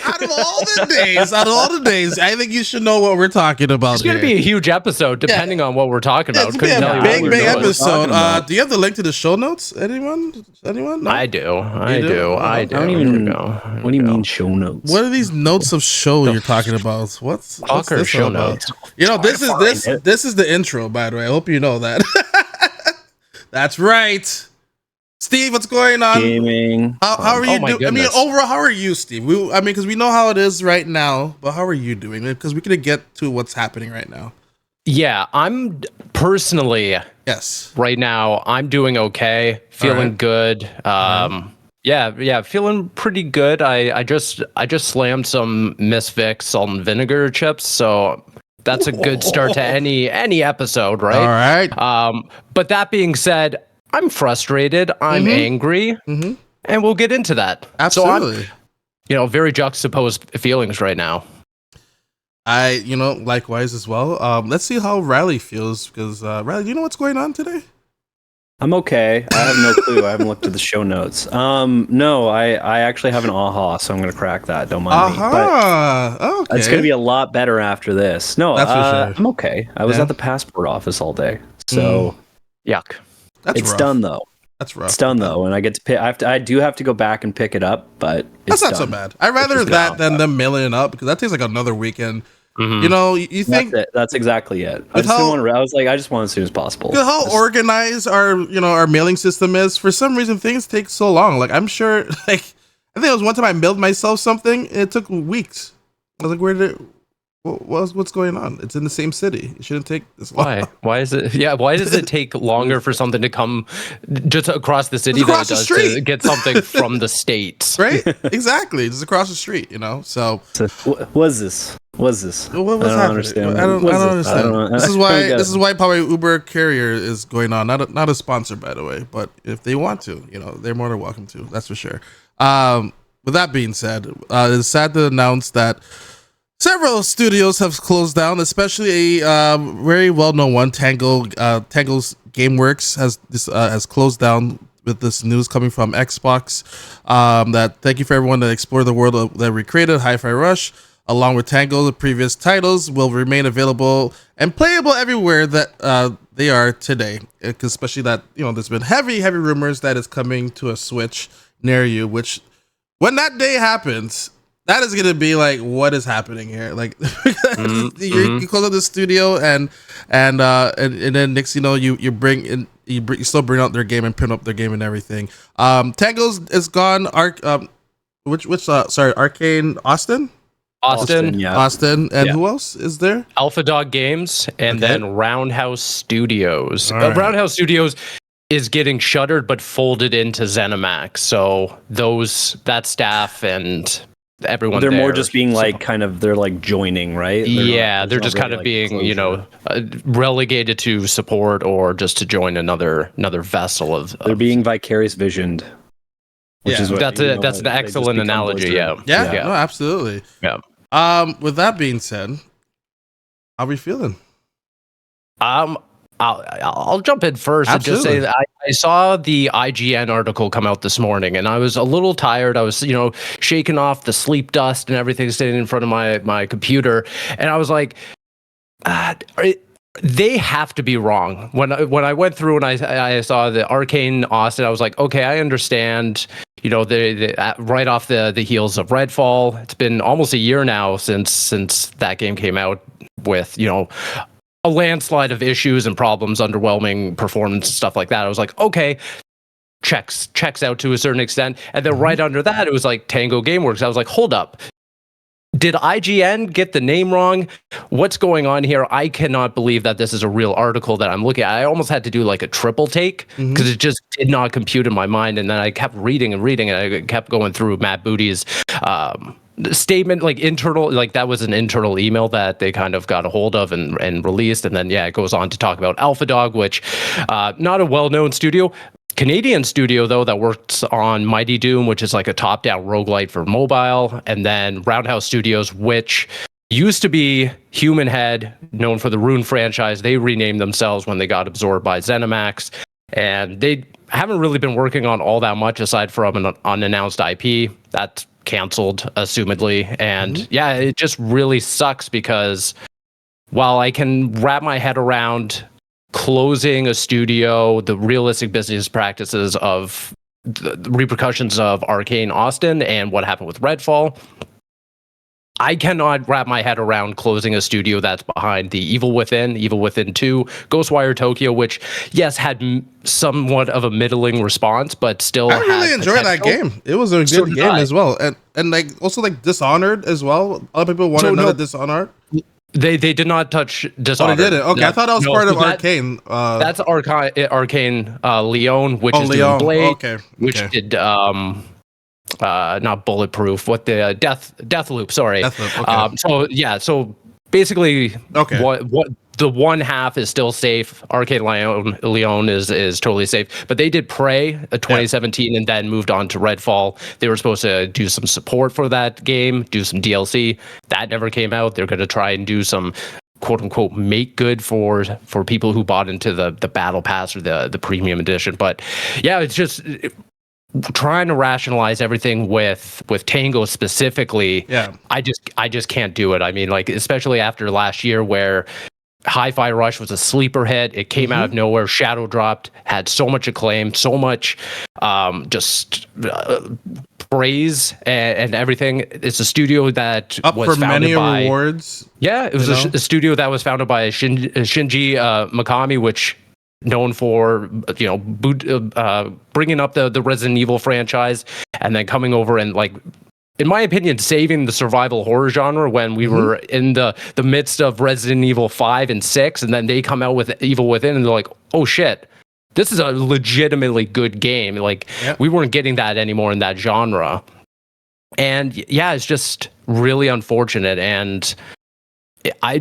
out of all the days, I think you should know what we're talking about. It's going to be a huge episode, depending on what we're talking about. It's going to be a big episode. Do you have the link to the show notes? Anyone? No? I do. I don't even know. What do you mean show notes? What are these notes of show you're talking about? What's this show about? notes? You know, this is the intro, by the way. I hope you know that. That's right. Steve, what's going on? Gaming. How are you doing? I mean, overall, how are you, Steve? Because we know how it is right now, but how are you doing? Because we could get to what's happening right now. Yeah, I'm personally. Yes. Right now, I'm doing okay. Feeling good. Yeah, feeling pretty good. I just slammed some Misfix salt and vinegar chips, so that's a good start to any episode, right? All right. But that being said, I'm frustrated. I'm angry, and we'll get into that. Absolutely. So I'm, very juxtaposed feelings right now. Likewise as well. Let's see how Riley feels, because Riley, do you know what's going on today? I'm okay. I have no clue. I haven't looked at the show notes. No, I actually have an aha, so I'm going to crack that. Don't mind me. But okay. It's going to be a lot better after this. No, that's for sure. I'm okay. I was at the passport office all day, so yuck. It's rough. Done though. That's rough. It's done though, and I get to pick. I do have to go back and pick it up, but that's not so bad. I'd rather that than them mailing it up, because that takes like another weekend. You think that's exactly it. I just want as soon as possible. How organized our mailing system is. For some reason, things take so long. Like, I'm sure, I think it was one time I mailed myself something, and it took weeks. I was like, what's going on? It's in the same city. It shouldn't take this long. Why is it? Yeah, why does it take longer for something to come just across the city than it does to get something from the States? Right? Exactly. Just across the street, So what's this? What's this? What's happening? Understand. I don't understand. This is why probably Uber Carrier is going on. Not a sponsor, by the way, but if they want to, they're more than welcome to. That's for sure. With that being said, it's sad to announce that several studios have closed down, especially a very well-known one, Tango's GameWorks has closed down with this news coming from Xbox. That thank you for everyone that explored the world that we created, Hi-Fi Rush. Along with Tango, the previous titles will remain available and playable everywhere that they are today. Especially that, there's been heavy rumors that it's coming to a Switch near you, which when that day happens, that is going to be like, what is happening here? Like, you close up the studio and then next, you still bring out their game and print up their game and everything. Tango's is gone. Arcane Austin, yeah. Austin, and who else is there? Alpha Dog Games, and then Roundhouse Studios. Right. Roundhouse Studios is getting shuttered, but folded into ZeniMax. So that staff and everyone, they're more just being they're like joining, right? They're just kind of being, relegated to support or just to join another vessel of. They're being vicarious visioned. Which is that's an excellent analogy. Yeah. No, absolutely. Yeah. With that being said, how are we feeling? I'll jump in first. Absolutely. And just say that I saw the IGN article come out this morning, and I was a little tired. I was, shaking off the sleep dust and everything sitting in front of my computer, and I was like, they have to be wrong. When I went through and I saw the Arcane Austin, I was like, okay, I understand. They right off the heels of Redfall. It's been almost a year now since that game came out with, a landslide of issues and problems, underwhelming performance, stuff like that. I was like, okay, checks out to a certain extent. And then right under that, it was like Tango Gameworks. I was like, hold up. Did IGN get the name wrong? What's going on here? I cannot believe that this is a real article that I'm looking at. I almost had to do like a triple take because it just did not compute in my mind. And then I kept reading, and I kept going through Matt Booty's statement, like internal, like that was an internal email that they kind of got a hold of and released. And then, it goes on to talk about Alpha Dog, which not a well-known studio. Canadian studio, though, that works on Mighty Doom, which is like a top-down roguelite for mobile, and then Roundhouse Studios, which used to be Human Head, known for the Rune franchise. They renamed themselves when they got absorbed by ZeniMax, and they haven't really been working on all that much aside from an unannounced IP. That's canceled, assumedly. And yeah, it just really sucks because while I can wrap my head around closing a studio, the realistic business practices of the repercussions of Arcane Austin and what happened with Redfall, I cannot wrap my head around closing a studio that's behind the Evil Within 2, Ghostwire Tokyo, which, yes, had somewhat of a middling response, but still I really enjoyed that game. It was a good game as well. And like also like Dishonored as well. Other people wanted another Dishonored. They did not touch Dishonored. Oh, they did it? Okay, I thought that was part of Arcane. That's Arcane Leon, which is doing Blade, which did... not Bulletproof, what the Deathloop, sorry. Deathloop, okay. So basically, what the one half is still safe. Arcade Leon is totally safe, but they did Prey 2017 and then moved on to Redfall. They were supposed to do some support for that game, do some DLC. That never came out. They're going to try and do some quote unquote make good for people who bought into the battle pass or the premium edition. But yeah, it's just trying to rationalize everything with Tango specifically. I just can't do it. I mean, like, especially after last year where Hi-Fi Rush was a sleeper hit. It came out of nowhere, shadow dropped, had so much acclaim, so much praise and everything. It's a studio that was founded by many awards. Yeah, it was a studio that was founded by Shinji Mikami, which known for bringing up the Resident Evil franchise and then coming over and, like, in my opinion, saving the survival horror genre when we were in the midst of Resident Evil 5 and 6, and then they come out with Evil Within and they're like, oh shit, this is a legitimately good game. Like, we weren't getting that anymore in that genre. And yeah, it's just really unfortunate. And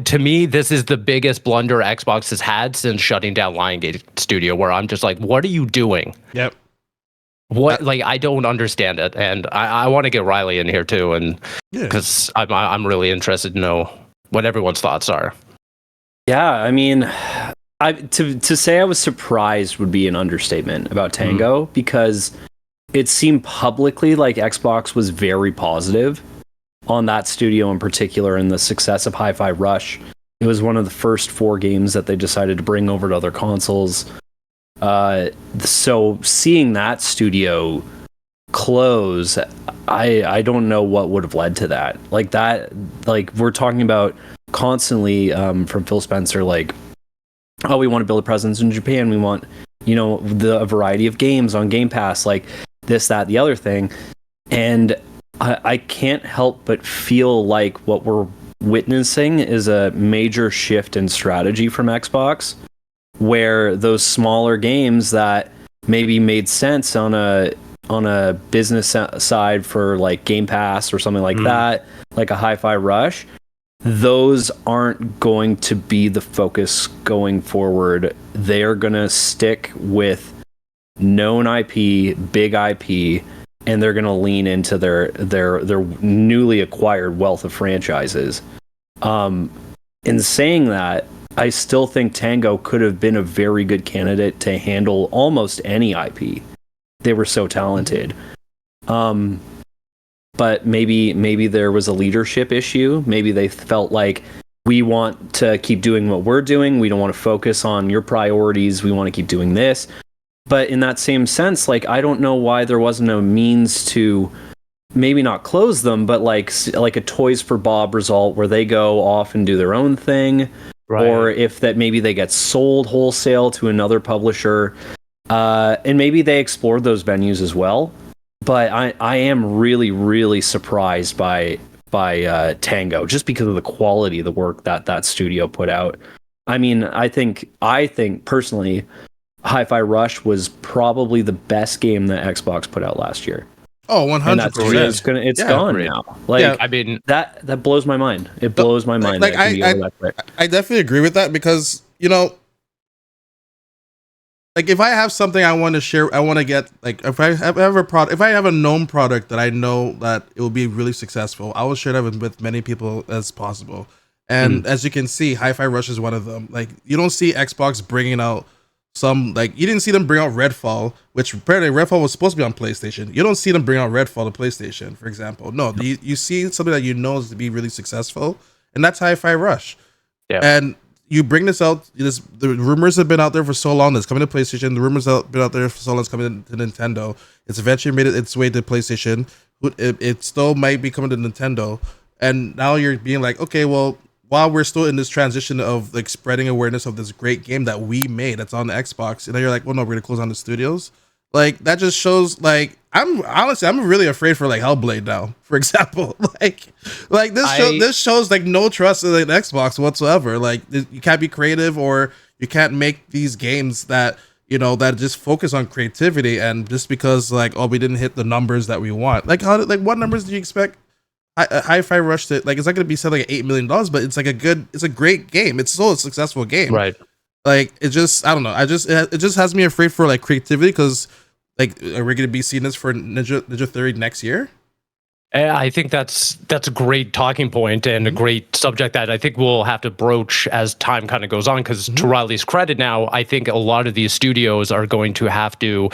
to me, this is the biggest blunder Xbox has had since shutting down Lionsgate Studio, where I'm just like, what are you doing? Yep. What, like, I don't understand it. And I want to get Riley in here too. And because I'm really interested to know what everyone's thoughts are. Yeah. I mean, to say I was surprised would be an understatement about Tango, because it seemed publicly like Xbox was very positive on that studio in particular and the success of Hi-Fi Rush. It was one of the first 4 games that they decided to bring over to other consoles. So seeing that studio close, I don't know what would have led to that. Like we're talking about constantly from Phil Spencer, like, oh, we want to build a presence in Japan. We want, a variety of games on Game Pass, like this, that, the other thing. And I can't help but feel like what we're witnessing is a major shift in strategy from Xbox, where those smaller games that maybe made sense on a business side for, like, Game Pass or something like that, like a Hi-Fi Rush, those aren't going to be the focus going forward. They're going to stick with known IP, big IP, and they're going to lean into their newly acquired wealth of franchises. In saying that, I still think Tango could have been a very good candidate to handle almost any IP. They were so talented. But maybe there was a leadership issue. Maybe they felt like, we want to keep doing what we're doing. We don't want to focus on your priorities. We want to keep doing this. But in that same sense, like, I don't know why there wasn't a means to maybe not close them, but like a Toys for Bob result where they go off and do their own thing. Right. Or if that maybe they get sold wholesale to another publisher. And maybe they explored those venues as well. But I am really, really surprised by Tango, just because of the quality of the work that studio put out. I mean, I think personally, Hi-Fi Rush was probably the best game that Xbox put out last year. Oh, 100%. It's gone now. Like, I mean, that blows my mind. It blows my mind. Like, I definitely agree with that, because, like, if I have something I want to share, I want to get, like, if I have a known product that I know that it will be really successful, I will share that with many people as possible. And as you can see, Hi-Fi Rush is one of them. Like, you don't see Xbox bringing out some like you didn't see them bring out Redfall, which apparently Redfall was supposed to be on PlayStation. You don't see them bring out Redfall to PlayStation, for example. No, you see something that you know is to be really successful, and that's Hi-Fi Rush. Yeah. And you bring this out. The rumors have been out there for so long. It's coming to PlayStation. The rumors have been out there for so long. It's coming to Nintendo. It's eventually made its way to PlayStation. It still might be coming to Nintendo. And now you're being like, okay, well, while we're still in this transition of like spreading awareness of this great game that we made that's on the Xbox, and then you're like, well, no, we're gonna close down the studios. Like that just shows like I'm really afraid for like Hellblade now, for example. like this shows like no trust in the Xbox whatsoever. Like you can't be creative, or you can't make these games that that just focus on creativity, and just because like, oh, we didn't hit the numbers that we want. Like what numbers do you expect Hi-Fi Rush to, like, it's not going to be selling like $8 million, but it's like it's a great game. It's still a successful game. Right. Like it just, I don't know. It just has me afraid for like creativity, because like, are we going to be seeing this for Ninja Theory next year? I think that's a great talking point and a great subject that I think we'll have to broach as time kind of goes on, because to Riley's credit now, I think a lot of these studios are going to have to,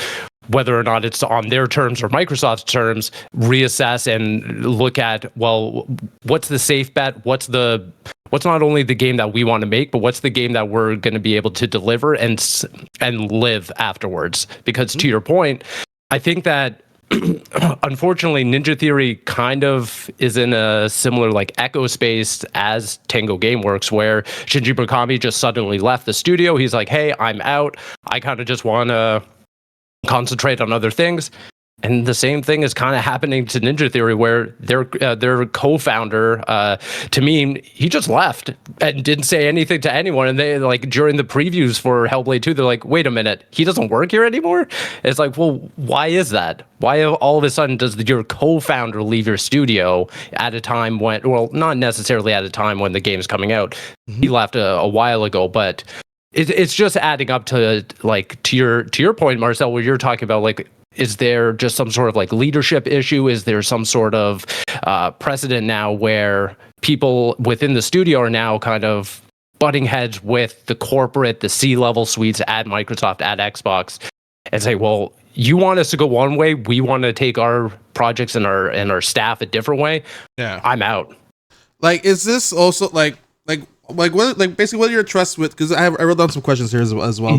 whether or not it's on their terms or Microsoft's terms, reassess and look at, well, what's the safe bet? What's not only the game that we want to make, but what's the game that we're going to be able to deliver and live afterwards? Because to your point, I think that unfortunately, Ninja Theory kind of is in a similar like echo space as Tango Gameworks, where Shinji Mikami just suddenly left the studio. He's like, hey, I'm out. I kind of just want to concentrate on other things. And the same thing is kind of happening to Ninja Theory, where their co-founder, to me, he just left and didn't say anything to anyone. And they, like, during the previews for Hellblade 2, they're like, wait a minute, he doesn't work here anymore? It's like, well, why is that? Why all of a sudden does your co-founder leave your studio at a time when, well, not necessarily at a time when the game's coming out. He left a while ago, but it's just adding up to, like, to your point, Marcel, where you're talking about, like, is there just some sort of like leadership issue? Is there some sort of precedent now where people within the studio are now kind of butting heads with the C-level suites at Microsoft, at Xbox, and say, well, you want us to go one way, we want to take our projects and our staff a different way. Yeah, I'm out. Like, is this also like what, like basically what are your trusts with? Because I wrote down some questions here as well.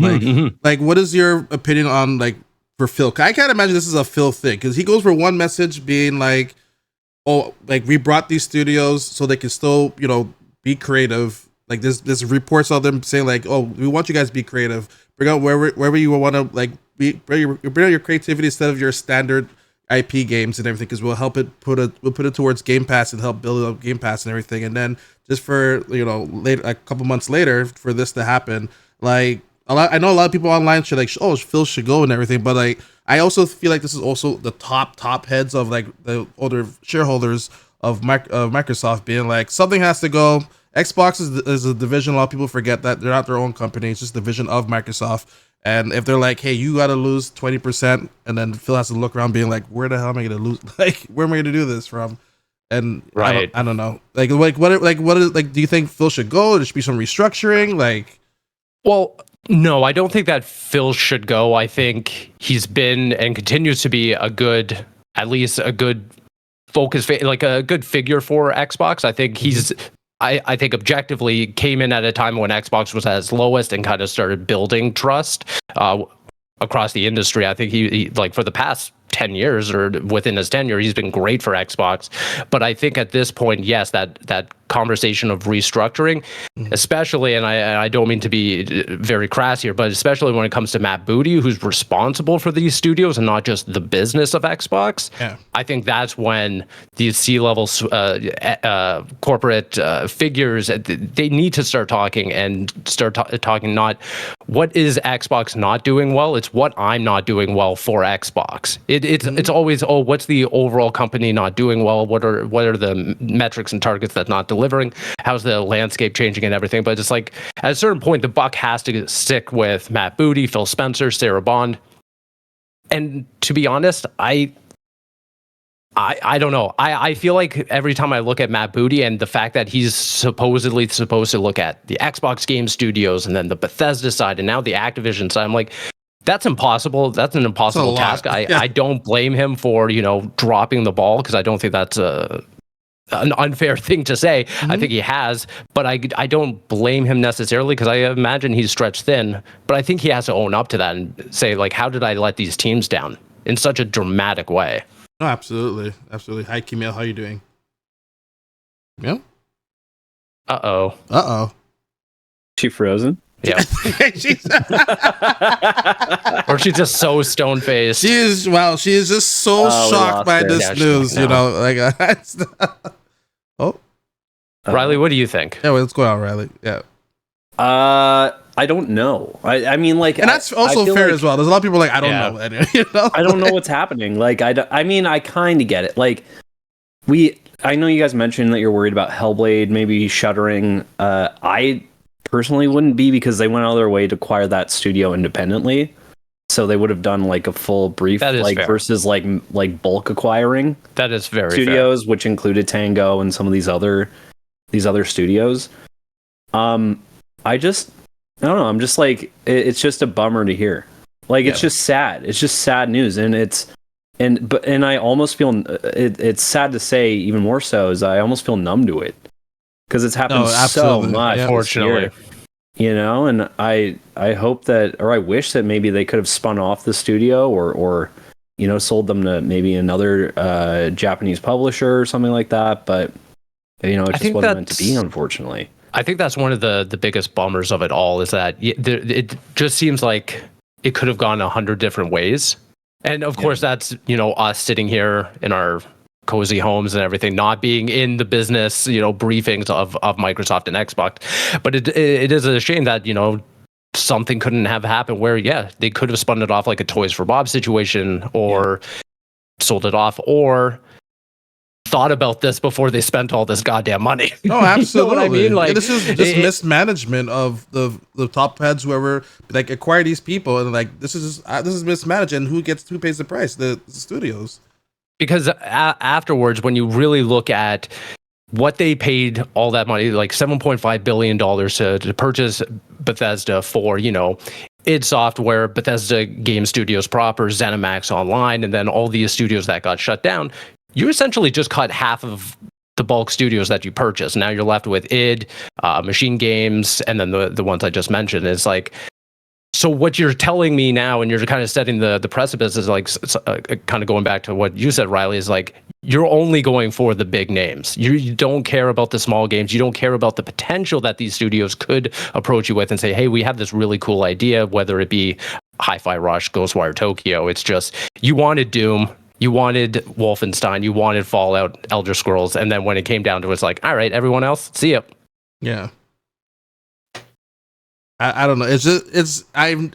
Like what is your opinion on like, for Phil? I can't imagine this is a Phil thing, because he goes for one message being like, oh, like we brought these studios so they can still, be creative. Like this reports of them saying like, oh, we want you guys to be creative. Bring out wherever you want to, like, bring out your creativity instead of your standard IP games and everything, because we'll put it towards Game Pass and help build up Game Pass and everything. And then just for later, a couple months later, for this to happen, like, I know a lot of people online should like, oh, Phil should go and everything, but like, I also feel like this is also the top heads of like the older shareholders of Microsoft being like, something has to go. Xbox is a division. A lot of people forget that they're not their own company; it's just a division of Microsoft. And if they're like, hey, you got to lose 20%, and then Phil has to look around being like, where the hell am I going to lose? Like, where am I going to do this from? And right, I don't know. Like what is, like, do you think Phil should go? There should be some restructuring. Like, well, no, I don't think that Phil should go. I think he's been and continues to be at least a good focus, like a good figure for Xbox. I think I think objectively came in at a time when Xbox was at its lowest and kind of started building trust across the industry. I think he like for the past 10 years or within his tenure, he's been great for Xbox. But I think at this point, yes, that conversation of restructuring, especially, and I don't mean to be very crass here, but especially when it comes to Matt Booty, who's responsible for these studios and not just the business of Xbox. Yeah. I think that's when these C-level corporate figures, they need to start talking and start talking not what is Xbox not doing well, it's what I'm not doing well for Xbox. It's always, oh, what's the overall company not doing well? What are the metrics and targets that's not delivering? How's the landscape changing and everything? But it's like at a certain point, the buck has to stick with Matt Booty, Phil Spencer, Sarah Bond. And to be honest, I I don't know. I feel like every time I look at Matt Booty and the fact that he's supposedly supposed to look at the Xbox Game Studios and then the Bethesda side and now the Activision side, I'm like, that's impossible. That's an impossible task. I don't blame him for, dropping the ball, because I don't think that's an unfair thing to say. I think he has, but I don't blame him necessarily, because I imagine he's stretched thin. But I think he has to own up to that and say, like, how did I let these teams down in such a dramatic way? No, absolutely. Hi, Camille. How you doing? Yeah. Uh-oh. She frozen? Yeah. Or she's just so stone-faced. She is just so shocked by this news, Riley, what do you think? Yeah, what's going on, Riley? Yeah. I don't know. I mean, like, and that's also fair as well. There's a lot of people like, I don't know. I don't know what's happening. Like, I mean, I kind of get it. Like, I know you guys mentioned that you're worried about Hellblade maybe shuttering. I personally wouldn't be, because they went out of their way to acquire that studio independently. So they would have done like a full brief, like fair. Versus like bulk acquiring. That is very studios, fair. Which included Tango and some of these other studios. I don't know. I'm just like, it's just a bummer to hear. Like, it's just sad. It's just sad news, and I almost feel it's sad to say, even more so, is I almost feel numb to it, because it's happened so much. Unfortunately, and I hope that, or I wish that maybe they could have spun off the studio, or sold them to maybe another Japanese publisher or something like that. But it just wasn't meant to be, unfortunately. I think that's one of the biggest bummers of it all, is that it just seems like it could have gone 100 different ways. And of course, that's, us sitting here in our cozy homes and everything, not being in the business, briefings of Microsoft and Xbox. But it is a shame that, something couldn't have happened where, they could have spun it off like a Toys for Bob situation, or sold it off, or thought about this before they spent all this goddamn money. No, absolutely. You know what I mean? Like, this is just mismanagement of the top heads, whoever like acquire these people, and like this is mismanaged, and who pays the price? The studios. Because afterwards, when you really look at what they paid all that money, like $7.5 billion to purchase Bethesda for, id Software, Bethesda Game Studios proper, ZeniMax Online, and then all these studios that got shut down, you essentially just cut half of the bulk studios that you purchased. Now you're left with id, Machine Games, and then the ones I just mentioned. It's like, so what you're telling me now, and you're kind of setting the precipice, is like, kind of going back to what you said, Riley, is like, you're only going for the big names. You don't care about the small games. You don't care about the potential that these studios could approach you with and say, hey, we have this really cool idea, whether it be Hi-Fi Rush, Ghostwire Tokyo. It's just, you wanted Doom, you wanted Wolfenstein, you wanted Fallout, Elder Scrolls, and then when it came down to it, it's like, all right, everyone else, see ya. Yeah. I don't know.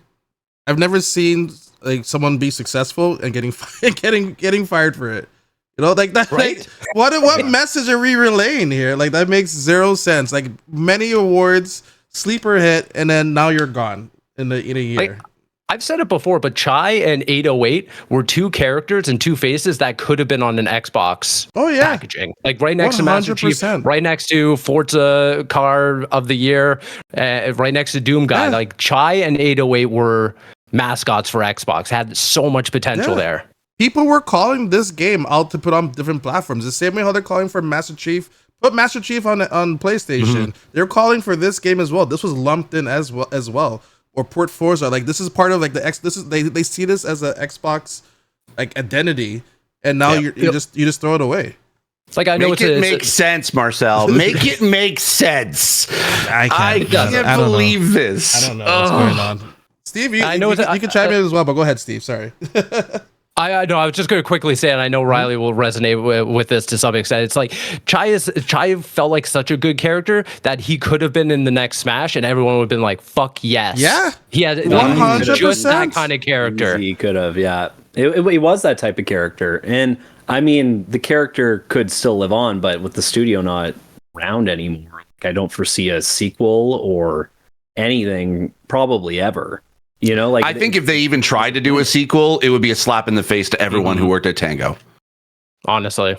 I've never seen like someone be successful and getting fired for it. Like that. Right? Like, what message are we relaying here? Like, that makes zero sense. Like, many awards, sleeper hit, and then now you're gone in a year. Like, I've said it before, but Chai and 808 were two characters and two faces that could have been on an Xbox packaging. Like, right next 100%. To Master Chief, right next to Forza Car of the Year, right next to Doom Guy. Like, Chai and 808 were mascots for Xbox, had so much potential there. People were calling this game out to put on different platforms. The same way how they're calling for Master Chief. Put Master Chief on PlayStation. Mm-hmm. They're calling for this game as well. This was lumped in as well. Or Port Forza, like, this is part of like the X. This is they see this as an Xbox like identity, and now you just throw it away. It's like, I know make it make sense, Marcel. Make it make sense. I can't believe this. I don't know what's going on. Steve, you can chime in as well, but go ahead, Steve. Sorry. I know. I was just going to quickly say, and I know Riley will resonate with this to some extent. It's like, Chai felt like such a good character that he could have been in the next Smash, and everyone would have been like, "Fuck yes!" Yeah, he had 100%. Just that kind of character. He could have, yeah. It was that type of character, and I mean, the character could still live on, but with the studio not around anymore, I don't foresee a sequel or anything probably ever. Like, I think if they even tried to do a sequel, it would be a slap in the face to everyone who worked at Tango. honestly.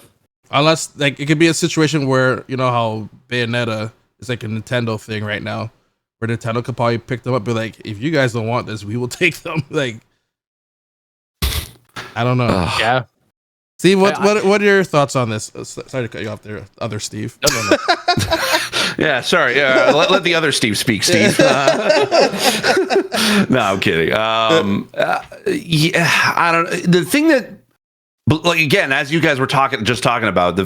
Unless like it could be a situation where you know how Bayonetta is like a Nintendo thing right now, where Nintendo could probably pick them up, be like, if you guys don't want this, we will take them. Like, I don't know. Yeah. Steve, what are your thoughts on this? Sorry to cut you off there, other Steve. No. Yeah, sorry. Let the other Steve speak, Steve. No, I'm kidding. Yeah, I don't. The thing that, like, again, as you guys were talking about,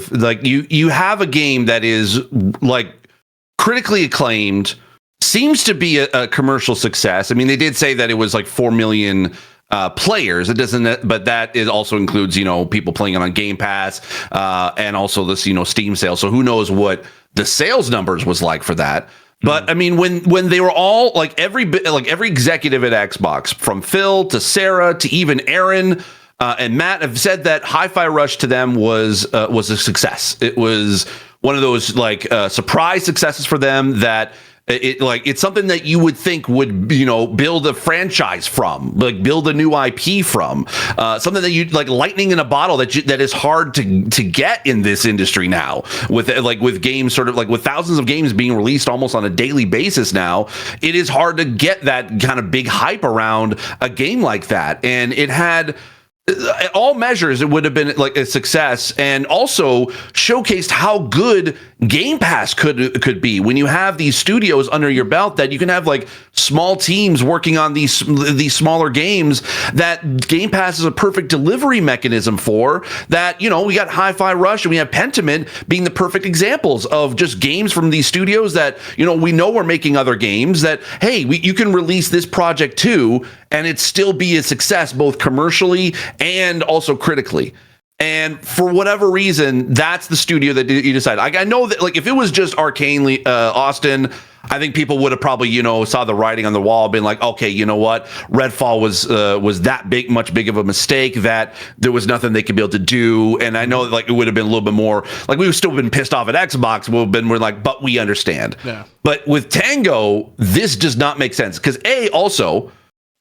you have a game that is like critically acclaimed, seems to be a commercial success. I mean, they did say that it was like 4 million. Players. It doesn't, but that it also includes, you know, people playing it on Game Pass, and also this, you know, Steam sale. So who knows what the sales numbers was like for that. But I mean, when they were all like every executive at Xbox, from Phil to Sarah to even Aaron and Matt, have said that Hi-Fi Rush to them was a success. It was one of those like surprise successes for them that. It's something that you would think would, you know, build a franchise from, like build a new IP from, something that you like lightning in a bottle that is hard to get in this industry now with games sort of like with thousands of games being released almost on a daily basis now. It is hard to get that kind of big hype around a game like that, and it had. At all measures, it would have been like a success, and also showcased how good Game Pass could be when you have these studios under your belt that you can have like small teams working on these smaller games that Game Pass is a perfect delivery mechanism for. That, you know, we got Hi-Fi Rush and we have Pentiment being the perfect examples of just games from these studios that, you know, we know we're making other games that, hey, you can release this project too and it still be a success both commercially and also critically. And for whatever reason, that's the studio that you decide. I know that, like, if it was just Arcane Austin, I think people would have probably, you know, saw the writing on the wall, been like, okay, you know what, Redfall was that much big of a mistake that there was nothing they could be able to do. And I know, like, it would have been a little bit more, like, we would still been pissed off at Xbox. We're like, but we understand. Yeah. But with Tango, this does not make sense because also.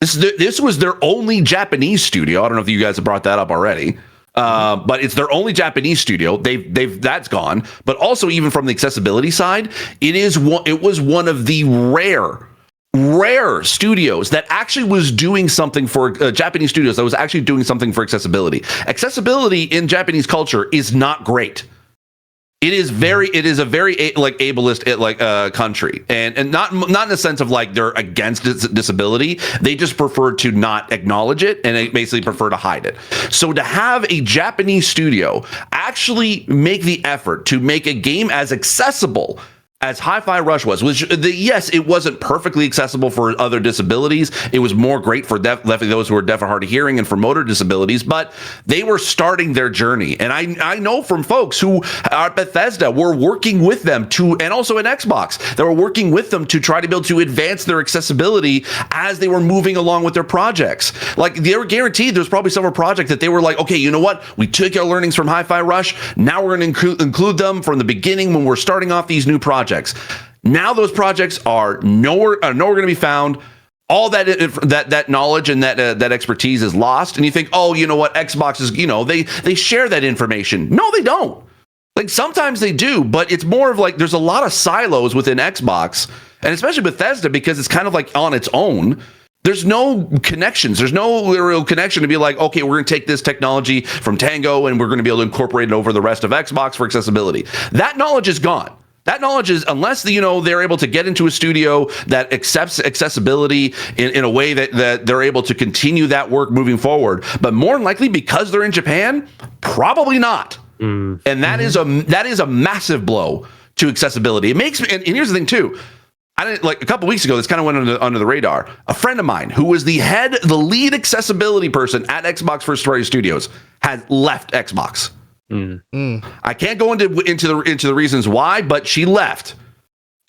This was their only Japanese studio. I don't know if you guys have brought that up already, but it's their only Japanese studio. That's gone. But also, even from the accessibility side, it was one of the rare studios that actually was doing something for Japanese studios that was actually doing something for accessibility. Accessibility in Japanese culture is not great. It is a very like ableist country, and not in the sense of like they're against disability. They just prefer to not acknowledge it, and they basically prefer to hide it. So to have a Japanese studio actually make the effort to make a game as accessible as Hi-Fi Rush was, yes, it wasn't perfectly accessible for other disabilities. It was more great for those who are deaf or hard of hearing and for motor disabilities, but they were starting their journey. And I know from folks who are at Bethesda were working with them and also at Xbox, they were working with them to try to be able to advance their accessibility as they were moving along with their projects. Like, they were guaranteed there's probably several projects that they were like, okay, you know what? We took our learnings from Hi-Fi Rush. Now we're going to include them from the beginning when we're starting off these new projects. Now those projects are nowhere going to be found. All that knowledge and that expertise is lost. And you think, oh, you know what? Xbox is, you know, they share that information. No, they don't. Like, sometimes they do, but it's more of like there's a lot of silos within Xbox, and especially Bethesda, because it's kind of like on its own. There's no connections. There's no real connection to be like, okay, we're going to take this technology from Tango and we're going to be able to incorporate it over the rest of Xbox for accessibility. That knowledge is gone. That knowledge is, unless they're able to get into a studio that accepts accessibility in a way that they're able to continue that work moving forward. But more than likely, because they're in Japan, probably not. And that is a massive blow to accessibility. It makes me, and here's the thing too. A couple weeks ago, this kind of went under the radar. A friend of mine who was the lead accessibility person at Xbox First Party Studios had left Xbox. I can't go into the reasons why, but she left.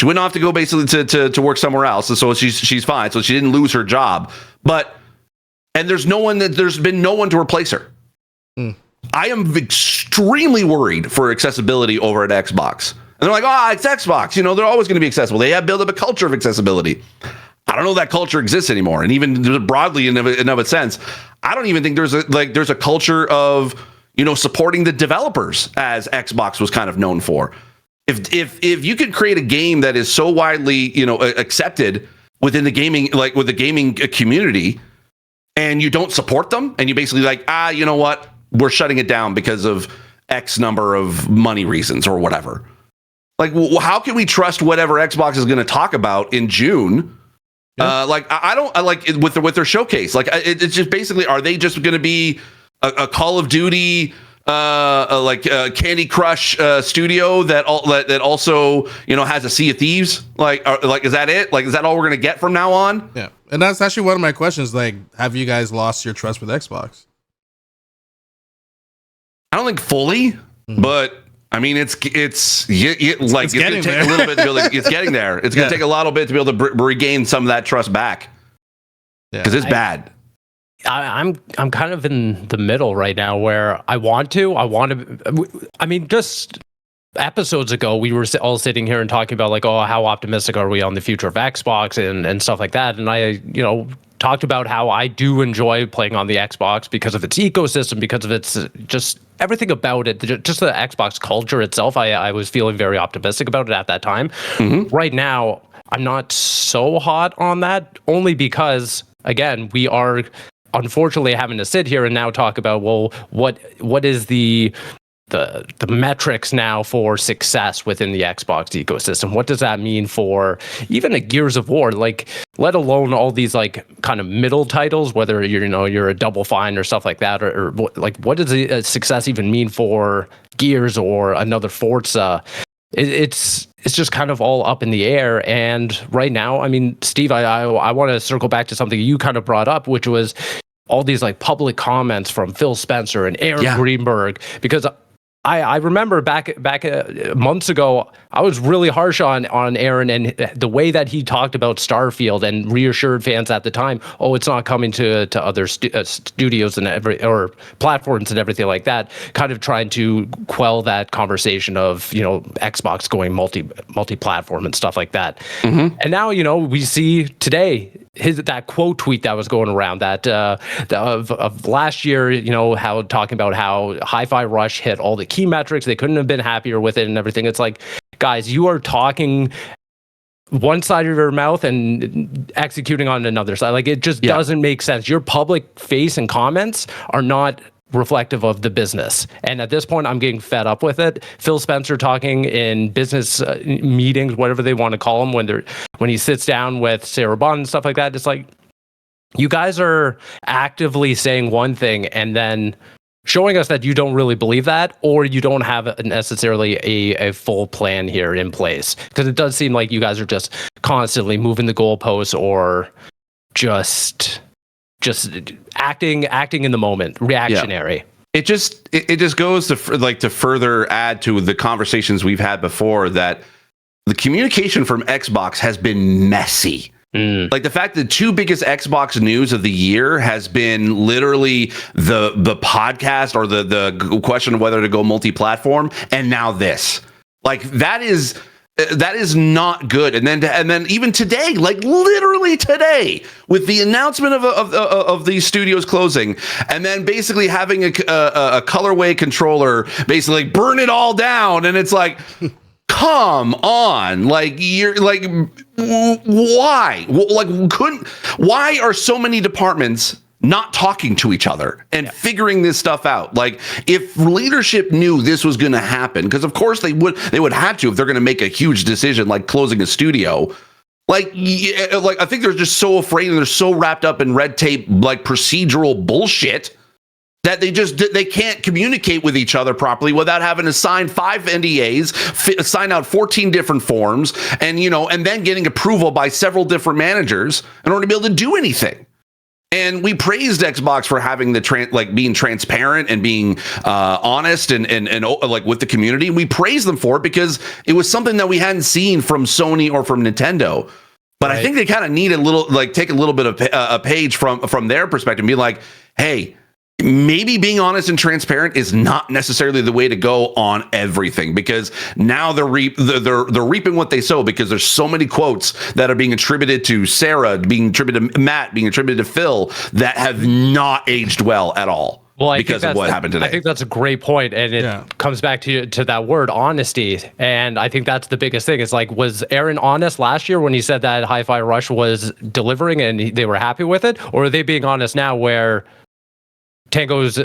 She went off to go basically to work somewhere else, and so she's fine. So she didn't lose her job. And there's been no one to replace her. I am extremely worried for accessibility over at Xbox. And they're like, it's Xbox. You know, they're always going to be accessible. They have built up a culture of accessibility. I don't know if that culture exists anymore. And even broadly in of a sense, I don't even think there's a culture of, supporting the developers, as Xbox was kind of known for. If you could create a game that is so widely, accepted within the gaming, like with the gaming community, and you don't support them, and you basically like, you know what, we're shutting it down because of X number of money reasons or whatever. Like, how can we trust whatever Xbox is going to talk about in June? Yeah. I don't like with their showcase. Like, it's just basically, are they just going to be a Call of Duty, Candy Crush studio that also has a Sea of Thieves? Like is that it? Like, is that all we're going to get from now on? Yeah, and that's actually one of my questions. Like, have you guys lost your trust with Xbox? I don't think fully, but I mean, it's going to take a little bit to be able to, it's getting there. It's going to take a little bit to be able to regain some of that trust back. Because it's bad. I'm kind of in the middle right now where I want to. I mean, just episodes ago, we were all sitting here and talking about like, oh, how optimistic are we on the future of Xbox and stuff like that. And I, talked about how I do enjoy playing on the Xbox because of its ecosystem, because of its just everything about it, just the Xbox culture itself. I was feeling very optimistic about it at that time. Mm-hmm. Right now, I'm not so hot on that, only because, again, we are unfortunately having to sit here and now talk about, well, what is the metrics now for success within the Xbox ecosystem? What does that mean for even a Gears of War, like, let alone all these like kind of middle titles, whether you're a Double Fine or stuff like that, or like, what does a success even mean for Gears or another Forza? It's just kind of all up in the air. And right now, I mean, Steve, I want to circle back to something you kind of brought up, which was all these like public comments from Phil Spencer and Aaron Greenberg, because I remember back months ago, I was really harsh on Aaron and the way that he talked about Starfield and reassured fans at the time, oh, it's not coming to other studios and or platforms and everything like that, kind of trying to quell that conversation of, Xbox going multi-platform and stuff like that. Mm-hmm. And now, we see today that quote tweet that was going around that of last year, how talking about how Hi-Fi Rush hit all the key metrics, they couldn't have been happier with it and everything. It's like, guys, you are talking one side of your mouth and executing on another side. Like, it just doesn't make sense. Your public face and comments are not reflective of the business. And at this point, I'm getting fed up with it. Phil Spencer talking in business meetings, whatever they want to call them, when he sits down with Sarah Bond and stuff like that, it's like, you guys are actively saying one thing and then showing us that you don't really believe that, or you don't have necessarily a full plan here in place. Because it does seem like you guys are just constantly moving the goalposts, or just acting in the moment, reactionary. Yeah. It just goes to further add to the conversations we've had before, that the communication from Xbox has been messy. Like, the fact that the two biggest Xbox news of the year has been literally the podcast, or the question of whether to go multi-platform, and now this. Like, that is not good. And then even today, like literally today, with the announcement of these studios closing, and then basically having a colorway controller basically burn it all down, and it's like, come on, like, you're like, why? Like, why are so many departments not talking to each other and figuring this stuff out? Like, if leadership knew this was going to happen, because of course they would have to, if they're going to make a huge decision like closing a studio. Like I think they're just so afraid, and they're so wrapped up in red tape, like procedural bullshit, that they can't communicate with each other properly without having to sign 5 NDAs, sign out 14 different forms, and then getting approval by several different managers in order to be able to do anything. And we praised Xbox for having being transparent and being honest and like with the community. We praised them for it because it was something that we hadn't seen from Sony or from Nintendo. But right. I think they kind of need take a little bit of a page from their perspective and be like, hey, maybe being honest and transparent is not necessarily the way to go on everything, because now they're reaping what they sow, because there's so many quotes that are being attributed to Sarah, being attributed to Matt, being attributed to Phil, that have not aged well at all. because of what happened today. I think that's a great point, and it comes back to that word honesty. And I think that's the biggest thing. It's like, was Aaron honest last year when he said that Hi-Fi Rush was delivering and they were happy with it, or are they being honest now where Tango's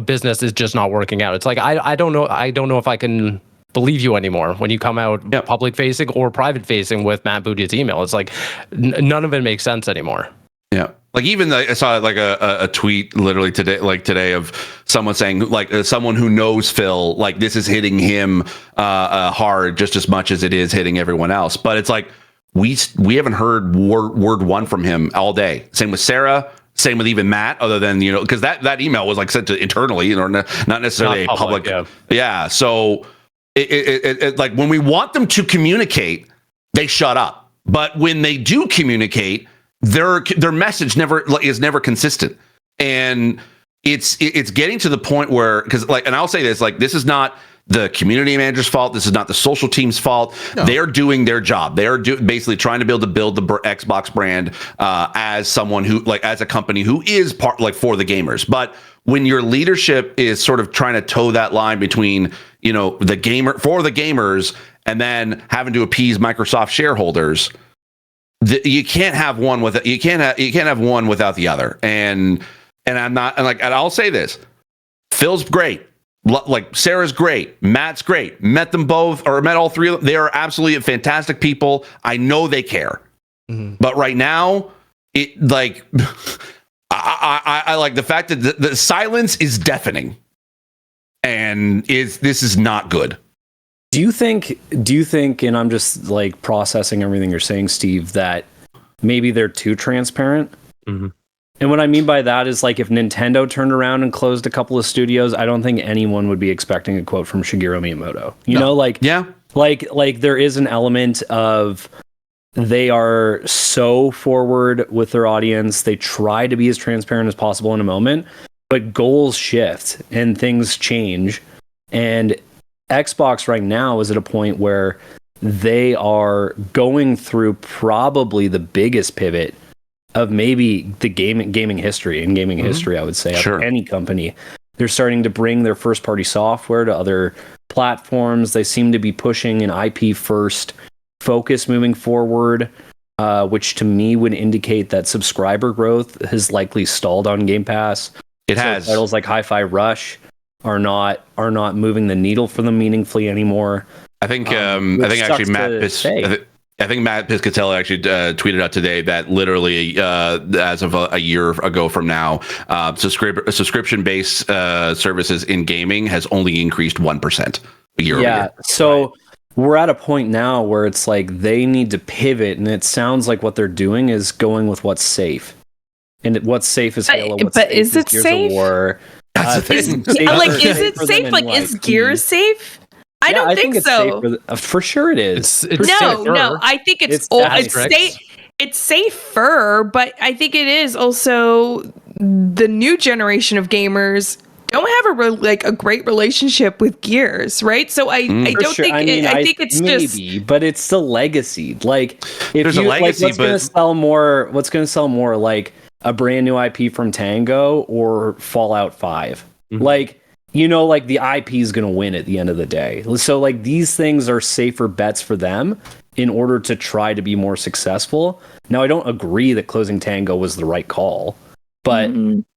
business is just not working out? It's like I don't know. I don't know if I can believe you anymore when you come out public facing or private facing with Matt Bootie's email. It's like none of it makes sense anymore. Yeah. Like even I saw like a tweet literally today of someone saying like someone who knows Phil, like this is hitting him hard just as much as it is hitting everyone else. But it's like we haven't heard word one from him all day. Same with Sarah. Same with even Matt, other than, because that email was like sent to internally, not necessarily not public. Yeah. So it like when we want them to communicate, they shut up. But when they do communicate, their message is never consistent, and it's getting to the point where, because like, and I'll say this, like, this is not the community manager's fault. This is not the social team's fault. No. They're doing their job. They're basically trying to build the Xbox brand as someone who, like, as a company who is part, like, for the gamers. But when your leadership is sort of trying to toe that line between, the gamer for the gamers and then having to appease Microsoft shareholders, you can't have one without the other. And I'll say this: Phil's great. Like, Sarah's great, Matt's great. Met them both, or met all three of them. They are absolutely fantastic people. I know they care. Mm-hmm. But right now, it like I like the fact that the silence is deafening, and this is not good. Do you think, and I'm just like processing everything you're saying, Steve, that maybe they're too transparent? Mm-hmm. And what I mean by that is, like, if Nintendo turned around and closed a couple of studios, I don't think anyone would be expecting a quote from Shigeru Miyamoto. Like there is an element of they are so forward with their audience. They try to be as transparent as possible in a moment, but goals shift and things change. And Xbox right now is at a point where they are going through probably the biggest pivot of maybe the gaming history, I would say, of any company. They're starting to bring their first-party software to other platforms. They seem to be pushing an IP-first focus moving forward, which to me would indicate that subscriber growth has likely stalled on Game Pass. It has. Titles like Hi-Fi Rush are not moving the needle for them meaningfully anymore. I think actually Matt Piscatelli actually tweeted out today that literally, as of a year ago from now, subscription-based services in gaming has only increased 1% year over year. So we're at a point now where it's like they need to pivot, and it sounds like what they're doing is going with what's safe. And what's safe is Halo. But is it safe? That's the thing. Is it safe? Like, is Gears safe? I don't think so. For sure it is. No. I think it's safer, but I think it is also the new generation of gamers don't have a great relationship with Gears, right? So I don't think I think it's maybe, but it's still legacy. Like, if there's a legacy, what's going to sell more? What's going to sell more? Like a brand new IP from Tango or Fallout 5? Mm-hmm. Like, like the IP is going to win at the end of the day. So like these things are safer bets for them in order to try to be more successful. Now, I don't agree that closing Tango was the right call, but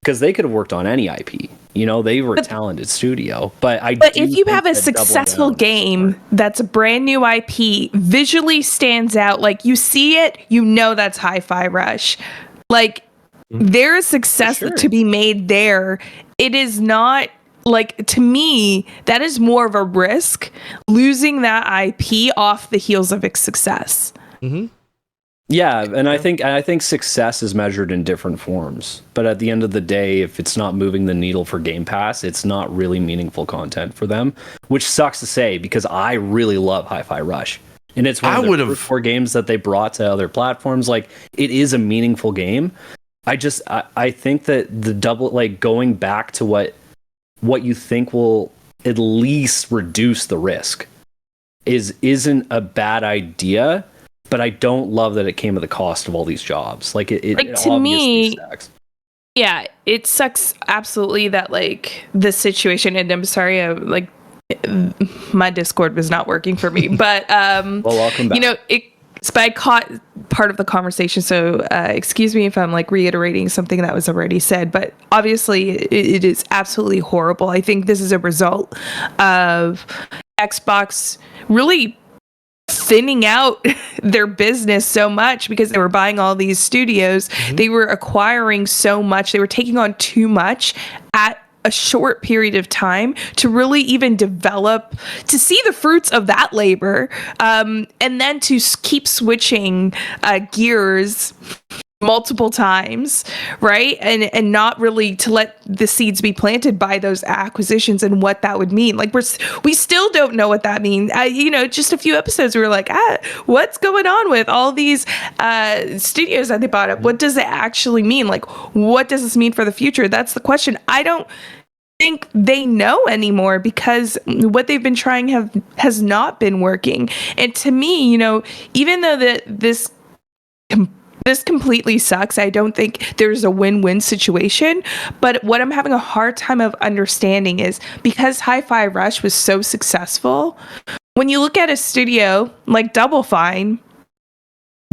because they could have worked on any IP. They were a talented studio. But if you have a successful game that's a brand new IP, visually stands out, like you see it, that's Hi-Fi Rush. Like, there is success to be made there. It is not, like, to me, that is more of a risk, losing that IP off the heels of its success. Mm-hmm. Yeah, and I think success is measured in different forms. But at the end of the day, if it's not moving the needle for Game Pass, it's not really meaningful content for them, which sucks to say because I really love Hi-Fi Rush. And it's one of the first 4 games that they brought to other platforms. Like, it is a meaningful game. I think that the double, like, going back to what you think will at least reduce the risk isn't a bad idea, but I don't love that it came at the cost of all these jobs. Like, it to me, Yeah, it sucks absolutely that like this situation, and I'm sorry, like my Discord was not working for me, but Well, welcome back. you know, but I caught part of the conversation, so excuse me if I'm like reiterating something that was already said, but obviously it is absolutely horrible. I think this is a result of Xbox really thinning out their business so much because they were buying all these studios. They were acquiring so much. They were taking on too much at a short period of time to really even develop, to see the fruits of that labor, and then to keep switching gears multiple times, right? And not really to let the seeds be planted by those acquisitions and what that would mean. Like we still don't know what that means. Just a few episodes we were like, what's going on with all these studios that they bought up? What does it actually mean? Like, what does this mean for the future? That's the question. I don't think they know anymore because what they've been trying has not been working. And to me, even though this completely sucks, I don't think there's a win-win situation. But what I'm having a hard time of understanding is because Hi-Fi Rush was so successful, when you look at a studio like Double Fine,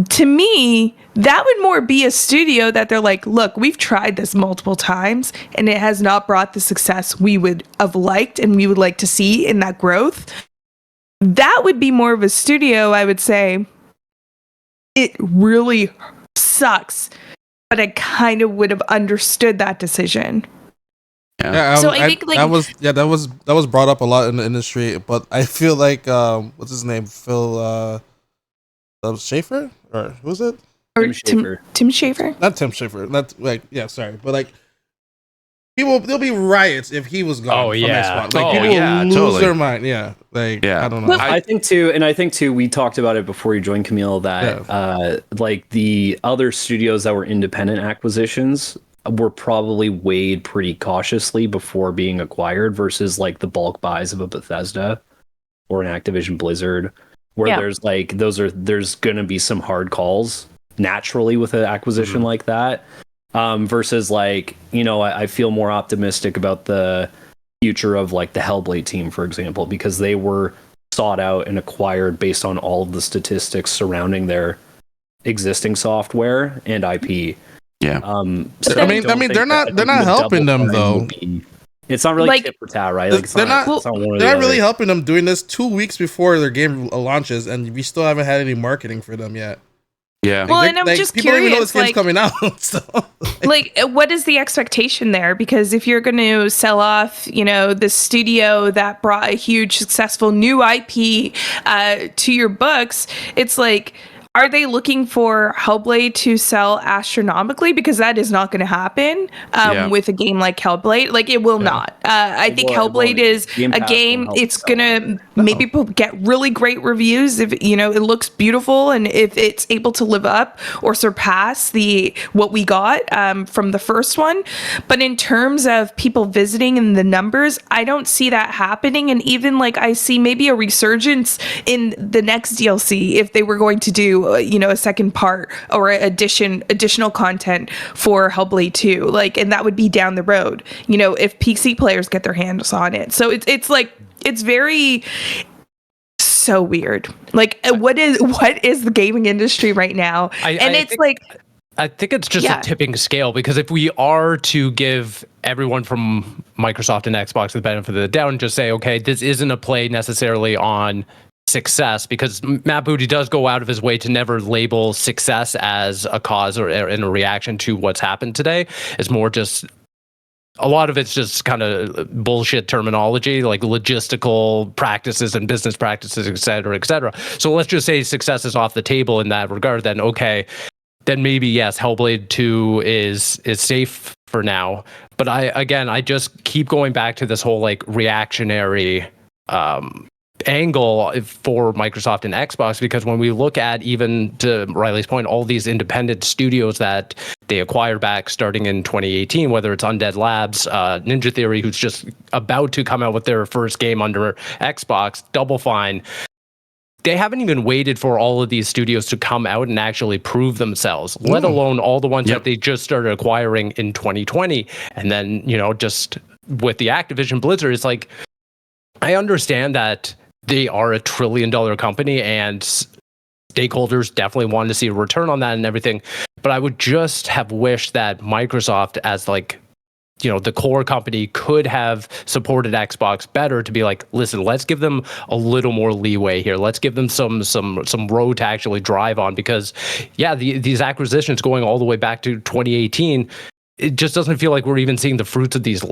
to me, that would more be a studio that they're like, look, we've tried this multiple times and it has not brought the success we would have liked and we would like to see in that growth. That would be more of a studio, I would say. It really sucks, but I kind of would have understood that decision. Yeah, so I think like that was brought up a lot in the industry, but I feel like what's his name, Phil Schaefer, or who is it? Or Tim Schafer? Not Tim Schafer. Not like sorry, but like there'll be riots if he was gone. From Xbox. Like people will lose their mind. Yeah, I don't know. I think too. We talked about it before you joined, Camille. That like the other studios that were independent acquisitions were probably weighed pretty cautiously before being acquired versus like the bulk buys of a Bethesda or an Activision Blizzard, where there's going to be some hard calls naturally with an acquisition like that. Versus like, I feel more optimistic about the future of like the Hellblade team, for example, because they were sought out and acquired based on all of the statistics surrounding their existing software and IP. Yeah. So I mean, they're not helping them though. It's not really tit for tat, right? Like, they're not really helping them doing this 2 weeks before their game launches, and we still haven't had any marketing for them yet. Yeah. Well, and I'm just people curious, don't even know this game's coming out. So. Like, what is the expectation there? Because if you're going to sell off, the studio that brought a huge, successful new IP to your books, it's like, are they looking for Hellblade to sell astronomically? Because that is not going to happen with a game like Hellblade. Like, it will not. I think Hellblade is a game. It's going to maybe get really great reviews if, it looks beautiful and if it's able to live up or surpass what we got from the first one. But in terms of people visiting and the numbers, I don't see that happening. And even like I see maybe a resurgence in the next DLC if they were going to do a second part or additional content for Hellblade 2, like, and that would be down the road, if PC players get their hands on it. So it's like, it's very so weird. Like, what is the gaming industry right now? I think it's just a tipping scale, because if we are to give everyone from Microsoft and Xbox the benefit of the doubt and just say, okay, this isn't a play necessarily on success, because Matt Booty does go out of his way to never label success as a cause or in a reaction to what's happened today. It's more just a lot of it's just kind of bullshit terminology, like logistical practices and business practices, et cetera, et cetera. So let's just say success is off the table in that regard. Then okay, then maybe yes, Hellblade 2 is safe for now. But I just keep going back to this whole like reactionary angle for Microsoft and Xbox, because when we look at, even to Riley's point, all these independent studios that they acquired back starting in 2018, whether it's Undead Labs, Ninja Theory, who's just about to come out with their first game under Xbox, Double Fine, they haven't even waited for all of these studios to come out and actually prove themselves, let alone all the ones that they just started acquiring in 2020. And then, just with the Activision Blizzard, it's like, I understand that they are a $1 trillion company and stakeholders definitely wanted to see a return on that and everything. But I would just have wished that Microsoft, as like, the core company, could have supported Xbox better to be like, listen, let's give them a little more leeway here. Let's give them some road to actually drive on, because these acquisitions going all the way back to 2018, it just doesn't feel like we're even seeing the fruits of this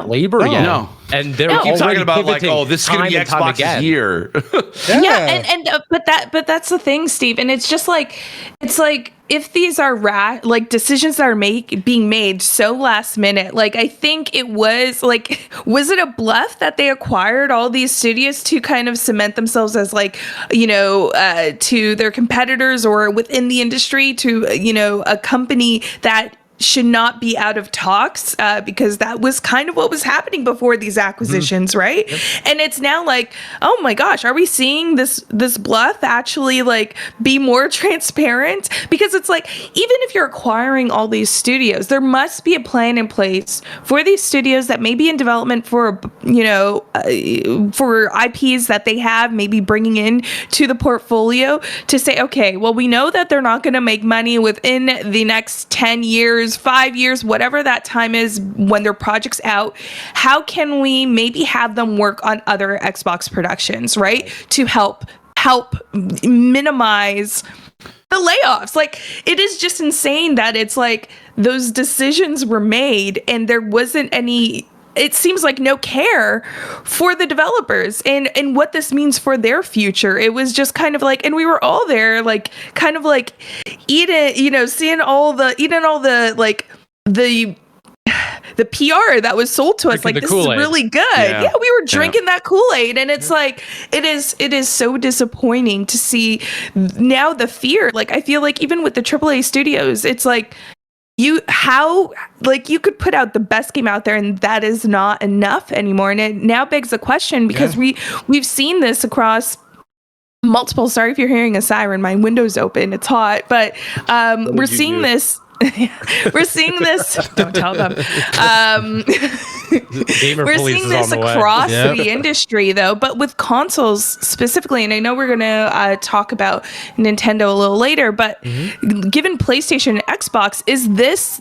labor yet. No. And they're keep talking about like, this is going to be Xbox's year. But that's the thing, Steve. And it's just like, if these are decisions that are being made so last minute, like, I think it was like, was it a bluff that they acquired all these studios to kind of cement themselves as like, to their competitors or within the industry, to, a company that should not be out of talks, because that was kind of what was happening before these acquisitions, right? Yep. And it's now like, oh my gosh, are we seeing this bluff actually like be more transparent? Because it's like, even if you're acquiring all these studios, there must be a plan in place for these studios that may be in development for for IPs that they have, maybe bringing in to the portfolio, to say, okay, well, we know that they're not going to make money within the next 10 years, 5 years, whatever that time is when their project's out. How can we maybe have them work on other Xbox productions, right? To help minimize the layoffs. Like, it is just insane that it's like those decisions were made and there wasn't any, it seems like, no care for the developers and what this means for their future. It was just kind of like, and we were all there, like, kind of like seeing all the like the PR that was sold to us, like, this Kool-Aid is really good. Yeah, we were drinking that Kool-Aid, and it's like, it is so disappointing to see now the fear. Like, I feel like even with the AAA studios, it's like, you could put out the best game out there and that is not enough anymore. And it now begs the question, because we've seen this across multiple, sorry if you're hearing a siren, my window's open, it's hot, but we're seeing this. We're seeing this. Don't tell them. We're seeing this across the industry, though, but with consoles specifically. And I know we're going to talk about Nintendo a little later, but given PlayStation and Xbox, is this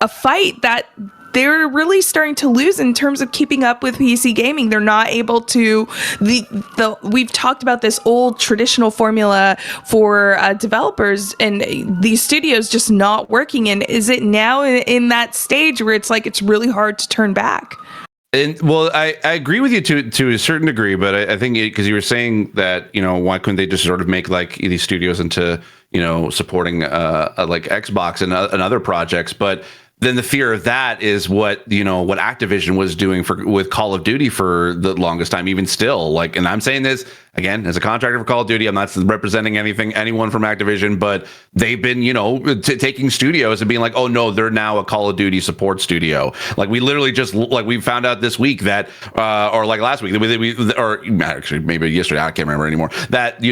a fight that they're really starting to lose in terms of keeping up with PC gaming? They're not able to. We've talked about this old traditional formula for developers and these studios just not working. And is it now in that stage where it's like it's really hard to turn back? And well, I agree with you to a certain degree, but I think because you were saying that, why couldn't they just sort of make like these studios into supporting like Xbox and other projects, but then the fear of that is what Activision was doing with Call of Duty for the longest time, even still. Like, and I'm saying this again as a contractor for Call of Duty. I'm not representing anyone from Activision, but they've been, taking studios and being like, oh no, they're now a Call of Duty support studio. Like, we literally just we found out this week that, or like last week, or actually maybe yesterday, I can't remember anymore, that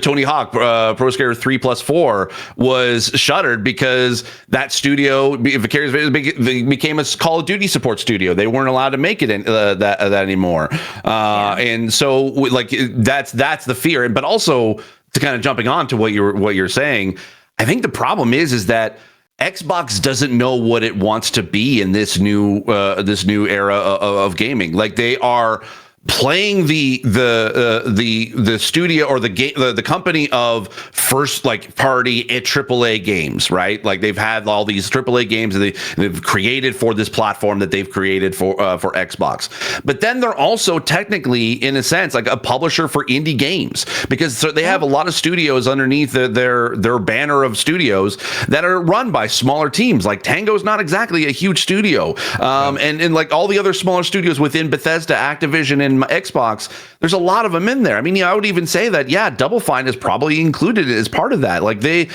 Tony Hawk Pro Skater 3+4 was shuttered because that studio became a Call of Duty support studio. They weren't allowed to make it that anymore, and so like that's the fear. But also, to kind of jumping on to what you're saying, I think the problem is that Xbox doesn't know what it wants to be in this new era of gaming. Like, they are playing the studio or the company of first like party AAA games, right? Like, they've had all these AAA games that they've created for this platform that they've created for Xbox. But then they're also technically, in a sense, like a publisher for indie games, because they have a lot of studios underneath their banner of studios that are run by smaller teams. Like, Tango's not exactly a huge studio, and like all the other smaller studios within Bethesda, Activision, and Xbox, there's a lot of them in there. I mean, I would even say that, Double Fine is probably included as part of that. Like, they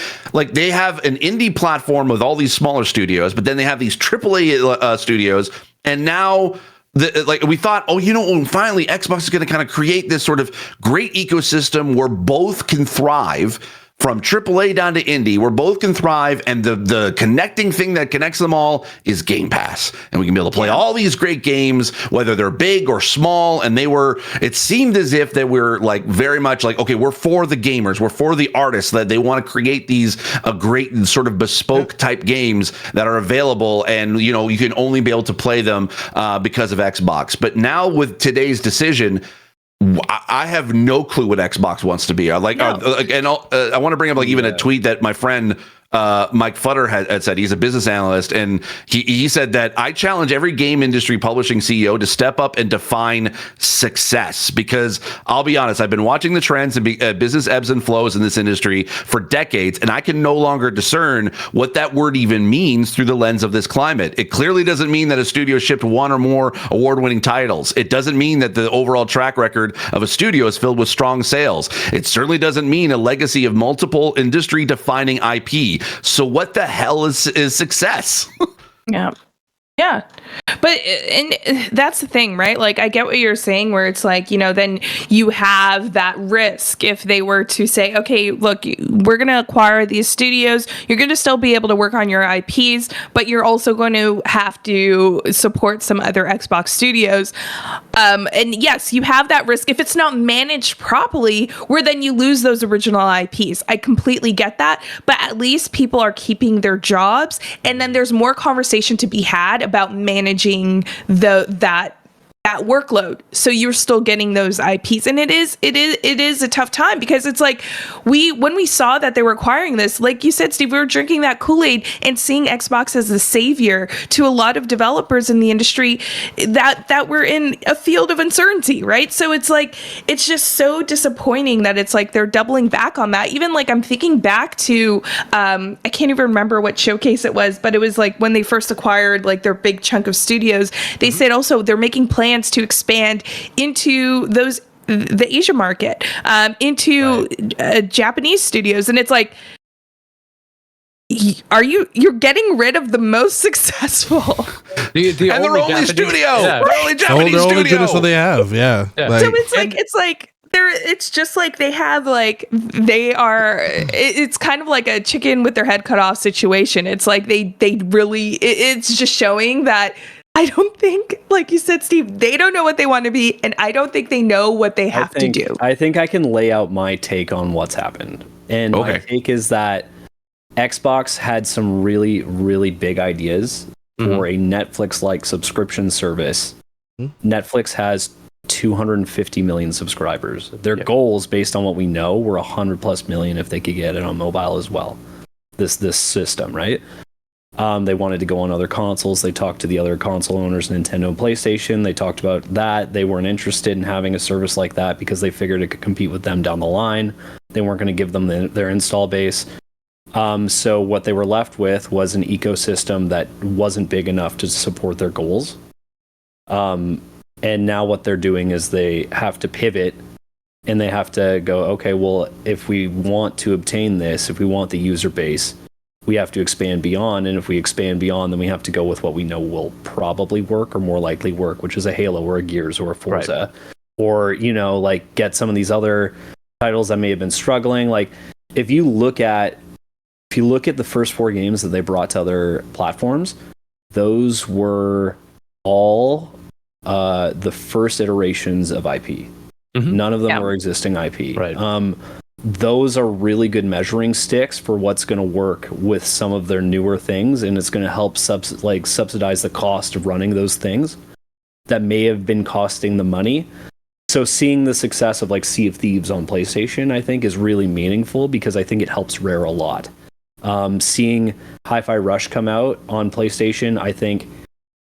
have an indie platform with all these smaller studios, but then they have these AAA studios, and now like we thought, finally Xbox is going to kind of create this sort of great ecosystem where both can thrive. From AAA down to indie, where both can thrive, and the connecting thing that connects them all is Game Pass, and we can be able to play all these great games, whether they're big or small. And it seemed as if that we're like very much like, okay, we're for the gamers, we're for the artists, that they want to create these great sort of bespoke type games that are available, and you can only be able to play them because of Xbox. But now with today's decision, I have no clue what Xbox wants to be. I want to bring up like even a tweet that my friend Mike Futter had said. He's a business analyst, and he said that I challenge every game industry publishing CEO to step up and define success, because I'll be honest, I've been watching the trends and business ebbs and flows in this industry for decades, and I can no longer discern what that word even means through the lens of this climate. It clearly doesn't mean that a studio shipped one or more award-winning titles. It doesn't mean that the overall track record of a studio is filled with strong sales. It certainly doesn't mean a legacy of multiple industry-defining IP. So what the hell is success? Yeah. But and that's the thing, right? Like, I get what you're saying, where it's like, then you have that risk if they were to say, okay, look, we're going to acquire these studios. You're going to still be able to work on your IPs, but you're also going to have to support some other Xbox studios. And yes, you have that risk if it's not managed properly, where then you lose those original IPs. I completely get that, but at least people are keeping their jobs, and then there's more conversation to be had about managing that workload, so you're still getting those IPs. And it is a tough time, because it's like when we saw that they were acquiring this, like you said, Steve, we were drinking that Kool-Aid and seeing Xbox as the savior to a lot of developers in the industry that were in a field of uncertainty, right? So it's like, it's just so disappointing that it's like they're doubling back on that. Even like I'm thinking back to I can't even remember what showcase it was, but it was like when they first acquired like their big chunk of studios, they said also they're making plans to expand into the Asia market, into Japanese studios. And it's like, you're getting rid of the most successful and their only studio. They're only Japanese studio. So they have, so it's just like they have like, it's kind of like a chicken with their head cut off situation. It's like they really, it's just showing that I don't think, like you said, Steve, they don't know what they want to be, and I don't think they know what they have to do. I think I can lay out my take on what's happened. And my take is that Xbox had some really, really big ideas for a Netflix-like subscription service. Netflix has 250 million subscribers. Their goals, based on what we know, were 100 plus million if they could get it on mobile as well. This system, right? They wanted to go on other consoles. They talked to the other console owners, Nintendo and PlayStation. They talked about that. They weren't interested in having a service like that because they figured it could compete with them down the line. They weren't going to give them their install base. So what they were left with was an ecosystem that wasn't big enough to support their goals. And now what they're doing is they have to pivot, and they have to go, okay, well, if we want to obtain this, if we want the user base, we have to expand beyond. And if we expand beyond, then we have to go with what we know will probably work or more likely work, which is a Halo or a Gears or a Forza, or, like get some of these other titles that may have been struggling. Like if you look at the first 4 games that they brought to other platforms, those were all the first iterations of IP. None of them were existing IP. Right. Those are really good measuring sticks for what's going to work with some of their newer things, and it's going to help subsidize the cost of running those things that may have been costing the money. So seeing the success of like Sea of Thieves on PlayStation, I think, is really meaningful, because I think it helps Rare a lot. Seeing Hi-Fi Rush come out on PlayStation, I think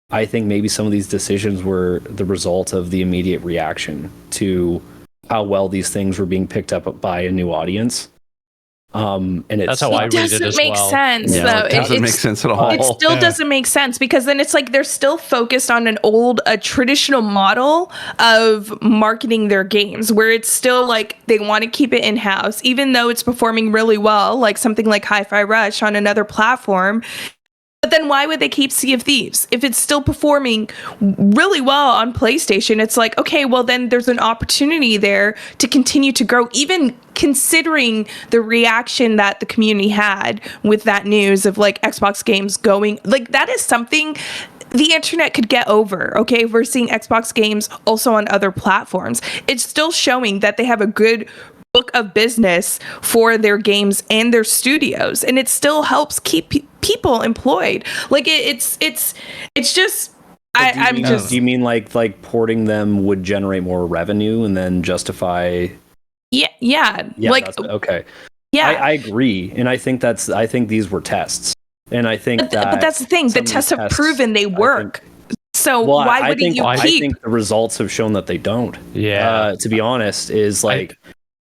maybe some of these decisions were the result of the immediate reaction to how well these things were being picked up by a new audience. And that's how I read it as well. It doesn't make sense, though. It doesn't make sense at all. It still doesn't make sense, because then it's like they're still focused on a traditional model of marketing their games, where it's still like they want to keep it in-house, even though it's performing really well, like something like Hi-Fi Rush on another platform. But then why would they keep Sea of Thieves? If it's still performing really well on PlayStation, it's like, okay, well then there's an opportunity there to continue to grow, even considering the reaction that the community had with that news of like Xbox games going, like that is something the internet could get over. Okay, we're seeing Xbox games also on other platforms. It's still showing that they have a good book of business for their games and their studios, and it still helps keep people employed. Like it's just do you mean like porting them would generate more revenue and then justify? Yeah, like okay. Yeah, I agree, and I think these were tests, and I think but that's the thing. The tests have proven they work. So why wouldn't you keep? I think the results have shown that they don't. Yeah. To be honest, is like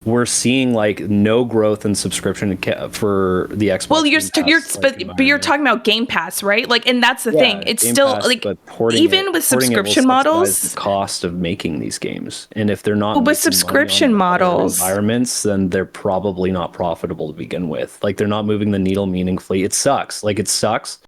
we're seeing like no growth in subscription for the Xbox. Well, you're talking about Game Pass, right? Like, and that's the thing. It's Game still Pass, like even with subscription models, the cost of making these games, and if they're not with subscription models environments, then they're probably not profitable to begin with. Like, they're not moving the needle meaningfully. It sucks. Like, it sucks.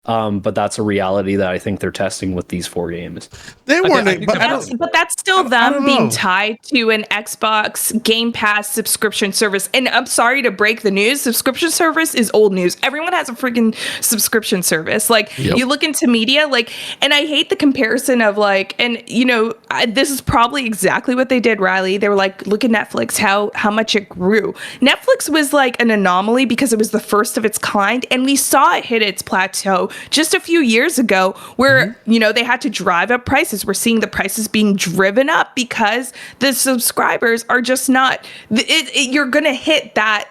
But that's a reality that I think they're testing with these 4 games. They weren't, but that's still them being tied to an Xbox Game Pass subscription service. And I'm sorry to break the news, subscription service is old news. Everyone has a freaking subscription service. Like, you look into media, like, and I hate the comparison of like, and you know, this is probably exactly what they did, Riley. They were like, look at Netflix, how much it grew. Netflix was like an anomaly because it was the first of its kind, and we saw it hit its plateau just a few years ago where, you know, they had to drive up prices. We're seeing the prices being driven up because the subscribers are just not, you're going to hit that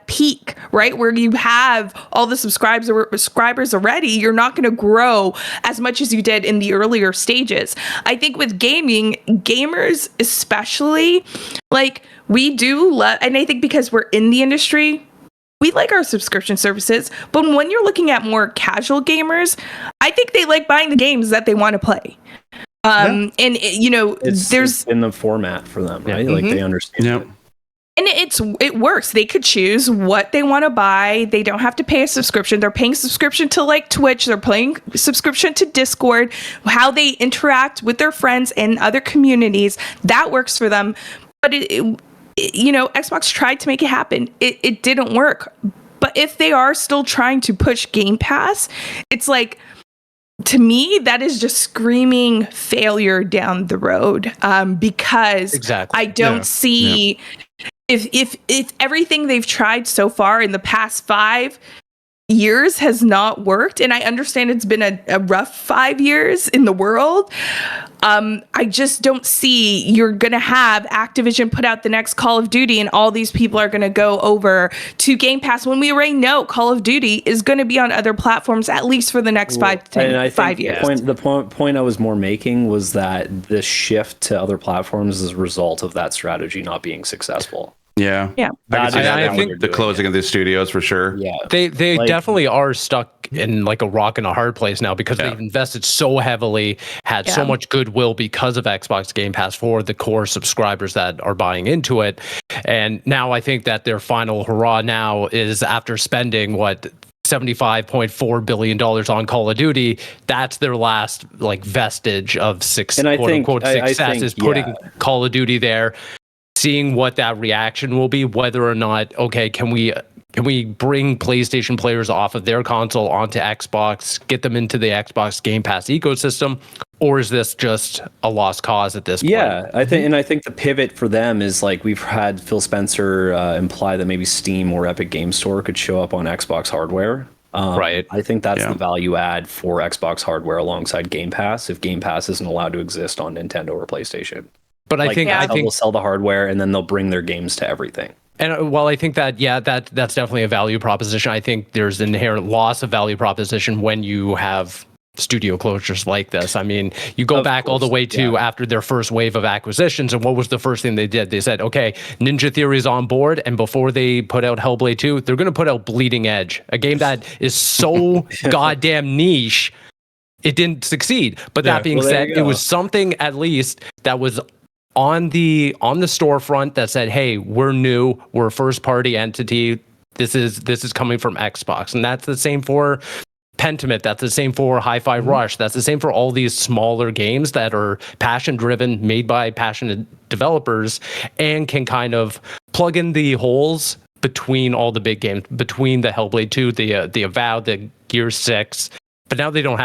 peak, right? Where you have all the subscribers already, you're not going to grow as much as you did in the earlier stages. I think with gaming, gamers especially, like we do love, and I think because we're in the industry, we like our subscription services, but when you're looking at more casual gamers, I think they like buying the games that they want to play. And you know, it's in the format for them, right? Like they understand it. And it works. They could choose what they want to buy. They don't have to pay a subscription. They're paying subscription to like Twitch. They're paying subscription to Discord. How they interact with their friends and other communities, that works for them. But you know, Xbox tried to make it happen. It didn't work. But if they are still trying to push Game Pass, it's like, to me, that is just screaming failure down the road. Because I don't see if everything they've tried so far in the past 5 years has not worked, and I understand it's been a rough 5 years in the world. I just don't see you're gonna have Activision put out the next Call of Duty and all these people are gonna go over to Game Pass when we already know Call of Duty is gonna be on other platforms at least for the next 5 years. The point I was more making was that the shift to other platforms is a result of that strategy not being successful. Yeah. I think the closing of the studios for sure. Yeah. They like, definitely are stuck in like a rock and a hard place now because they've invested so heavily, had so much goodwill because of Xbox Game Pass for the core subscribers that are buying into it. And now I think that their final hurrah now is after spending $75.4 billion on Call of Duty, that's their last like vestige of success, is putting Call of Duty there. Seeing what that reaction will be, whether or not, okay, can we bring PlayStation players off of their console onto Xbox, get them into the Xbox Game Pass ecosystem, or is this just a lost cause at this point? Yeah, I think the pivot for them is like we've had Phil Spencer imply that maybe Steam or Epic Game Store could show up on Xbox hardware. Right. I think that's the value add for Xbox hardware alongside Game Pass if Game Pass isn't allowed to exist on Nintendo or PlayStation. But I think they'll sell the hardware and then they'll bring their games to everything. And while I think that that's definitely a value proposition, I think there's an inherent loss of value proposition when you have studio closures like this. I mean, you go back all the way to after their first wave of acquisitions, and what was the first thing they did? They said, okay, Ninja Theory's on board, and before they put out Hellblade 2, they're going to put out Bleeding Edge, a game that is so goddamn niche. It didn't succeed. But that being said, it was something at least that was on the storefront that said, hey, we're new, we're a first party entity, this is coming from Xbox. And that's the same for Pentiment, that's the same for Hi-Fi Rush, that's the same for all these smaller games that are passion driven, made by passionate developers, and can kind of plug in the holes between all the big games, between the Hellblade 2, the Avowed, the Gear 6. But now they don't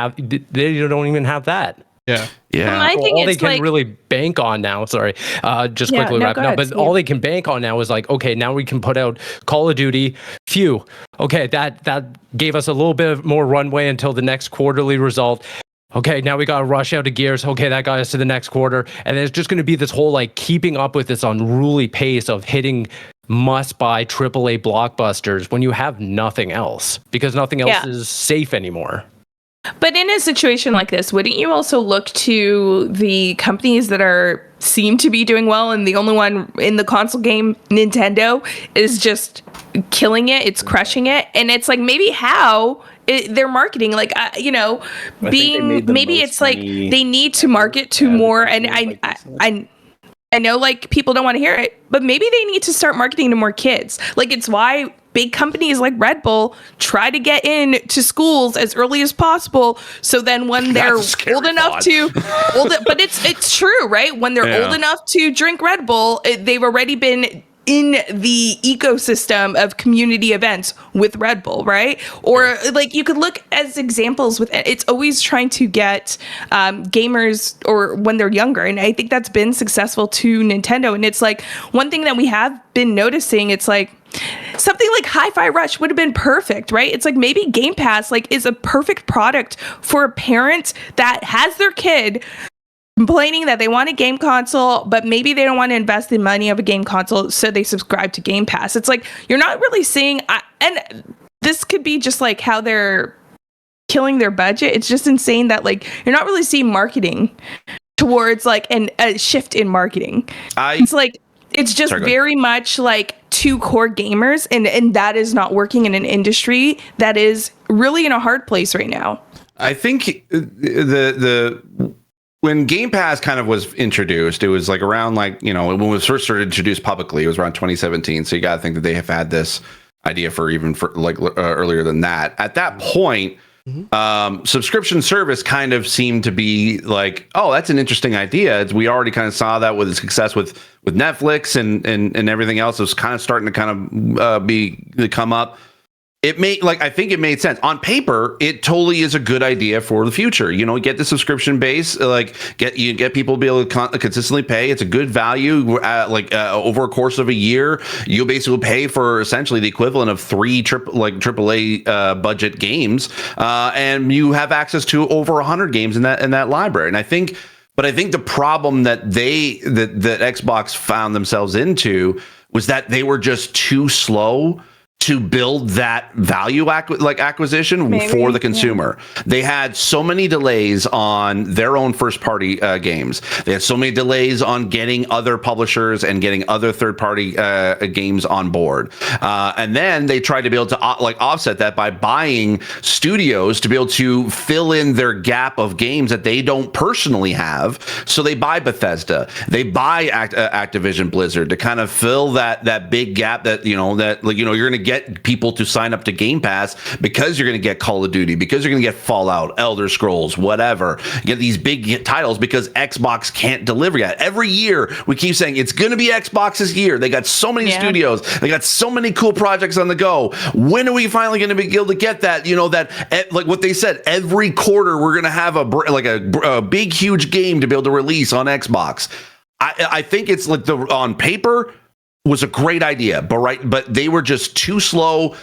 even have that. Yeah. I think all they can really bank on now, just quickly wrapping up, but all they can bank on now is like, okay, now we can put out Call of Duty. Phew. Okay, that gave us a little bit more runway until the next quarterly result. Okay, now we got to rush out of Gears. Okay, that got us to the next quarter. And it's just going to be this whole like keeping up with this unruly pace of hitting must-buy AAA blockbusters when you have nothing else, because nothing else is safe anymore. But in a situation like this, wouldn't you also look to the companies that seem to be doing well, and the only one in the console game, Nintendo, is just killing it, it's crushing it, and it's like maybe their marketing, like maybe it's like they need to market to more, and I know like people don't want to hear it, but maybe they need to start marketing to more kids. Like it's why big companies like Red Bull try to get into schools as early as possible. So then when they're old enough but it's true, right? When they're old enough to drink Red Bull, they've already been in the ecosystem of community events with Red Bull, right? Or like you could look as examples with it's always trying to get gamers or when they're younger, and I think that's been successful to Nintendo. And it's like one thing that we have been noticing, it's like something like Hi-Fi Rush would have been perfect, right? It's like maybe Game Pass like is a perfect product for a parent that has their kid complaining that they want a game console, but maybe they don't want to invest the money of a game console, so they subscribe to Game Pass. It's like you're not really seeing, and this could be just like how they're killing their budget. It's just insane that like you're not really seeing marketing towards like a shift in marketing. It's just very much like to core gamers, and that is not working in an industry that is really in a hard place right now. I think when Game Pass kind of was introduced, it was like around like, when it was first started introduced publicly, it was around 2017. So you got to think that they have had this idea for earlier than that. At that point, subscription service kind of seemed to be like, oh, that's an interesting idea. We already kind of saw that with the success with Netflix and everything else. It was kind of starting to kind of come up. I think it made sense on paper. It totally is a good idea for the future. Get the subscription base, get people to be able to consistently pay. It's a good value. Over a course of a year, you'll basically pay for essentially the equivalent of 3 AAA budget games, and you have access to over 100 games in that library. And I think the problem that Xbox found themselves into was that they were just too slow to build that value acquisition for the consumer. Yeah. They had so many delays on their own first-party games. They had so many delays on getting other publishers and getting other third-party games on board. And then they tried to be able to offset that by buying studios to be able to fill in their gap of games that they don't personally have. So they buy Bethesda, they buy Activision Blizzard to kind of fill that big gap that you're going to get people to sign up to Game Pass because you're going to get Call of Duty, because you're going to get Fallout, Elder Scrolls, whatever. You get these big titles because Xbox can't deliver yet. Every year we keep saying it's going to be Xbox's year. They got so many studios. They got so many cool projects on the go. When are we finally going to be able to get that? Like what they said, every quarter we're going to have a big, huge game to be able to release on Xbox. I think it's like on paper was a great idea, but they were just too slow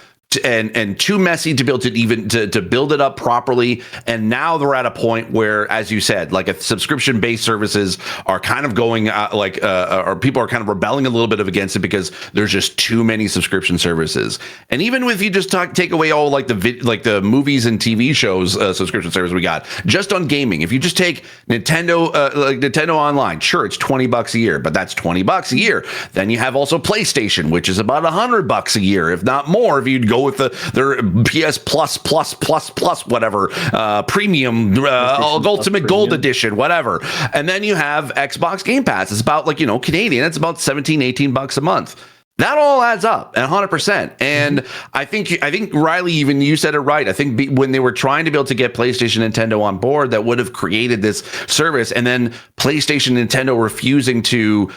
and too messy to be able to even to build it up properly. And now they're at a point where, as you said, like subscription based services are kind of going or people are kind of rebelling a little bit against it because there's just too many subscription services. And even if you just take away all the movies and TV shows subscription service we got just on gaming, if you just take Nintendo Nintendo Online, sure, it's $20 a year, but that's $20 a year. Then you have also PlayStation, which is about $100 a year, if not more, if you'd go with their PS plus whatever premium ultimate gold edition, whatever. And then you have Xbox Game Pass. It's about Canadian, it's about $17-18 a month. That all adds up 100%. And I think Riley, even you said it right. I think when they were trying to be able to get PlayStation, Nintendo on board, that would have created this service. And then PlayStation, Nintendo refusing to,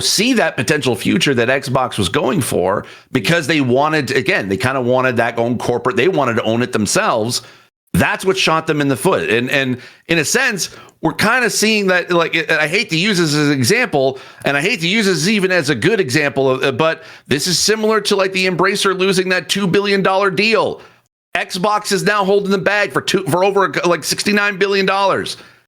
see that potential future that Xbox was going for, because they wanted, again, they kind of wanted that going corporate. They wanted to own it themselves. That's what shot them in the foot. And in a sense, we're kind of seeing that, I hate to use this as an example, and I hate to use this even as a good example, but this is similar to the Embracer losing that $2 billion deal. Xbox is now holding the bag for over $69 billion.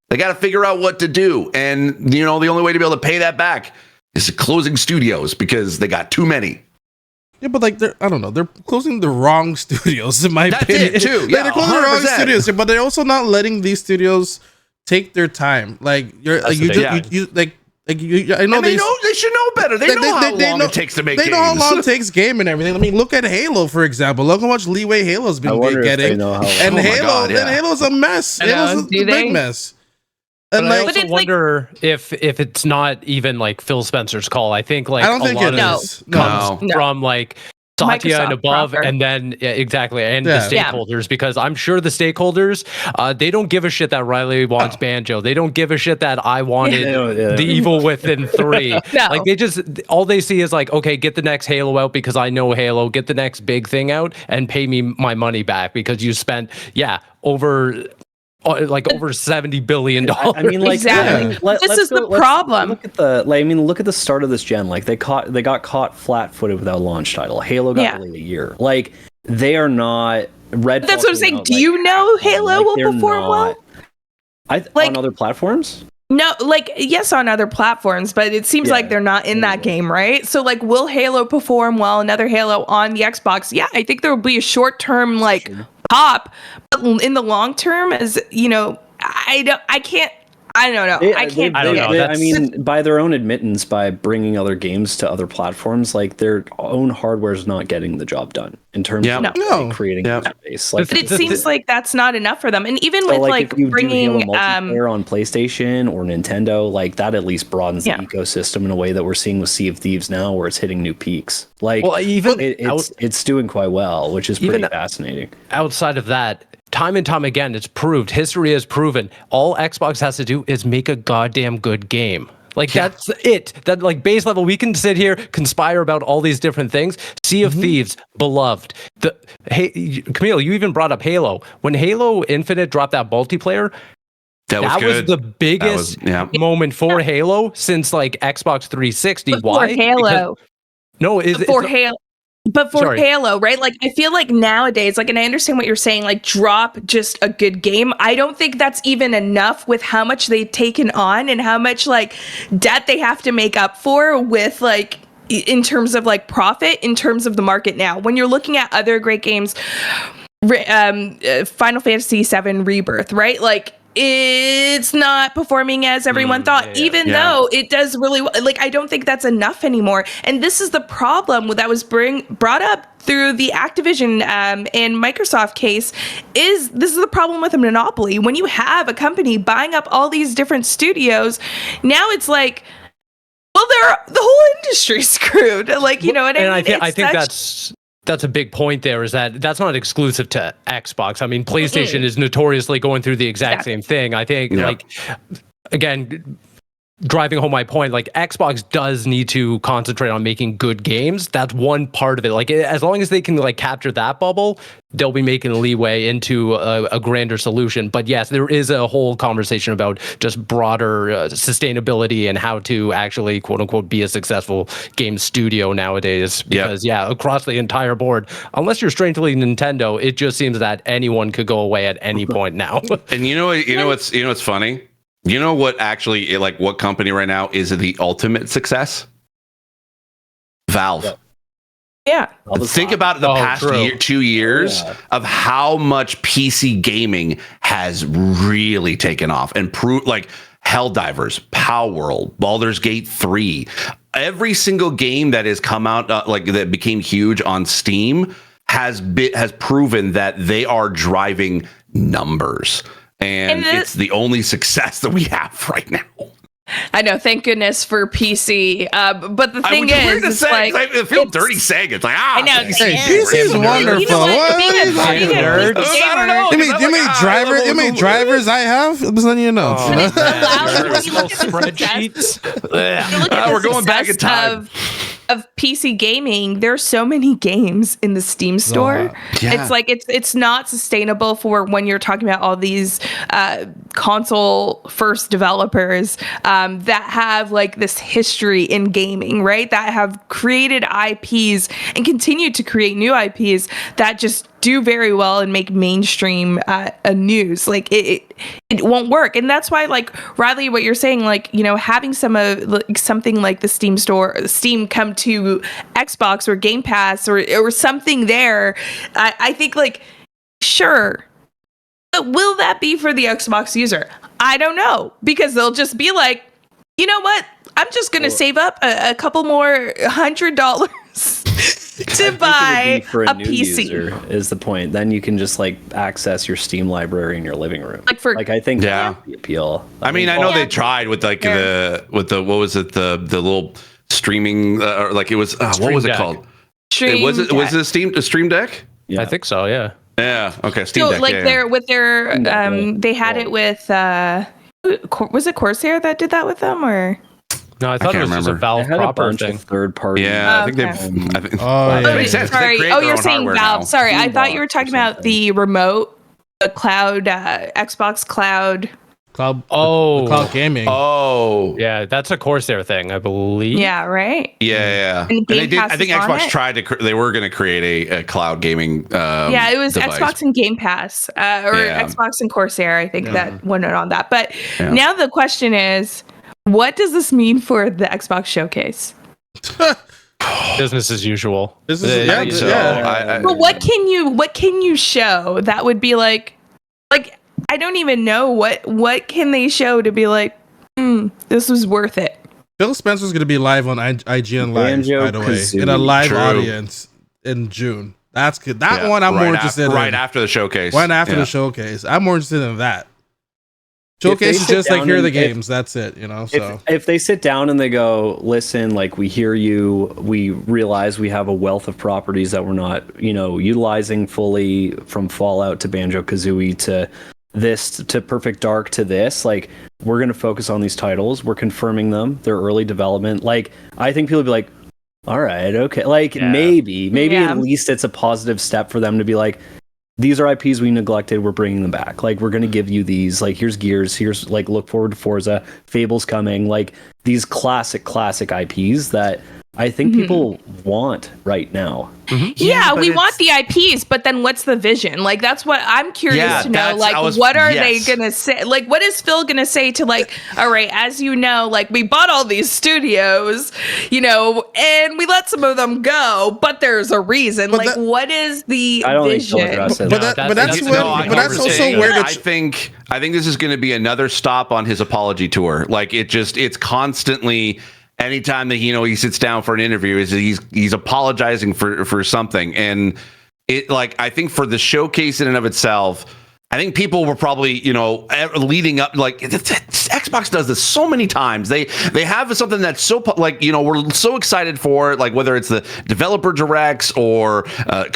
They got to figure out what to do. And, the only way to be able to pay that back is closing studios, because they got too many. Yeah, but I don't know. They're closing the wrong studios, in my opinion. That's it too. Yeah, they're closing 100%. The wrong studios, but they're also not letting these studios take their time. I know they should know better. They know how long it takes to make games. They know how long it takes game and everything. I mean, look at Halo, for example. Look how much leeway Halo's been getting. And Halo's a mess. Halo's a big mess. And I also wonder if it's not even Phil Spencer's call. I think I don't think it comes from Satya and above, proper. And then exactly, and the stakeholders, because I'm sure the stakeholders they don't give a shit that Riley wants Banjo. They don't give a shit that I wanted the Evil Within 3. No. They just, all they see is okay, get the next Halo out because I know Halo. Get the next big thing out and pay me my money back because you spent over $70 billion. I mean, exactly. This is the problem. Look at look at the start of this gen. They got caught flat-footed without a launch title. Halo got delayed a year. They are not red. That's what I'm saying. Do you know Halo will perform well? On other platforms? No, yes, on other platforms, but it seems like they're not in that game, right? So, will Halo perform well? Another Halo on the Xbox? Yeah, I think there will be a short-term pop, but in the long term, as I don't know. I can't. I mean, by their own admittance, by bringing other games to other platforms, their own hardware is not getting the job done in terms of creating a base. But it seems like that's not enough for them. And even with if you bringing do multiplayer on PlayStation or Nintendo, that at least broadens the ecosystem in a way that we're seeing with Sea of Thieves now, where it's hitting new peaks. It's doing quite well, which is pretty fascinating. Outside of that, time and time again, it's proved, history has proven, all Xbox has to do is make a goddamn good game. That's it. That base level, we can sit here, conspire about all these different things. Sea of Thieves, beloved. Camille, you even brought up Halo. When Halo Infinite dropped that multiplayer, that was the biggest moment for Halo since Xbox 360. Why? Halo. Halo. But for Halo, right? I feel nowadays, and I understand what you're saying, drop just a good game. I don't think that's even enough with how much they've taken on and how much debt they have to make up for with in terms of profit, in terms of the market now. When you're looking at other great games, Final Fantasy VII Rebirth, right? It's not performing as everyone thought, even though it does really well. I don't think that's enough anymore. And this is the problem that was brought up through the Activision and Microsoft case. This is the problem with a monopoly. When you have a company buying up all these different studios, now it's the whole industry's screwed. You know what I mean? And I think that's a big point there, is that's not exclusive to Xbox. I mean, PlayStation is notoriously going through the exact same thing. I think, again, driving home my point, Xbox does need to concentrate on making good games. That's one part of it. As long as they can capture that bubble, they'll be making leeway into a grander solution. But yes, there is a whole conversation about just broader sustainability and how to actually, quote unquote, be a successful game studio nowadays. Because across the entire board, unless you're strangely Nintendo, it just seems that anyone could go away at any point now. And you know what's funny? You know what actually, what company right now is the ultimate success? Valve. Yeah. Think about the past 2 years of how much PC gaming has really taken off and proved, HellDivers, Power World, Baldur's Gate 3. Every single game that has come out, that became huge on Steam has proven that they are driving numbers. And it's the only success that we have right now. I know. Thank goodness for PC. But the thing is, it's like, I feel dirty saying it. It's like, I know. Hey, PC is wonderful. You know what? Being a I don't know. You mean drivers? You mean drivers I have? I'm just letting you know. Spreadsheets. We're going back in time. Of PC gaming, there's so many games in the Steam store. It's like it's not sustainable for when you're talking about all these console first developers that have like this history in gaming, right? That have created IPs and continue to create new IPs that just do very well and make mainstream news. Like it won't work, and that's why, like Riley, what you're saying, like, you know, having something like the Steam come to Xbox or Game Pass or something there, I think, like, sure, but will that be for the Xbox user? I don't know, because they'll just be like, you know what, I'm just gonna save up a couple more $100 to buy for a new PC user is the point. Then you can just like access your Steam library in your living room. Like I think that would be appeal. I mean, I know they tried with like the what was it, the little streaming or like it was what was it called? Was it Stream Deck? Yeah, I think so. Yeah. Yeah. Okay. Steam Deck. Like they had it with was it Corsair that did that with them, or? No, I thought it was just a Valve proper thing. Third party. Yeah, I think they've. That makes sense. Sorry. You're saying Valve. Now. Sorry, I thought you were talking about the remote, the cloud, Xbox Cloud. Cloud gaming. Oh, yeah, that's a Corsair thing, I believe. Yeah, right. Yeah. And they did. I think Xbox tried to. They were going to create a cloud gaming. Yeah, it was device. Xbox and Game Pass, Xbox and Corsair. I think that went on that. But now the question is, what does this mean for the Xbox showcase? Business as usual. But what can you show that would be like I don't even know what can they show to be like, this was worth it. Phil Spencer's going to be live on IGN Live, by the way, in a live audience in June. That's good. That one I'm more interested in. Right after the showcase. Right after the showcase. I'm more interested in that. Showcase is just like, here are the games. That's it, you know. So if they sit down and they go, listen, like, we hear you, we realize we have a wealth of properties that we're not, you know, utilizing fully, from Fallout to Banjo-Kazooie to this to Perfect Dark to this, like, we're going to focus on these titles. We're confirming them. They're early development. Like, I think people would be like, all right, okay. Like, maybe at least it's a positive step for them to be like, these are IPs we neglected. We're bringing them back. Like, we're going to give you these. Like, here's Gears. Here's, like, look forward to Forza. Fable's coming. Like, these classic IPs that I think people want right now. Mm-hmm. Yeah, we want the IPs, but then what's the vision? Like, that's what I'm curious to know. Like, what are they going to say? Like, what is Phil going to say to, like, all right, as you know, like, we bought all these studios, you know, and we let some of them go, but there's a reason. But like, what is the vision? That's also where I think this is going to be another stop on his apology tour. Like, it's constantly. Anytime that he sits down for an interview, he's apologizing for something, and it, like, I think for the showcase in and of itself, I think people were probably leading up, like, Xbox does this so many times. They have something that's so, like, we're so excited for, like, whether it's the developer directs or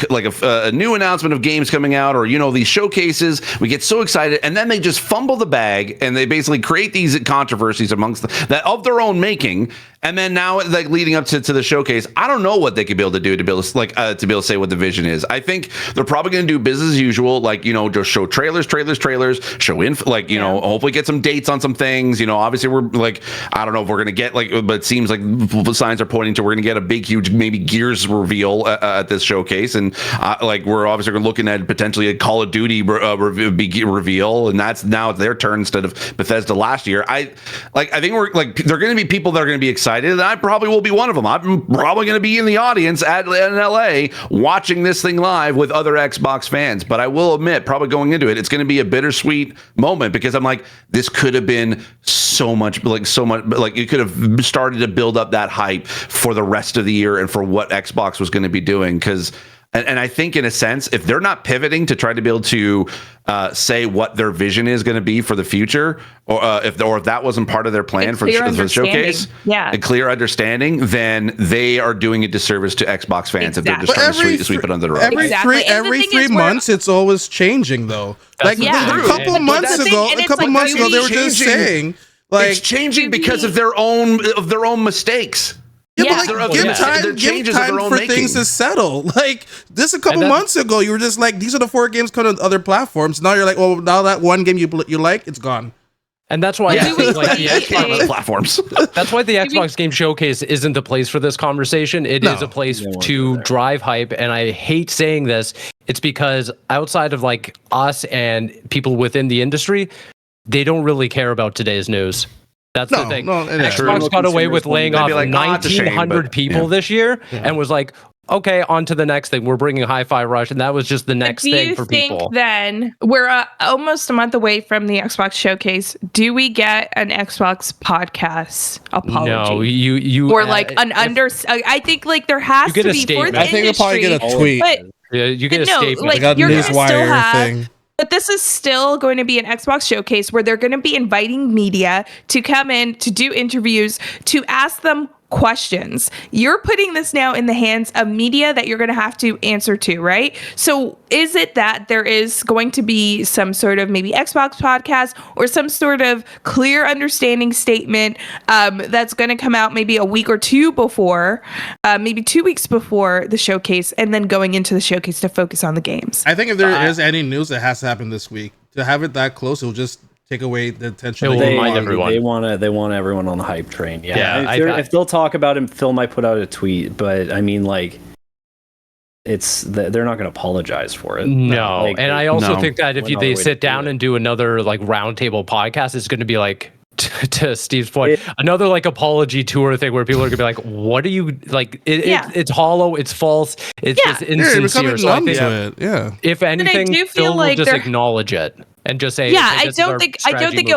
like a new announcement of games coming out, or these showcases, we get so excited, and then they just fumble the bag and they basically create these controversies amongst that of their own making. And then now, like, leading up to the showcase, I don't know what they could be able to do to be able to say what the vision is. I think they're probably going to do business as usual, like, just show trailers, show info, like, hopefully get some dates on some things. Obviously we're like, I don't know if we're going to get, like, but it seems like the signs are pointing to we're going to get a big, huge, maybe Gears reveal at this showcase, and like, we're obviously looking at potentially a Call of Duty reveal, and that's now their turn instead of Bethesda last year. I think we're like, there are going to be people that are going to be excited, and I probably will be one of them. I'm probably going to be in the audience in LA watching this thing live with other Xbox fans. But I will admit, probably going into it, it's going to be a bittersweet moment, because I'm like, this could have been so much, like, you could have started to build up that hype for the rest of the year and for what Xbox was going to be doing. Because And I think, in a sense, if they're not pivoting to try to be able to say what their vision is going to be for the future, or if that wasn't part of their plan for the showcase, a clear understanding, then they are doing a disservice to Xbox fans if they're just trying to sweep it under the rug. Every 3 months, it's always changing, though. Like a couple months ago, they were just saying, like, it's changing because of their own mistakes. Yeah, but give time for things to settle. Like this, a couple months ago, you were just like, these are the 4 games coming to other platforms. Now you're like, well, now that one game you like, it's gone. And that's why the platforms. That's why the Xbox Game Showcase isn't the place for this conversation. It is a place to drive hype. And I hate saying this. It's because outside of like us and people within the industry, they don't really care about today's news. That's the thing. Xbox got away with laying off 1,900 people this year and was like, okay, on to the next thing. We're bringing Hi-Fi Rush, and that was just the next thing for people. Do you think then, we're almost a month away from the Xbox Showcase, do we get an Xbox podcast apology? No, you or like I think like there has to be for the I think we'll probably get a tweet. Yeah, you get a statement. Like a you're gonna still have thing. But this is still going to be an Xbox Showcase where they're going to be inviting media to come in to do interviews, to ask them questions. You're putting this now in the hands of media that you're going to have to answer to, right? So is it that there is going to be some sort of maybe Xbox podcast or some sort of clear understanding statement that's going to come out maybe a week or two before, maybe 2 weeks before the showcase, and then going into the showcase to focus on the games? I think if there is any news that has to happen this week, to have it that close, it'll just take away the attention. It will remind everyone. They want everyone on the hype train. Yeah. If they'll talk about it, Phil might put out a tweet, but I mean, like, they're not going to apologize for it. No, and I also think that if they sit down and do another like roundtable podcast, it's going to be like, to Steve's point, another like apology tour thing where people are gonna be like, "What are you like?" It's hollow, it's false, it's just insincere. So I think, if anything, Phil will just acknowledge it and just say, I don't think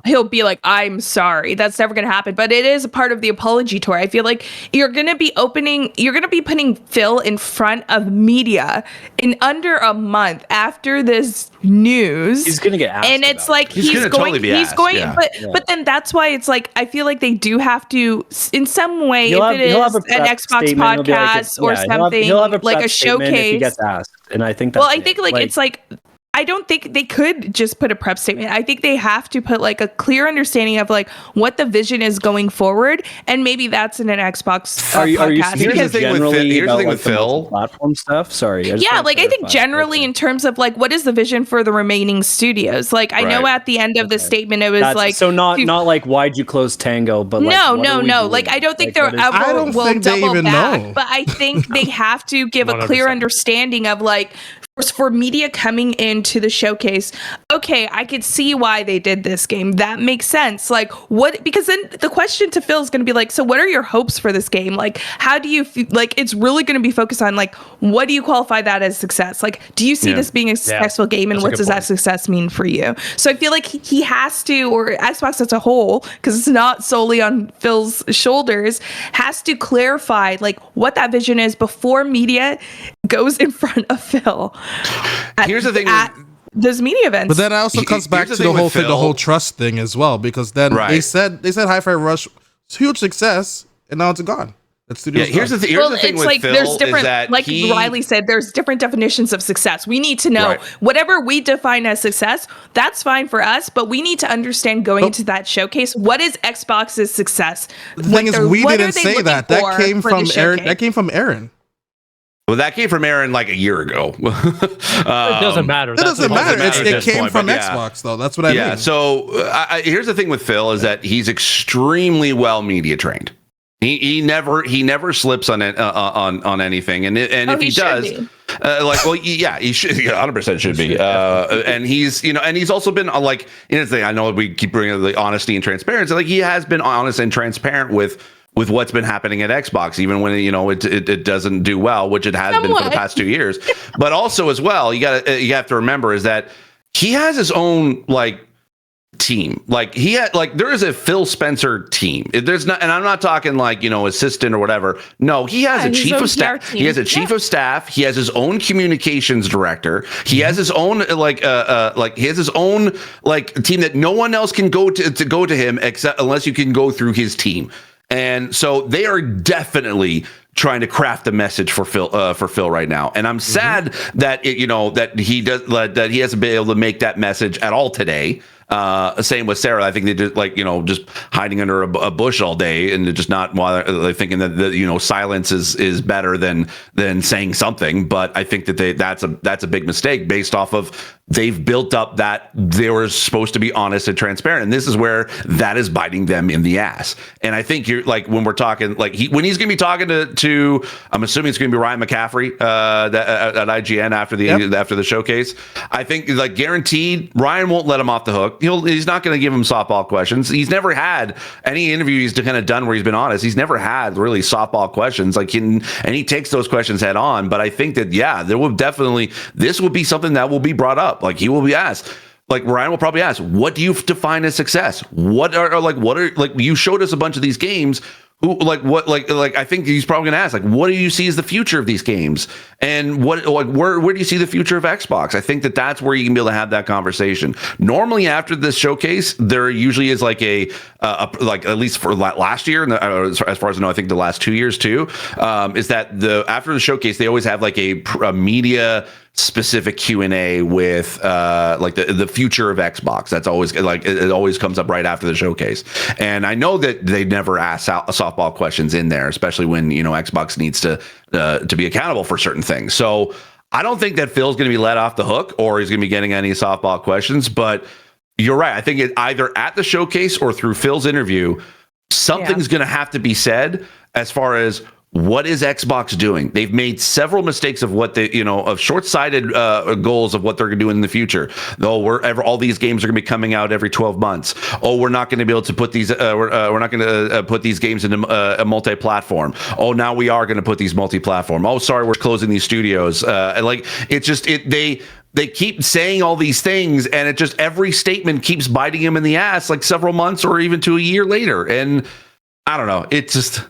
he'll be like, "I'm sorry." That's never gonna happen. But it is a part of the apology tour. I feel like you're gonna be putting Phil in front of media in under a month after this news. He's gonna get asked, and it's like he's going. But then that's why it's like I feel like they do have to, in some way, if it is an Xbox podcast or something, like a showcase. If he gets asked, and I think it's like. I don't think they could just put a prep statement. I think they have to put like a clear understanding of like what the vision is going forward, and maybe that's in an Xbox podcast. Here's the thing with Phil, platform stuff. Sorry. I think generally in terms of like what is the vision for the remaining studios. Like I know at the end of the statement it was not like why'd you close Tango, but like, no. Like I don't think they're ever will double back, but I think they have to give a clear understanding of like. For media coming into the showcase, okay, I could see why they did this game. That makes sense. Like, what? Because then the question to Phil is going to be like, so what are your hopes for this game? Like, how do you feel? Like, it's really going to be focused on like, what do you qualify that as success? Like, do you see this being a successful game, and what does that success mean for you? So I feel like he has to, or Xbox as a whole, because it's not solely on Phil's shoulders, has to clarify like what that vision is before media goes in front of Phil. Here's the thing at those media events. But then it also comes back to the whole trust thing as well, because then they said Hi-Fi Rush was a huge success, and now it's gone. Here's the thing with like Phil there's different, is that like Riley said, there's different definitions of success. We need to know whatever we define as success. That's fine for us, but we need to understand going into that showcase, what is Xbox's success? The thing is, we didn't say that. That came from Aaron. That came from Aaron. Well, that came from Aaron like a year ago. It doesn't matter. It doesn't matter. It came from Xbox, though. that's what I mean. Yeah. So here's the thing with Phil is that he's extremely well media trained. He never slips on anything, and if he does, he should 100% should be. And he's also been like, I know we keep bringing the honesty and transparency. Like he has been honest and transparent with what's been happening at Xbox, even when it doesn't do well, which it has been for the past 2 years. But also as well, you have to remember is that he has his own like team. Like there is a Phil Spencer team. There's not, and I'm not talking like, assistant or whatever. No, he has a chief of staff. He has a chief of staff. He has his own communications director. He has his own he has his own team that no one else can go to him except unless you can go through his team. And so they are definitely trying to craft a message for Phil right now. And I'm sad that that he hasn't been able to make that message at all today. Same with Sarah. I think they just just hiding under a bush all day and just not thinking that silence is better than saying something. But I think that that's a big mistake based off of they've built up that they were supposed to be honest and transparent, and this is where that is biting them in the ass. And I think you're when we're talking when he's going to be talking to I'm assuming it's going to be Ryan McCaffrey at IGN after the showcase. I think guaranteed Ryan won't let him off the hook. He's not going to give him softball questions. He's never had any interview he's kind of done where he's been honest. He's never had really softball questions and he takes those questions head on. But I think that there will definitely this will be something that will be brought up. He will be asked. Ryan will probably ask, what do you define as success? What are you showed us a bunch of these games. I think he's probably going to ask, what do you see as the future of these games? And where do you see the future of Xbox? I think that's where you can be able to have that conversation. Normally after this showcase, there usually is at least for last year, as far as I know, I think the last 2 years too, is that after the showcase, they always have a media specific Q&A with the future of Xbox. That's always it always comes up right after the showcase. And I know that they never ask softball questions in there, especially when Xbox needs to be accountable for certain things. So I don't think that Phil's going to be let off the hook or he's going to be getting any softball questions. But you're right. I think either at the showcase or through Phil's interview, something's going to have to be said as far as what is Xbox doing? They've made several mistakes of what they, of short-sighted goals of what they're going to do in the future. All these games are going to be coming out every 12 months. Oh, we're not going to be able to put these. We're not going to put these games into a multi-platform. Oh, now we are going to put these multi-platform. Oh, sorry, we're closing these studios. They keep saying all these things, and it just every statement keeps biting him in the ass, several months or even to a year later. And I don't know. It's just.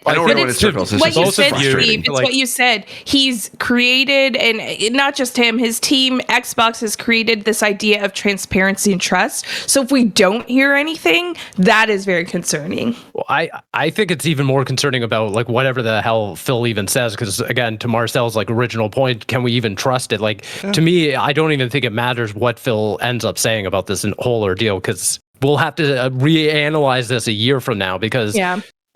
I don't know in circles. It's what you said, Steve. It's what you said. He's created, and not just him, his team, Xbox has created this idea of transparency and trust. So if we don't hear anything, that is very concerning. Well, I think it's even more concerning about whatever the hell Phil even says, because again, to Marcel's original point, can we even trust it? To me, I don't even think it matters what Phil ends up saying about this whole ordeal, because we'll have to reanalyze this a year from now, because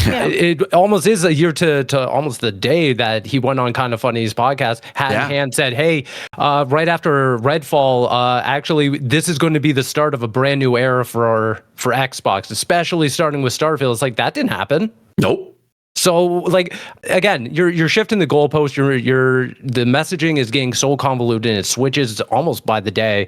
it almost is a year to almost the day that he went on Kind of Funny's podcast, hat in hand, said, hey, right after Redfall, actually, this is going to be the start of a brand new era for Xbox, especially starting with Starfield. It's that didn't happen. Nope. So again, you're shifting the goalpost. The messaging is getting so convoluted, and it switches almost by the day.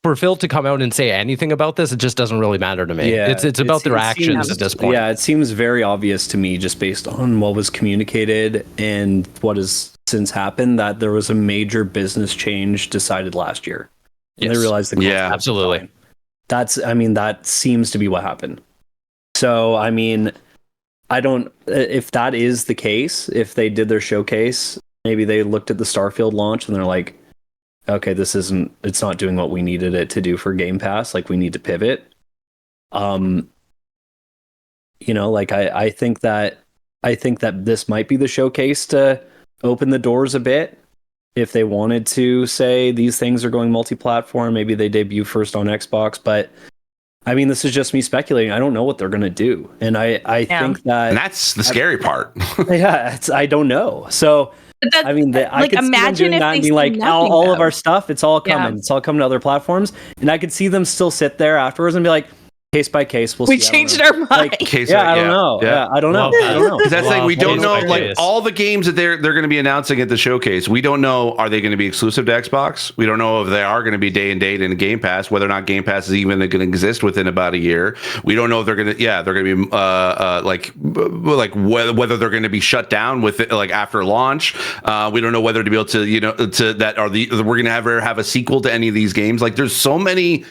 For Phil to come out and say anything about this, it just doesn't really matter to me. Yeah, it's about their actions at this point. Yeah, it seems very obvious to me, just based on what was communicated and what has since happened, that there was a major business change decided last year. Yes. And they realized the absolutely. That seems to be what happened. So, I don't. If that is the case, if they did their showcase, maybe they looked at the Starfield launch and they're like, okay, it's not doing what we needed it to do for Game Pass. We need to pivot. I think that this might be the showcase to open the doors a bit. If they wanted to say these things are going multi-platform, maybe they debut first on Xbox. But this is just me speculating. I don't know what they're going to do. And I think that... And that's the scary part. I don't know. So... I could imagine see them doing that and be all of our stuff, it's all coming. It's all coming to other platforms. And I could see them still sit there afterwards and be like, case by case, we changed our mind. I don't know. Yeah, I don't know. Because that's we don't know. All the games that they're going to be announcing at the showcase, we don't know. Are they going to be exclusive to Xbox? We don't know if they are going to be day and date in Game Pass. Whether or not Game Pass is even going to exist within about a year. We don't know if they're going to. Yeah, they're going to be whether they're going to be shut down with it, after launch. We don't know whether to be able to we're going to ever have a sequel to any of these games. There's so many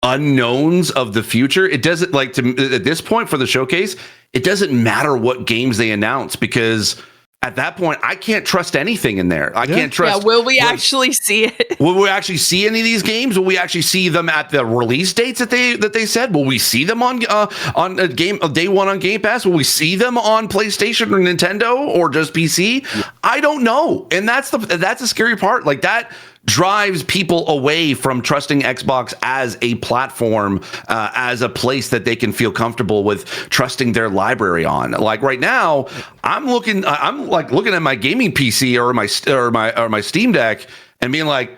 unknowns of the future, it doesn't like to at this point for the showcase, it doesn't matter what games they announce, because at that point I can't trust anything in there. I can't trust. Yeah, will we actually see it? Will we actually see any of these games? Will we actually see them at the release dates that they said? Will we see them on a game day one on Game Pass? Will we see them on PlayStation or Nintendo or just PC? I don't know, and that's the scary part. Like that drives people away from trusting Xbox as a platform, as a place that they can feel comfortable with trusting their library on. Like right now, I'm looking at my gaming PC or my Steam Deck and being like,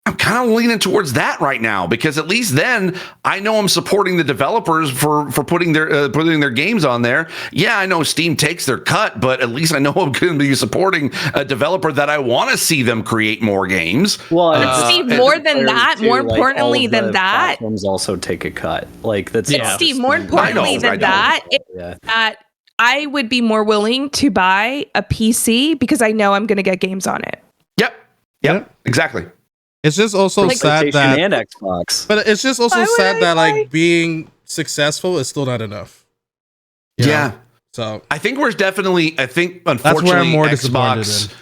I'm kind of leaning towards that right now, because at least then I know I'm supporting the developers for putting their games on there. Yeah, I know Steam takes their cut, but at least I know I'm going to be supporting a developer that I want to see them create more games. Well, Steve, more than that, more importantly than that, platforms also take a cut. Like that's Steve, more importantly than that, that I would be more willing to buy a PC because I know I'm going to get games on it. Yep, exactly. It's just also sad that and Xbox, but it's just also sad that like being successful is still not enough. Yeah. So I think unfortunately, that's where I'm more disappointed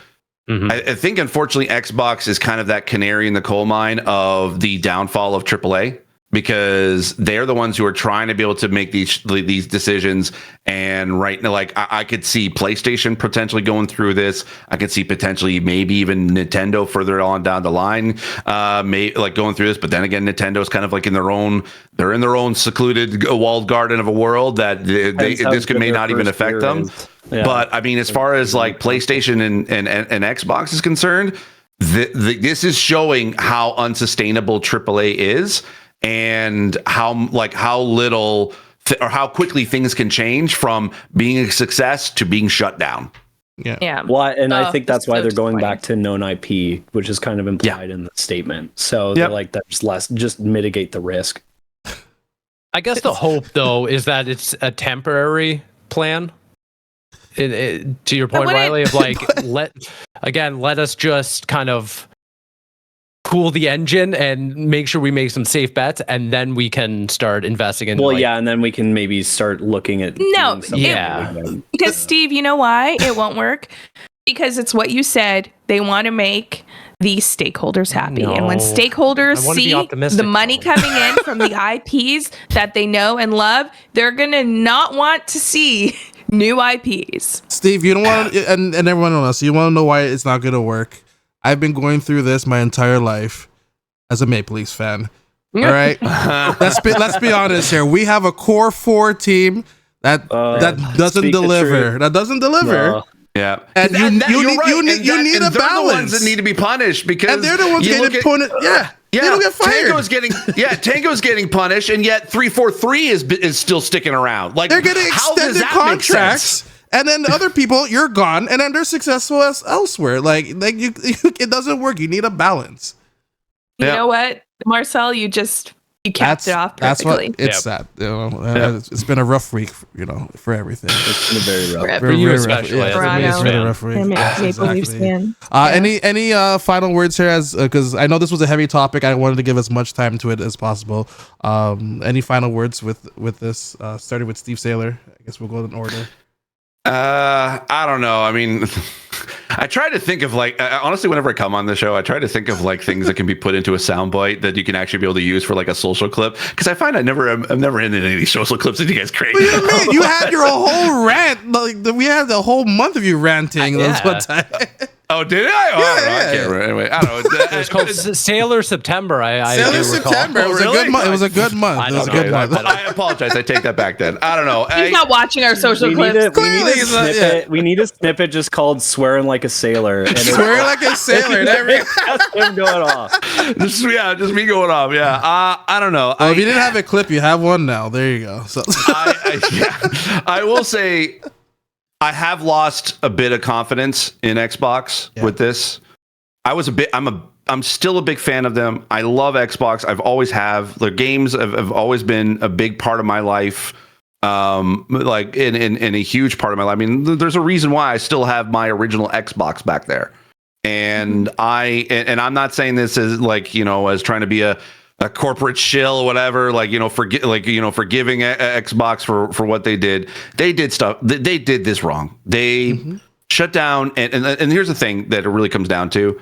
in. I think unfortunately Xbox is kind of that canary in the coal mine of the downfall of AAA, because they're the ones who are trying to be able to make these decisions. And right now, like I could see PlayStation potentially going through this. I could see potentially maybe even Nintendo further on down the line, like going through this. But then again, Nintendo's kind of like in their own secluded walled garden of a world that this may not even affect them. Yeah. But I mean, as far as like PlayStation and Xbox is concerned, this is showing how unsustainable AAA is, and how little or how quickly things can change from being a success to being shut down. Yeah. Well, and I think that's why they're going back to known IP, which is kind of implied in the statement. So they're like, that's just mitigate the risk. I guess the hope though is that it's a temporary plan. To your point, Riley, of like let us just kind of cool the engine and make sure we make some safe bets, and then we can start investing in. And then we can maybe start looking at. Because Steve, you know why it won't work? Because it's what you said. They want to make the stakeholders happy, and when stakeholders see the money coming in from the IPs that they know and love, they're gonna not want to see new IPs. Steve, you don't want, and everyone else, you want to know why it's not gonna work? I've been going through this my entire life as a Maple Leafs fan. All right, let's be honest here. We have a core 4 team that doesn't deliver. That doesn't deliver. No. Yeah, and you need a balance. They're the ones that need to be punished, because and they're the ones getting punished. Yeah, they don't get fired. Tango's getting punished, and yet 343 is still sticking around. Like they're getting extended contracts. And then the other people, you're gone, and then they're successful elsewhere. Like it doesn't work. You need a balance. You know what, Marcel? You capped it off perfectly. That's what it's sad. It's been a rough week, for everything. It's been a very rough. For you especially. It's been a rough week. Maple Leafs fan. Any final words here, because I know this was a heavy topic. I wanted to give as much time to it as possible. Any final words with this? Starting with Steve Saylor. I guess we'll go in order. I don't know. I mean, I try to think of honestly, whenever I come on the show, I try to think of things that can be put into a soundbite that you can actually be able to use for a social clip. Because I find I'm never in any of these social clips that you guys create. What do you mean? You had your whole rant. We had the whole month of you ranting. That's what time. Oh, did I? I can't remember. Anyway, I don't know. It was called Sailor September. Sailor September. It was a good month. It was a good month. I apologize. I take that back then. I don't know. He's not watching our social clips. We need a snippet just called "Swearing Like a Sailor." Swearing like a sailor. That's him going off. Just me going off. Yeah. I don't know. If you didn't have a clip, you have one now. There you go. So I will say, I have lost a bit of confidence in Xbox with this. I'm still a big fan of them. I love Xbox. I've always have. Their games have always been a big part of my life. In a huge part of my life. I mean, there's a reason why I still have my original Xbox back there. And I'm not saying this as as trying to be a a corporate shill or whatever, like, forgiving Xbox for what they did. They did stuff. They did this wrong. They shut down. And here's the thing that it really comes down to.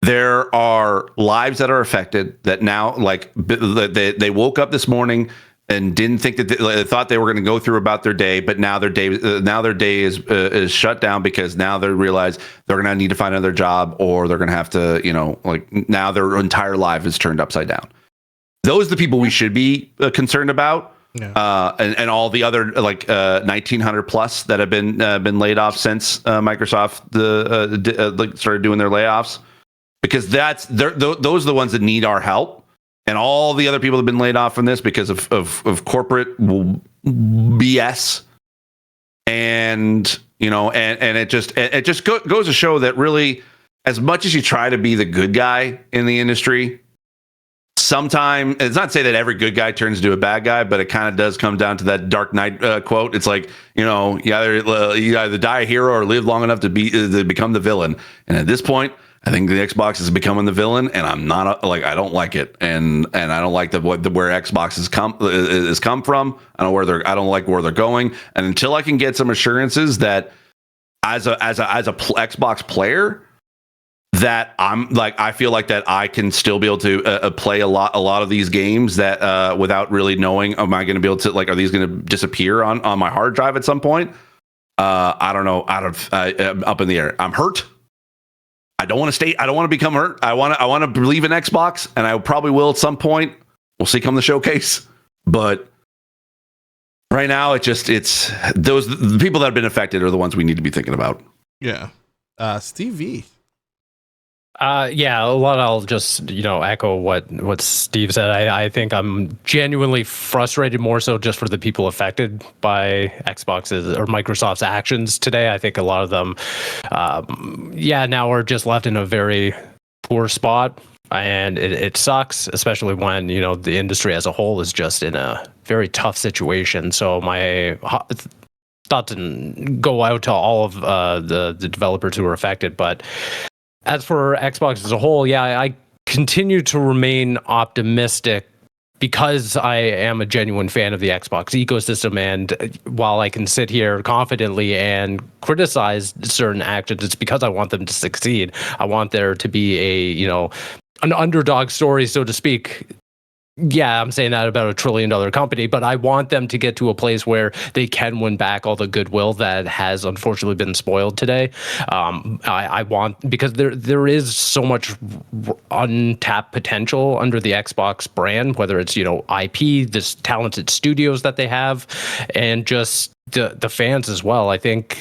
There are lives that are affected that now, like, they woke up this morning and didn't think that they thought they were going to go through about their day, but now their day is shut down because now they realize they're going to need to find another job, or they're going to have to, now their entire life is turned upside down. Those are the people we should be concerned about. Yeah. And all the other 1,900 plus that have been laid off since Microsoft started doing their layoffs, because those are the ones that need our help. And all the other people have been laid off from this because of corporate BS. And it just goes to show that really, as much as you try to be the good guy in the industry, sometimes it's not to say that every good guy turns into a bad guy, but it kind of does come down to that Dark Knight quote. It's like, you either die a hero or live long enough to become the villain. And at this point, I think the Xbox is becoming the villain, and I'm not I don't like it, and I don't like where Xbox has come from. I don't like where they're going, and until I can get some assurances that as a Xbox player, that I feel like that I can still be able to play a lot of these games that without really knowing, am I going to be able to, are these going to disappear on my hard drive at some point? I don't know. Up in the air. I'm hurt. I don't want to become hurt. I want to believe in Xbox, and I probably will at some point. We'll see come the showcase. But right now, it's the people that have been affected are the ones we need to be thinking about. Yeah. Steve V. Yeah, a lot. I'll just echo what Steve said. I think I'm genuinely frustrated, more so just for the people affected by Xbox's or Microsoft's actions today. I think a lot of them, now are just left in a very poor spot, and it sucks, especially when the industry as a whole is just in a very tough situation. So my thoughts go out to all of the developers who are affected, but. As for Xbox as a whole, I continue to remain optimistic because I am a genuine fan of the Xbox ecosystem. And while I can sit here confidently and criticize certain actions, it's because I want them to succeed. I want there to be an underdog story, so to speak. Yeah, I'm saying that about $1 trillion company, but I want them to get to a place where they can win back all the goodwill that has unfortunately been spoiled today. I want, because there is so much untapped potential under the Xbox brand, whether it's IP, this talented studios that they have, and just the fans as well. I think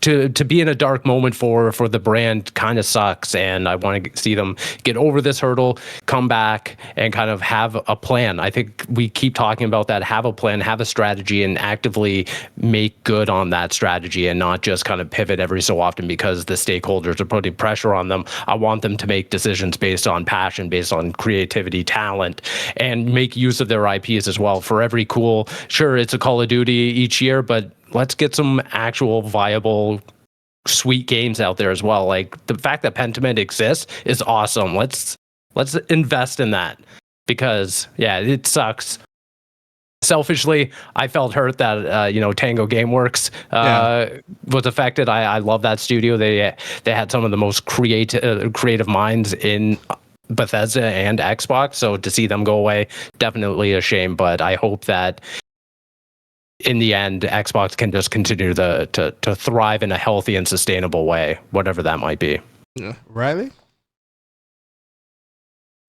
to be in a dark moment for the brand kind of sucks, and I want to see them get over this hurdle, come back, and kind of have a plan. I think we keep talking about that, have a plan, have a strategy, and actively make good on that strategy, and not just kind of pivot every so often because the stakeholders are putting pressure on them. I want them to make decisions based on passion, based on creativity, talent, and make use of their IPs as well. For every sure, it's a Call of Duty each year, but let's get some actual viable, sweet games out there as well. Like, the fact that Pentiment exists is awesome. Let's invest in that, because it sucks. Selfishly, I felt hurt that Tango Gameworks was affected. I love that studio. They had some of the most creative minds in Bethesda and Xbox. So to see them go away, definitely a shame. But I hope that in the end, Xbox can just continue to thrive in a healthy and sustainable way, whatever that might be. Yeah. Riley?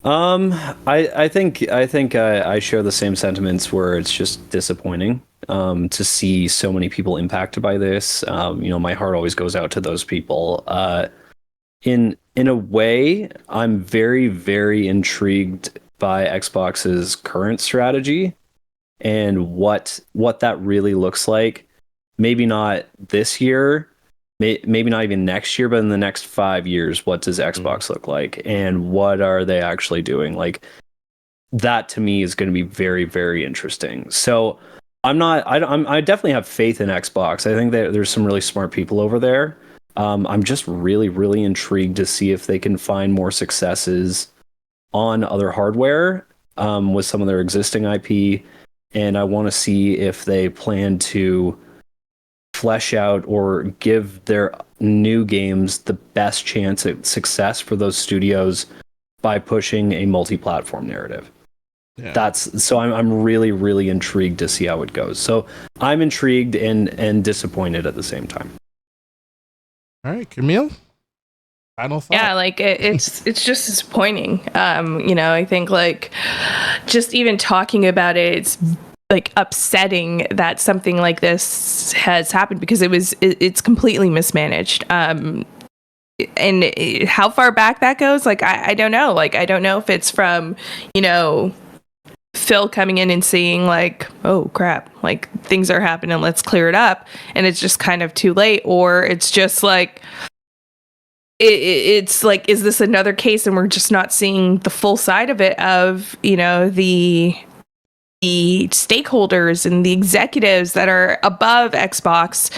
I think I share the same sentiments, where it's just disappointing to see so many people impacted by this. My heart always goes out to those people. In a way, I'm very, very intrigued by Xbox's current strategy and what that really looks like. Maybe not this year, maybe not even next year, but in the next 5 years, what does Xbox look like, and what are they actually doing? Like, that to me is going to be very, very interesting. So I definitely have faith in Xbox. I think that there's some really smart people over there. I'm just really, really intrigued to see if they can find more successes on other hardware with some of their existing IP, and I want to see if they plan to flesh out or give their new games the best chance at success for those studios by pushing a multi-platform narrative. Yeah. I'm really, really intrigued to see how it goes. So I'm intrigued and disappointed at the same time. All right, Camille. Final thought. Yeah, like it's just disappointing. I think like just even talking about it, it's like upsetting that something like this has happened because it's completely mismanaged. And how far back that goes, like I don't know. Like I don't know if it's from Phil coming in and seeing like, oh crap, like things are happening, let's clear it up, and it's just kind of too late, or it's just like it's like, is this another case and we're just not seeing the full side of it of the stakeholders and the executives that are above Xbox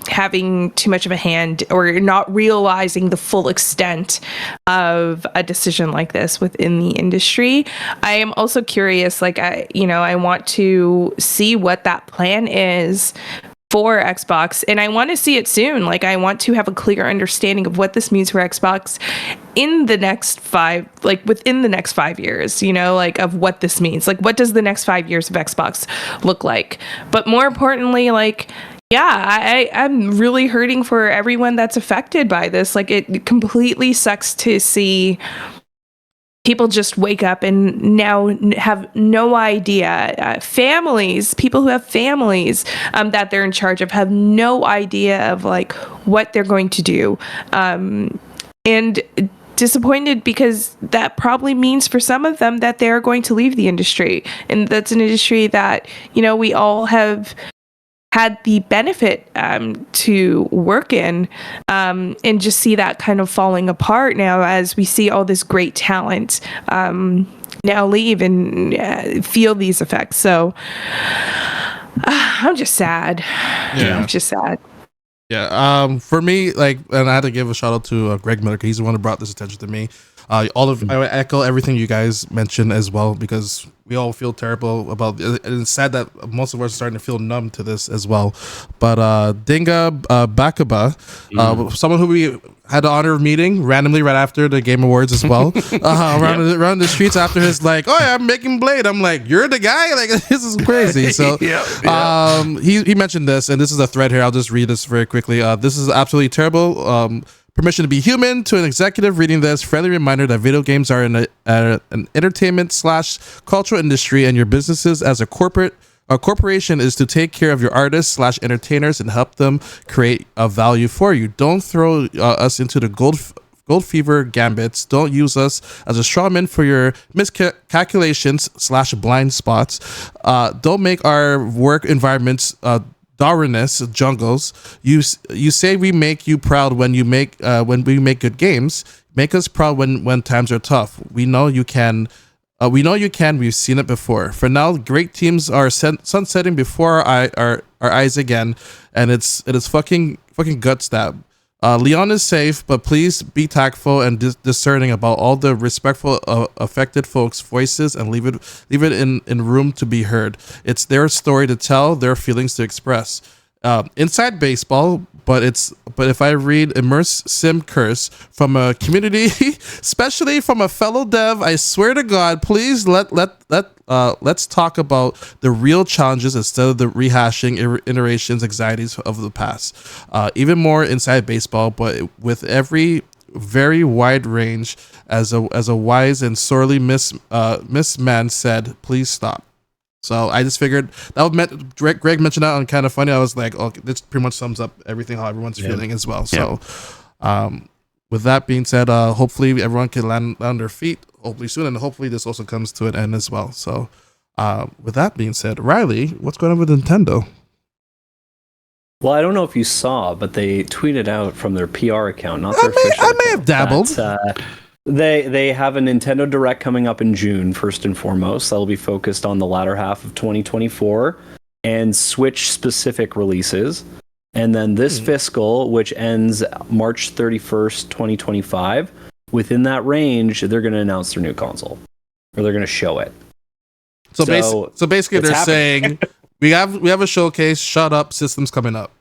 having too much of a hand or not realizing the full extent of a decision like this within the industry. I am also curious, like I want to see what that plan is for Xbox, and I want to see it soon. Like I want to have a clear understanding of what this means for Xbox in the next within the next 5 years, like of what this means. Like what does the next 5 years of Xbox look like? But more importantly, like, yeah, I'm really hurting for everyone that's affected by this. Like it completely sucks to see people just wake up and now have no idea. People who have families that they're in charge of have no idea of like what they're going to do. And disappointed because that probably means for some of them that they're going to leave the industry. And that's an industry that, we all have had the benefit to work in, and just see that kind of falling apart now as we see all this great talent now leave and feel these effects. So I'm just sad. Yeah. I'm just sad. Yeah. For me, like, and I had to give a shout out to Greg Miller, because he's the one who brought this attention to me. I echo everything you guys mentioned as well, because we all feel terrible about it. And it's sad that most of us are starting to feel numb to this as well. But Dinga Bakaba, someone who we had the honor of meeting randomly right after the Game Awards as well, around the streets after his like, oh yeah, I'm making Blade. I'm like, you're the guy? Like, this is crazy. So he mentioned this, and this is a thread here. I'll just read this very quickly. This is absolutely terrible. Permission to be human. To an executive reading this, friendly reminder that video games are an entertainment/cultural industry, and your businesses as a corporation is to take care of your artists/entertainers and help them create a value for you. Don't throw us into the gold fever gambits. Don't use us as a strawman for your miscalculations/blind spots. Don't make our work environments Darwinist jungles. You say we make you proud when we make good games. Make us proud when times are tough. We know you can. We've seen it before. For now, great teams are sunsetting before our eyes again, and it's fucking gut stab. Leon is safe, but please be tactful and discerning about all the respectful affected folks' voices, and leave it in room to be heard. It's their story to tell, their feelings to express. Inside baseball, but if I read Immerse Sim Curse from a community, especially from a fellow dev, I swear to God, please let's talk about the real challenges instead of the rehashing iterations, anxieties of the past. Even more inside baseball, but with every very wide range, as a wise and sorely miss man said, please stop. So I just figured that meant Greg mentioned that on Kind of Funny. I was like, oh, this pretty much sums up everything, how everyone's feeling as well. So with that being said, hopefully everyone can land on their feet hopefully soon, and hopefully this also comes to an end as well. So with that being said, Riley, what's going on with Nintendo? Well, I don't know if you saw, but they tweeted out from their PR account, not their official I may have dabbled. They have a Nintendo Direct coming up in June, first and foremost. That'll be focused on the latter half of 2024 and Switch-specific releases. And then this fiscal, which ends March 31st, 2025, within that range, they're going to announce their new console, or they're going to show it. So basically, they're saying we have a showcase. Shut up, systems coming up.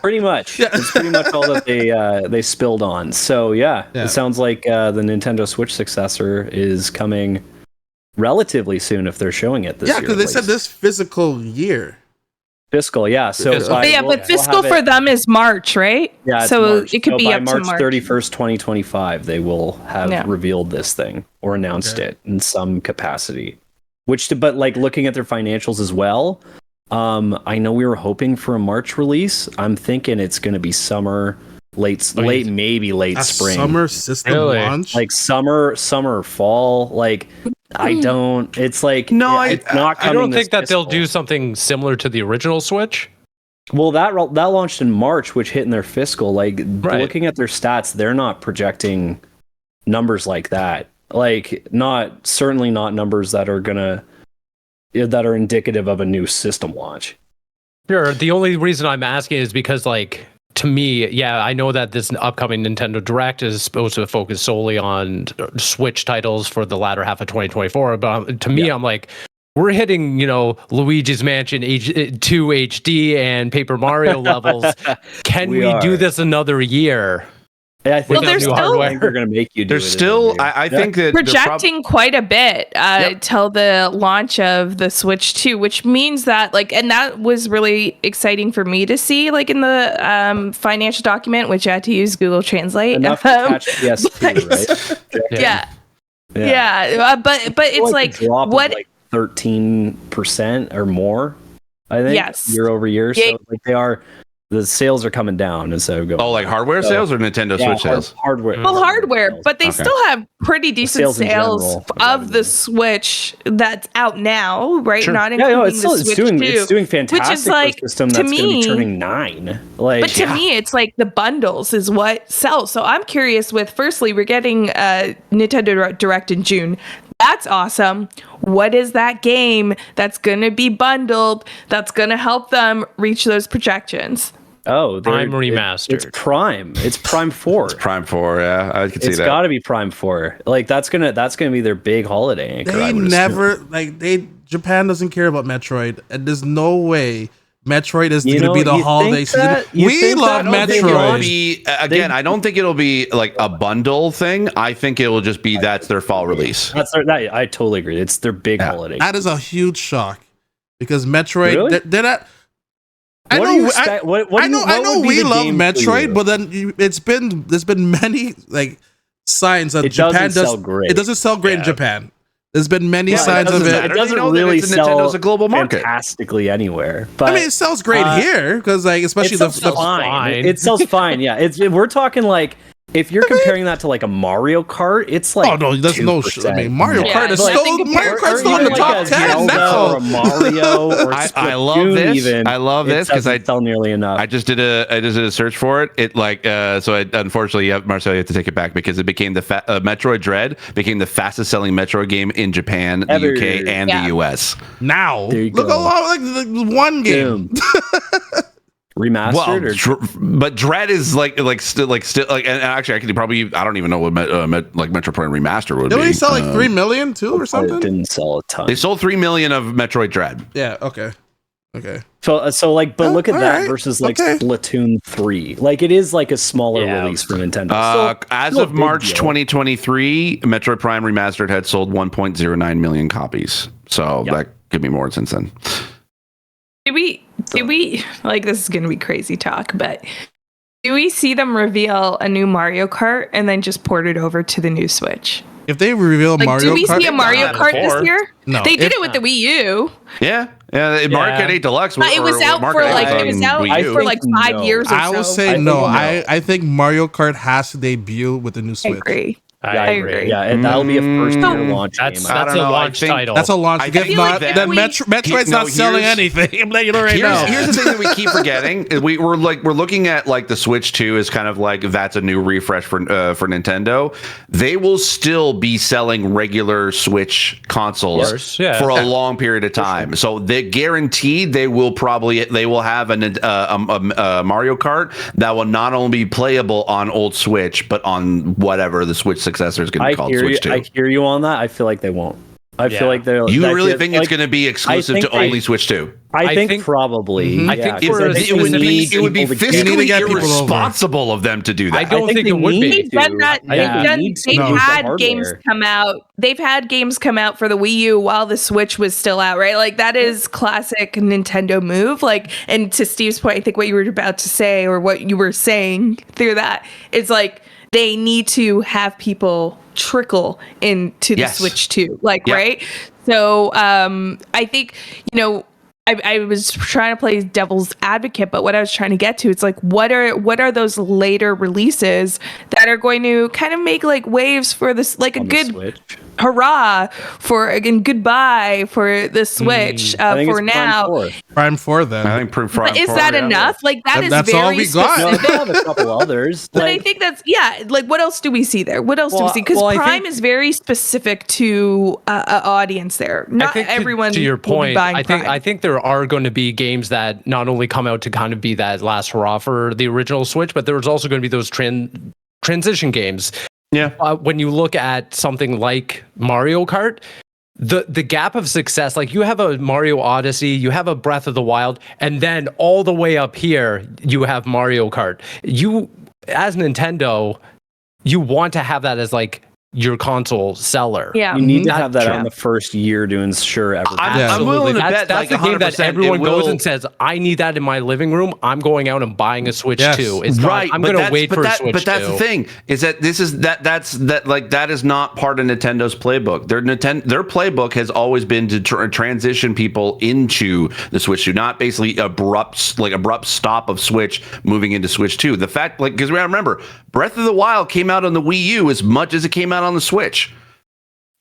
Pretty much, it's pretty much all that they spilled on. So it sounds like the Nintendo Switch successor is coming relatively soon if they're showing it this year. Yeah, because they said this physical year. Fiscal, yeah. So but fiscal for them is March, right? Yeah, so March. It could be by up to March 31st, 2025. They will have revealed this thing or announced it in some capacity. But like looking at their financials as well, I know we were hoping for a March release. I'm thinking it's going to be summer, maybe late spring. Summer system launch, like summer, fall. Like I don't. It's like it's not. I don't think that they'll do something similar to the original Switch. Well, that launched in March, which hit in their fiscal. Like looking at their stats, they're not projecting numbers like that. Like certainly not numbers that are indicative of a new system launch. Sure. The only reason I'm asking is because, like, to me, I know that this upcoming Nintendo Direct is supposed to focus solely on Switch titles for the latter half of 2024. But to me, I'm like, we're hitting, Luigi's Mansion 2 HD and Paper Mario levels. Can we do this another year? I think they're going to make you do There's still, I think that projecting quite a bit till the launch of the Switch 2, which means that and that was really exciting for me to see, like in the financial document, which I had to use Google Translate. Enough to catch PS2, right? Yeah. But it's like what 13% or more, I think, year over year. So they are. The sales are coming down instead of going. Oh, like hardware sales or Nintendo Switch sales? Hardware. Well, hardware, but they still have pretty decent sales of the Switch that's out now, right? Sure. Not including the Switch 2. It's doing fantastic. Which is like, for a system that's going to be turning 9. But to me, it's like the bundles is what sells. So I'm curious with, firstly, we're getting Nintendo Direct in June. That's awesome. What is that game that's going to be bundled that's going to help them reach those projections? Oh, Prime Remastered. It's Prime. It's Prime 4. It's Prime 4, yeah. I could see that. It's got to be Prime 4. Like that's gonna be their big holiday anchor. Japan doesn't care about Metroid, and there's no way Metroid is going to be the holiday season. We love Metroid. I don't think it'll be like a bundle thing. I think it will just be that's their fall release. I totally agree. It's their big holiday. That is a huge shock because Metroid. Really? They're not. I know we love Metroid, but then there's been many signs that Japan it doesn't sell great in Japan. There's been many signs of it. It doesn't really sell Nintendo's a global market fantastically anywhere. But it sells great here because especially it sells fine. It sells fine. Yeah, we're talking like. If you're comparing that to like a Mario Kart, it's like there's no. Mario Kart is still in the top 10 now. Or a Mario, or I love this. Even, I love this because I sell nearly enough. I just did a search for it. Unfortunately, Marcel, you have to take it back because it became Metroid Dread became the fastest selling Metroid game in Japan, the UK, and the US. Now look how long one game. Remastered, but Dread is still and actually I could probably I don't even know what Metroid Prime Remaster would be. Did they sell 3 million too or something? It didn't sell a ton. They sold 3 million of Metroid Dread. Yeah. Okay. So look at that versus Splatoon 3. Like it is like a smaller release for Nintendo. As of March 2023, Metroid Prime Remastered had sold 1.09 million copies. So that could be more since then. Do we this is going to be crazy talk, but do we see them reveal a new Mario Kart and then just port it over to the new Switch? If they reveal Mario Kart, do we see a Mario Kart this year? No, they did it with the Wii U. Yeah, Mario Kart 8 Deluxe. It was out for like 5 years or so. I will say no. I think Mario Kart has to debut with the new Switch. I agree. I agree. Yeah, and that'll be a first year launch game. That's I don't a know, I launch think- title. That's a launch. I If feel not, like then we- Metroid's not selling anything. I'm letting you know right now. Here's the thing that we keep forgetting. We're looking at like the Switch 2 is kind of like that's a new refresh for Nintendo. They will still be selling regular Switch consoles for a long period of time. So they guaranteed they will have a Mario Kart that will not only be playable on old Switch but on whatever the Switch successor is going to be called Switch 2. I hear you on that. I feel like they won't. I feel like they're. You really think it's going to be exclusive to only Switch 2? I think probably. I think It would be fiscally irresponsible of them to do that. I don't think it would be. They've done that. They've had games come out. They've had games come out for the Wii U while the Switch was still out, right? Like that is classic Nintendo move. Like, and to Steve's point, I think what you were about to say or what you were saying through that is like they need to have people trickle into the Switch 2, right? So I think, I was trying to play devil's advocate, but what I was trying to get to, it's like, what are those later releases that are going to kind of make like waves for this, like a good hurrah for and goodbye for the Switch for now. Prime 4 then. I think Prime 4. But is that enough? Like that's very all we got. No, they have a couple others. But I think that's like what else do we see there? What else do we see? Because Prime is very specific to an audience there. Not everyone. To your point, I think there there are going to be games that not only come out to kind of be that last hurrah for the original Switch, but there's also going to be those transition games. Yeah. When you look at something like Mario Kart, the gap of success, like you have a Mario Odyssey, you have a Breath of the Wild, and then all the way up here, you have Mario Kart. You, as Nintendo, you want to have that as like your console seller. Yeah. You need to have that on the first year to ensure everything. I'm willing to bet that's like the game that everyone goes and says, I need that in my living room. I'm going out and buying a Switch 2. It's right. I'm going to wait for a Switch 2. But that's the thing, is that that is not part of Nintendo's playbook. Their playbook has always been to transition people into the Switch 2, not basically abrupt stop of Switch moving into Switch 2. The fact, like, because we gotta remember, Breath of the Wild came out on the Wii U as much as it came out on the Switch.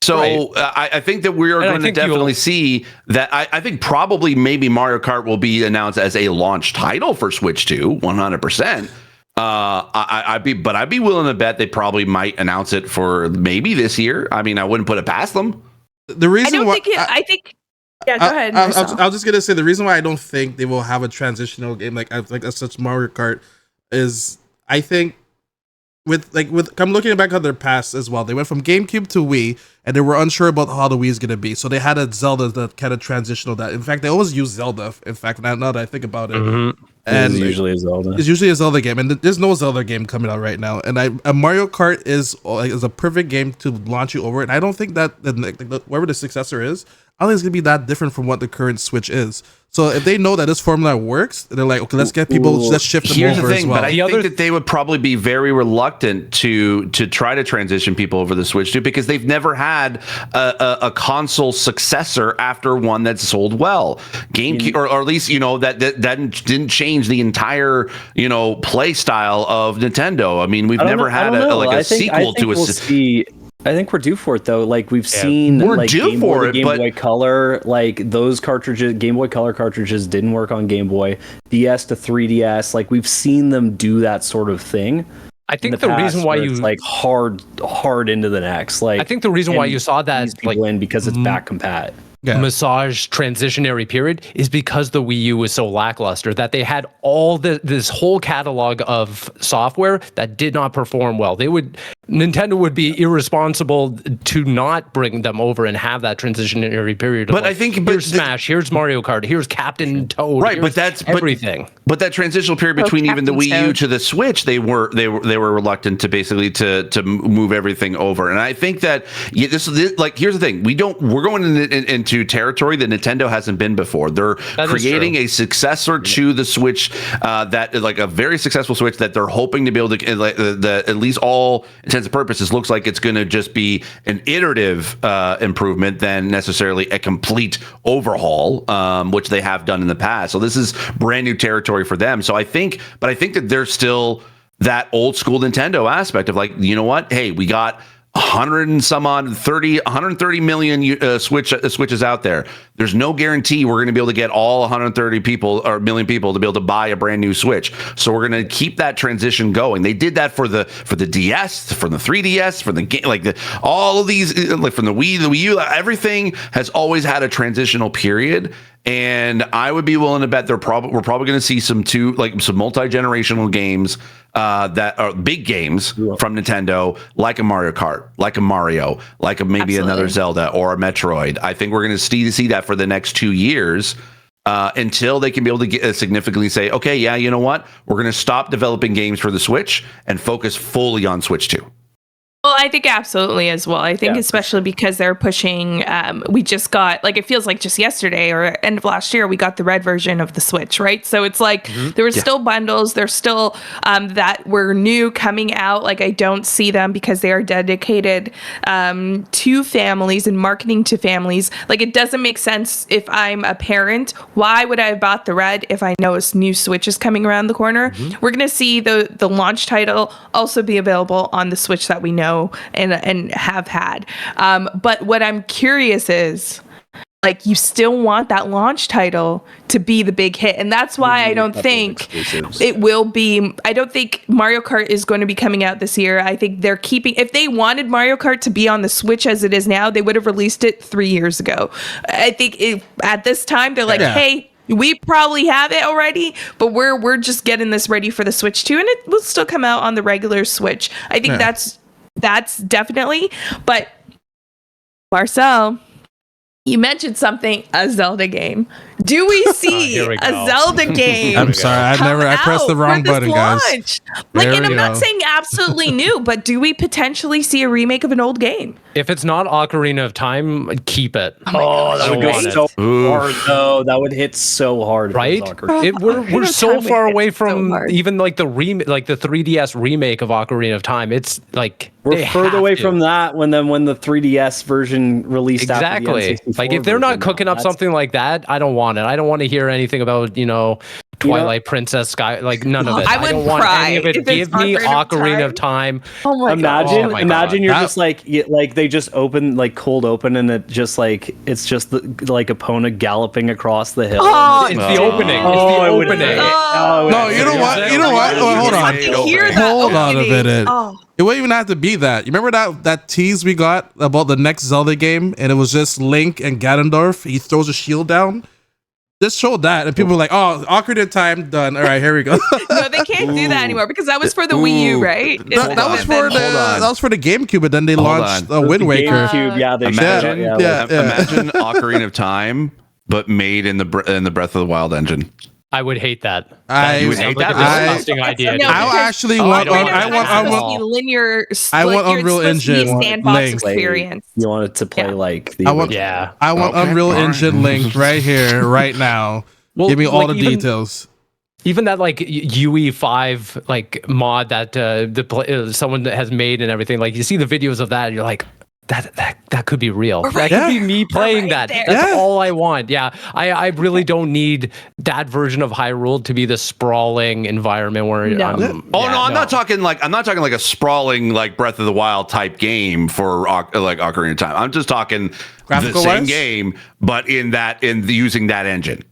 So I think that we are going to definitely see that. I think probably maybe Mario Kart will be announced as a launch title for Switch 2, 100%. I'd be willing to bet they probably might announce it for maybe this year. I mean, I wouldn't put it past them. The reason I think. Yeah, go ahead. I was just gonna say the reason why I don't think they will have a transitional game like such Mario Kart is I think with I'm looking back on their past as well. They went from GameCube to Wii, and they were unsure about how the Wii is gonna be. So they had a Zelda that kind of transitional that. In fact, they always use Zelda. In fact, now that I think about it, and it's usually a Zelda. It's usually a Zelda game, and there's no Zelda game coming out right now. And a Mario Kart is a perfect game to launch you over. And I don't think that whatever the successor is, I don't think it's gonna be that different from what the current Switch is. So if they know that this formula works, they're like, okay, let's get people, let's shift them Here's over the thing, as well. but I think that they would probably be very reluctant to try to transition people over the Switch 2 because they've never had a console successor after one that sold well. GameCube, or at least that didn't change the entire play style of Nintendo. I mean, we've never had a sequel to a. I think we're due for it though. Like we've seen, we're due for it. Game Boy Color, like those cartridges, Game Boy Color cartridges didn't work on Game Boy. DS to 3DS, like we've seen them do that sort of thing. I think the reason why you like hard into the next, like I think the reason why you saw that because it's back compat. Massage transitionary period is because the Wii U was so lackluster that they had all this whole catalog of software that did not perform well. Nintendo would be irresponsible to not bring them over and have that transitionary period. But I think here's Smash, here's Mario Kart, here's Captain Toad, right? But that's everything. But that transitional period between even the Wii U to the Switch, they were reluctant to basically to move everything over. And I think that this here's the thing: we're going into territory that Nintendo hasn't been before. They're creating a successor to the Switch that like a very successful Switch that they're hoping to be able to at least all intents and purposes looks like it's going to just be an iterative improvement than necessarily a complete overhaul, which they have done in the past. So this is brand new territory for them. So I think that there's still that old school Nintendo aspect of like, you know what? Hey, we got 100 and some odd 130 million switches out there. There's no guarantee we're going to be able to get all 130 people or million people to be able to buy a brand new Switch. So we're going to keep that transition going. They did that for the DS, for the 3DS, for the game, all of these, like from the Wii, the Wii U. Everything has always had a transitional period. And I would be willing to bet we're probably going to see some multi-generational games that are big games from Nintendo, like a Mario Kart, like a Mario, like maybe another Zelda or a Metroid. I think we're going to see that for the next 2 years until they can be able to significantly say, okay, yeah, you know what? We're going to stop developing games for the Switch and focus fully on Switch 2. Well, I think absolutely as well. I think especially because they're pushing, we just got, it feels like just yesterday or end of last year, we got the red version of the Switch, right? So it's there were still bundles. There's still that were new coming out. I don't see them because they are dedicated to families and marketing to families. It doesn't make sense if I'm a parent. Why would I have bought the red if I know a new Switch is coming around the corner? We're going to see the launch title also be available on the Switch that we know and have had. But what I'm curious is, you still want that launch title to be the big hit. And that's why I don't think it will be. I don't think Mario Kart is going to be coming out this year. I think they're keeping, if they wanted Mario Kart to be on the Switch as it is now, they would have released it 3 years ago. I think at this time, they're hey, we probably have it already, but we're just getting this ready for the Switch 2, and it will still come out on the regular Switch. I think that's definitely. But Marcel, you mentioned something, a Zelda game. Do we see a Zelda game? I'm sorry, I pressed the wrong button, guys. And I'm not saying absolutely new, but do we potentially see a remake of an old game? If it's not Ocarina of Time, keep it. Oh, that would go so hard, though. That would hit so hard, right? We're so far away from even the 3DS remake of Ocarina of Time. It's we're further away from that when the 3DS version released. Exactly. After the N64 if they're not cooking up something like that, I don't want it. I don't want to hear anything about Twilight Princess Sky, none of it. I don't want any of it. Give me Ocarina of Time. Oh my god! Imagine you're just they just open cold open, and it just it's just Epona galloping across the hill. Oh, it's the opening. It's the opening. No, you know what? Hold on. Hold on a minute. It wouldn't even have to be that. You remember that tease we got about the next Zelda game, and it was just Link and Ganondorf. He throws a shield down. Just showed that, and people were like, "Oh, Ocarina of Time done. All right, here we go." No, they can't do that anymore because that was for the Wii U, right? That was for the GameCube, but then they launched Wind Waker. Imagine Ocarina of Time, but made in the Breath of the Wild engine. I would hate that. I would hate that. Disgusting idea. I actually want linear. I want Unreal Engine sandbox experience. You want it to play I want Unreal Engine linked right here, right now. Give me all the details. Even that UE5 mod that someone has made and everything. You see the videos of that, and you're like, that could be real. That could be me playing that. That's all I want. Yeah, I really don't need that version of Hyrule to be the sprawling environment where. I'm not talking like a sprawling Breath of the Wild type game for Ocarina of Time. I'm just talking the same game, but in using that engine.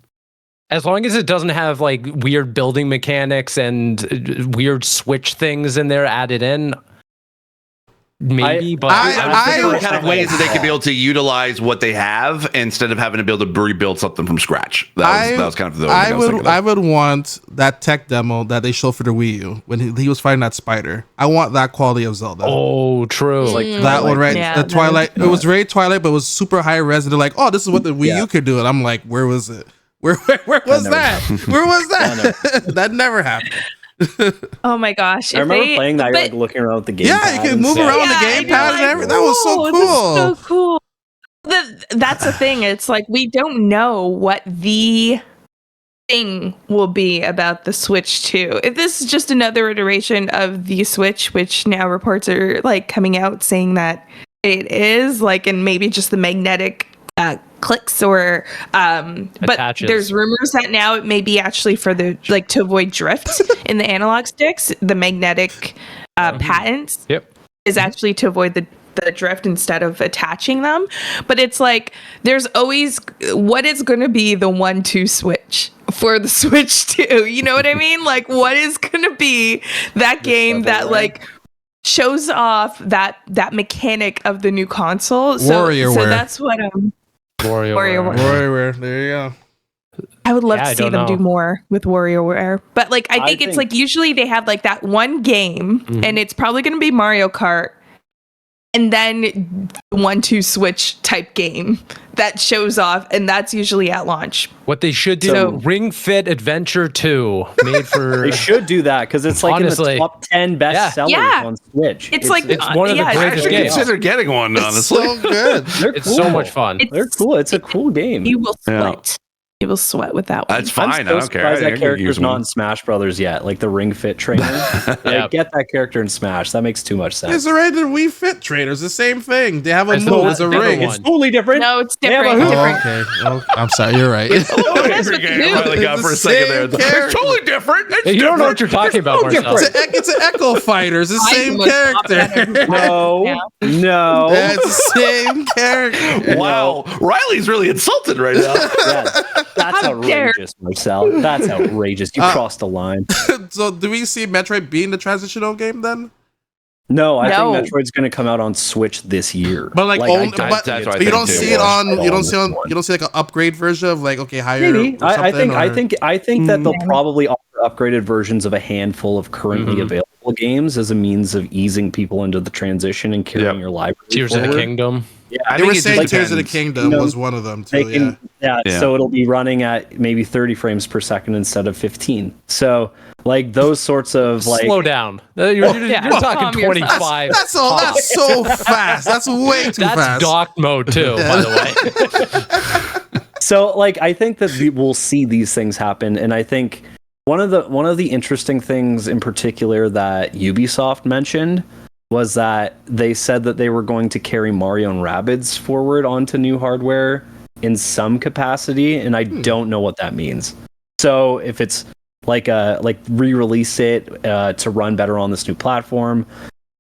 As long as it doesn't have weird building mechanics and weird switch things in there added in. Maybe, but I kind of ways that they could be able to utilize what they have instead of having to be able to rebuild something from scratch. That was kind of the I would want that tech demo that they showed for the Wii U when he was fighting that spider. I want that quality of Zelda. Oh, true. That one, right? The Twilight. It was very Twilight, but it was super high res. And they're oh, this is what the Wii U could do. And I'm like, where was it? Where was that? Where was that? That never happened. Oh my gosh! I remember playing that. You're looking around with the game. Yeah, you can move around the gamepad and everything. That was so cool. So cool. That's the thing. It's we don't know what the thing will be about the Switch 2. If this is just another iteration of the Switch, which now reports are coming out saying that it is and maybe just the magnetic clicks or but there's rumors that now it may be actually for the to avoid drift in the analog sticks. The magnetic patents is actually to avoid the drift instead of attaching them. But it's like there's always what is going to be the 1-2 switch for the Switch 2. You know what I mean? Like, what is going to be that game that like shows off that mechanic of the new console? So that's what WarioWare. There you go. I would love to see them do more with WarioWare. But like I think it's like usually they have like that one game and it's probably going to be Mario Kart. And then 1-2 switch type game that shows off, and that's usually at launch. What they should do, Ring Fit Adventure 2, made for... They should do that, because it's like honestly, in the top 10 best sellers on Switch. It's one of the greatest games. Consider getting one, honestly. It's so good. It's cool. So much fun. They're cool. It's a cool game. You will sweat. You will sweat with that one. That's fine. I don't care. That character's not in Smash Brothers yet, like the Ring Fit trainer. Get that character in Smash. That makes too much sense. It's already the Wii Fit trainers. The same thing. They have a move. It's a ring. It's totally different. No, it's different. Okay. Oh, I'm sorry. You're right. It's totally It's totally different. You don't know what you're talking about, Marcel. It's an Echo Fighter. It's the same character. No. It's the same character. Wow. Riley's really insulted right now. That's outrageous, Marcel. That's outrageous. You crossed the line. So, do we see Metroid being the transitional game then? No, I think Metroid's going to come out on Switch this year. But you don't see it on. You don't see like an upgrade version of like higher. Maybe. I think that they'll probably offer upgraded versions of a handful of currently available games as a means of easing people into the transition and carrying your library. Tears of the Kingdom. Yeah, they were saying Tears of the Kingdom was one of them too. So it'll be running at maybe 30 frames per second instead of 15. So like those sorts of like slow down. You're talking 25. That's so fast. That's way too fast. That's dock mode too, by the way. So like I think that we'll see these things happen, and I think one of the interesting things in particular that Ubisoft mentioned was that they said that they were going to carry Mario and Rabbids forward onto new hardware in some capacity, and I don't know what that means. So if it's like re-release it to run better on this new platform,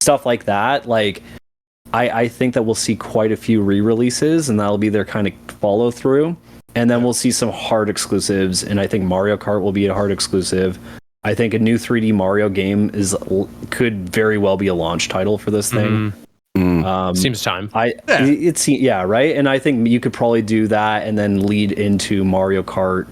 stuff like that, like I think that we'll see quite a few re-releases, and that'll be their kind of follow through. And then we'll see some hard exclusives, and I think Mario Kart will be a hard exclusive. I think a new 3D Mario game could very well be a launch title for this thing. Seems time. Right? And I think you could probably do that and then lead into Mario Kart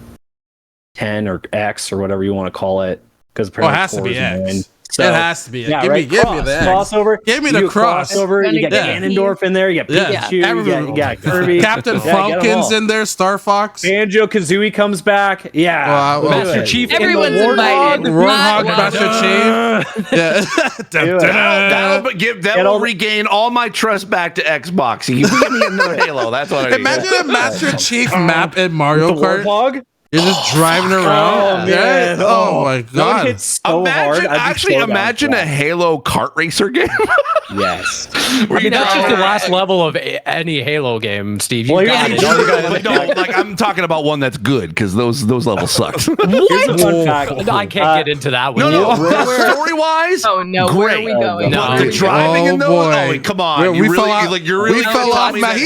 10 or X or whatever you want to call it. Because it has to be X. So, it has to be. Yeah, give me the crossover. Give me the crossover. You get Ganondorf in there. You got Pikachu. You got Kirby. Captain Falcon's in there. Star Fox. Banjo-Kazooie comes back. Yeah. Master Chief. Everyone's invited. Roadhog, Master Chief. That will regain all my trust back to Xbox. You give me another Halo. That's what I need. Imagine a Master Chief map in Mario Kart. Warthog? You're just driving around. Oh, man. Oh my god. Imagine a Halo kart racer game. Yes. That's just the last level of any Halo game, Steve. I'm talking about one that's good, because those levels suck. Here's a fun fact. I can't get into that one. No. Story-wise, oh no, great. Where are we going? No. The driving in those. Oh, come on. We fell off. He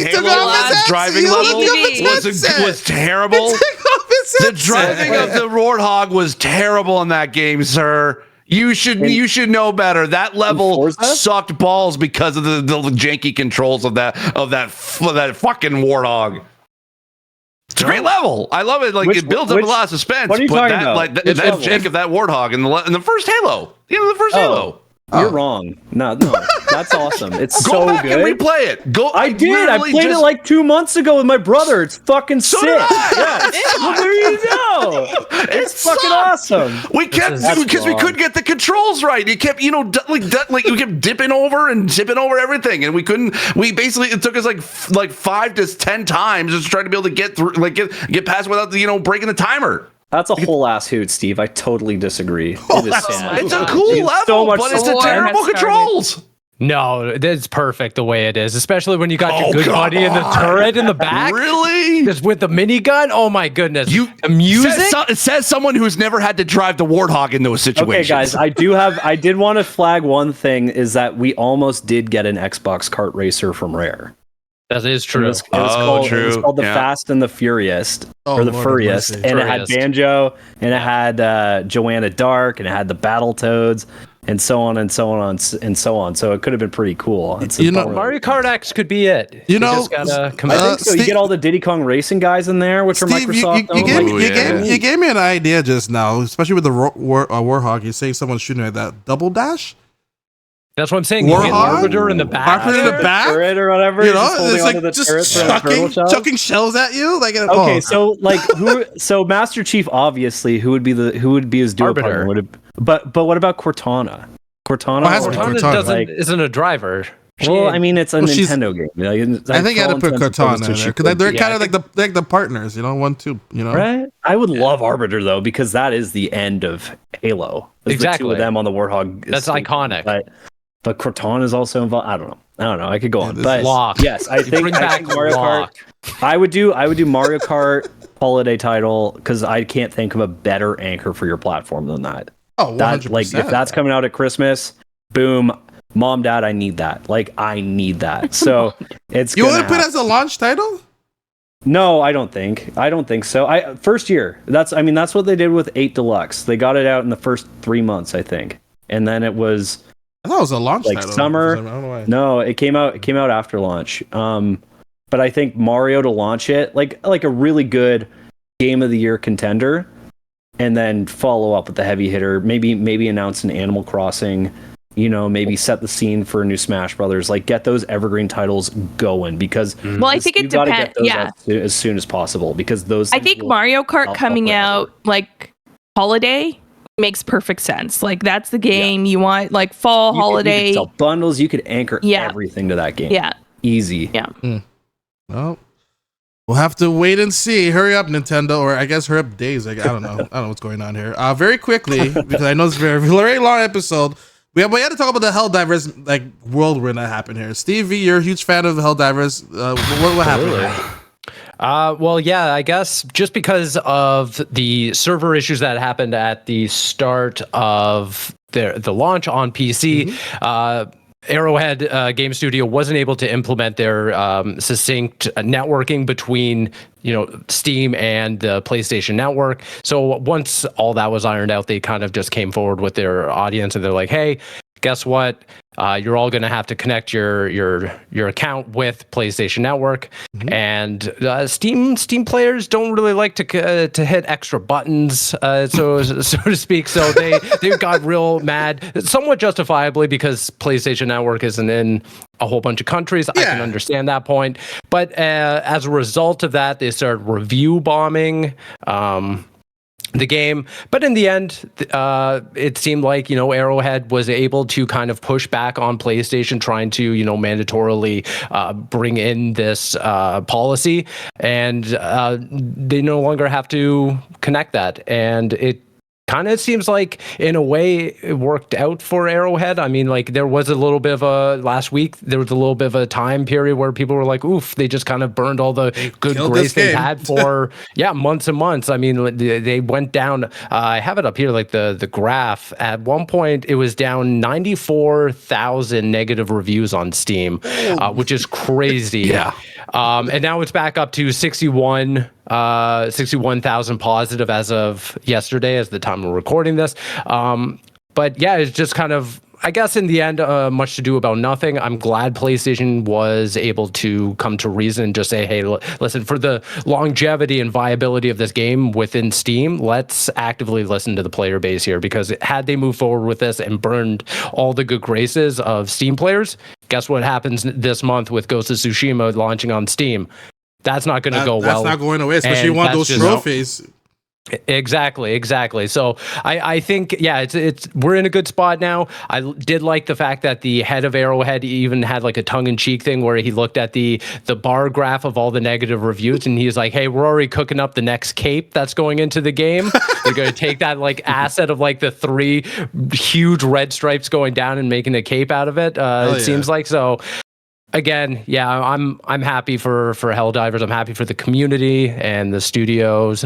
took off his driving level was terrible. The driving of the Warthog was terrible in that game, sir. You should know better. That level sucked balls because of the janky controls of that fucking Warthog. It's a great level. I love it. Like it builds up a lot of suspense. What are you talking about? Like that jank of that Warthog in the first Halo. The first Halo. You're wrong. No, that's awesome. It's Go so back good. and replay it. I did. I played it like 2 months ago with my brother. It's fucking sick. Yeah. Well, there you go. It's fucking awesome. We kept because we couldn't get the controls right. You kept you kept dipping over and zipping over everything, and we couldn't. We basically it took us like 5 to 10 times just trying to be able to get through, get past without breaking the timer. That's a whole ass hoot, Steve. I totally disagree. It's a cool level, but it's the terrible controls. No, it's perfect the way it is, especially when you got your good buddy in the turret in the back. Really? Just with the minigun? Oh my goodness. The music? It says someone who's never had to drive the Warthog in those situations. Okay, guys, I did want to flag one thing, is that we almost did get an Xbox kart racer from Rare. That is true. It was called the Fast and the Furious, or the Furious, and it had Banjo, and it had Joanna Dark, and it had the Battletoads, and so on and so on and so on. So it could have been pretty cool. Mario Kart X could be it. You know, just gotta so Steve, you get all the Diddy Kong Racing guys in there, which Steve, are Microsoft. You gave me an idea just now, especially with the Warhawk. You're saying someone's shooting at that double dash. That's what I'm saying. You get Arbiter in the back. Arbiter in the back? Turret or whatever. You know, it's like just chucking shells at you. Like, so so Master Chief, obviously, who would be his duo Arbiter. partner? But what about Cortana? Cortana isn't a driver. Well, I mean, it's a Nintendo game. I think I had to put Cortana in there because they're kind of like the partners, 1-2, Right? I would love Arbiter though, because that is the end of Halo. Exactly. The two of them on the Warthog. That's iconic. But Cortana is also involved. I don't know. I could go on. But Lock. Yes, I think Mario Kart. I would do Mario Kart holiday title, because I can't think of a better anchor for your platform than that. Oh, 100%. Like if that's coming out at Christmas, boom. Mom, Dad, I need that. Like, I need that. So it's. You want to put it as a launch title? No, I don't think so. First year. That's what they did with 8 Deluxe. They got it out in the first 3 months, I think, and then it was. I thought it was a launch like title. Summer. I don't know why. No, it came out after launch. But I think Mario to launch it like a really good game of the year contender, and then follow up with the heavy hitter. Maybe announce an Animal Crossing. Maybe set the scene for a new Smash Brothers. Like, get those evergreen titles going, because I think it depends. Yeah, as soon as possible, because those. I think Mario Kart coming out like holiday makes perfect sense. Like, that's the game you want. Like, fall holiday. You could sell bundles. You could anchor everything to that game. Yeah, easy. Yeah. Well, we'll have to wait and see. Hurry up, Nintendo, or I guess hurry up, Days. I don't know. I don't know what's going on here. Very quickly, because I know it's a very long episode. We had to talk about the HellDivers like whirlwind that happened here. Steve V, you're a huge fan of HellDivers. What happened here? Well, yeah, I guess just because of the server issues that happened at the start of the launch on PC, Arrowhead Game Studio wasn't able to implement their succinct networking between Steam and the PlayStation Network. So once all that was ironed out, they kind of just came forward with their audience, and they're like, "Hey, guess what? You're all going to have to connect your account with PlayStation Network." And Steam players don't really like to hit extra buttons, so to speak. So they got real mad, somewhat justifiably, because PlayStation Network isn't in a whole bunch of countries. I can understand that point, but as a result of that, they started review bombing the game. But in the end, it seemed like Arrowhead was able to kind of push back on PlayStation, trying to mandatorily bring in this policy, and they no longer have to connect that, and it kind of seems like in a way it worked out for Arrowhead. I mean, like, there was a little bit of last week, there was a little bit of a time period where people were like, oof, they just kind of burned all the good grace they had for months and months. I mean, they went down. I have it up here, like the graph. At one point, it was down 94,000 negative reviews on Steam, which is crazy. And now it's back up to 61,000 positive as of yesterday, as the time we're recording this. But yeah, it's just kind of, I guess in the end, much to do about nothing. I'm glad PlayStation was able to come to reason and just say, hey, listen, for the longevity and viability of this game within Steam, let's actively listen to the player base here, because had they moved forward with this and burned all the good graces of Steam players, guess what happens this month with Ghost of Tsushima launching on Steam? That's not going to go well. That's not going away, especially you want those trophies. Exactly. So I think, yeah, it's we're in a good spot now. I did like the fact that the head of Arrowhead even had like a tongue-in-cheek thing where he looked at the bar graph of all the negative reviews, and he's like, hey, we're already cooking up the next cape that's going into the game. We're going to take that like asset of like the 3 huge red stripes going down and making a cape out of it. Seems like. So again, yeah, I'm happy for HellDivers. I'm happy for the community and the studios.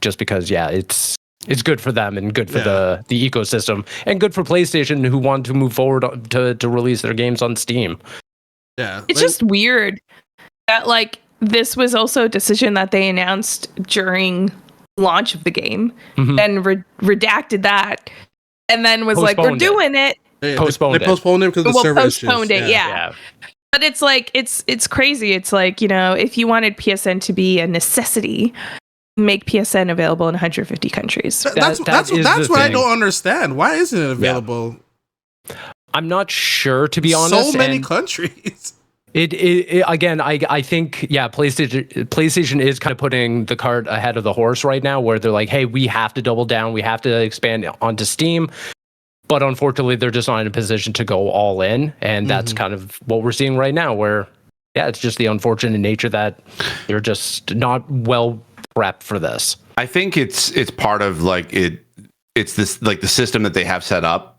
Just because, yeah, it's good for them and good for the ecosystem and good for PlayStation, who want to move forward to release their games on Steam. Yeah, it's just weird that like this was also a decision that they announced during launch of the game and redacted that, and then was like, we're doing it. They postponed it because of the server postponed issues. it, yeah. But it's like it's crazy. It's like, you know, if you wanted PSN to be a necessity, make PSN available in 150 countries. That's what I don't understand. Why isn't it available? I'm not sure, to be honest. So many countries. It again, I think, yeah, PlayStation is kind of putting the cart ahead of the horse right now, where they're like, hey, we have to double down, we have to expand onto Steam. But unfortunately, they're just not in a position to go all in, and that's kind of what we're seeing right now, where, yeah, it's just the unfortunate nature that they're just not well prepped for this. I think it's part of like it's this like the system that they have set up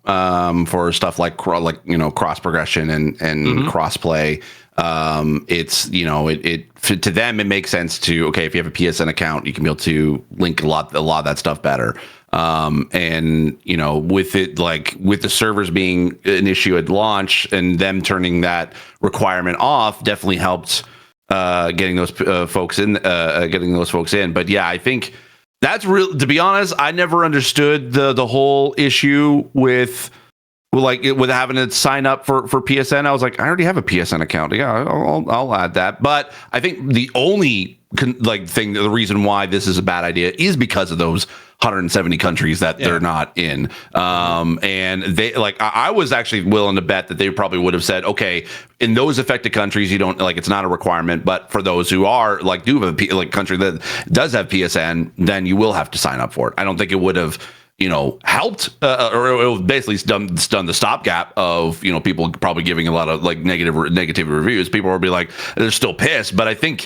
for stuff like cross progression and cross play. It's, you know, it to them it makes sense to, okay, if you have a PSN account, you can be able to link a lot of that stuff better. And, you know, with it, like with the servers being an issue at launch and them turning that requirement off, definitely helped getting those folks in. But yeah, I think that's real. To be honest, I never understood the whole issue with having to sign up for PSN. I was like, I already have a PSN account. Yeah, I'll add that. But I think the only the reason why this is a bad idea is because of those 170 countries that they're not in. And they I was actually willing to bet that they probably would have said, okay, in those affected countries, you don't it's not a requirement, but for those who are do have a country that does have PSN, then you will have to sign up for it. I don't think it would have, helped, or it was basically done the stopgap of, people probably giving a lot of negative reviews. People will be like, they're still pissed, but I think,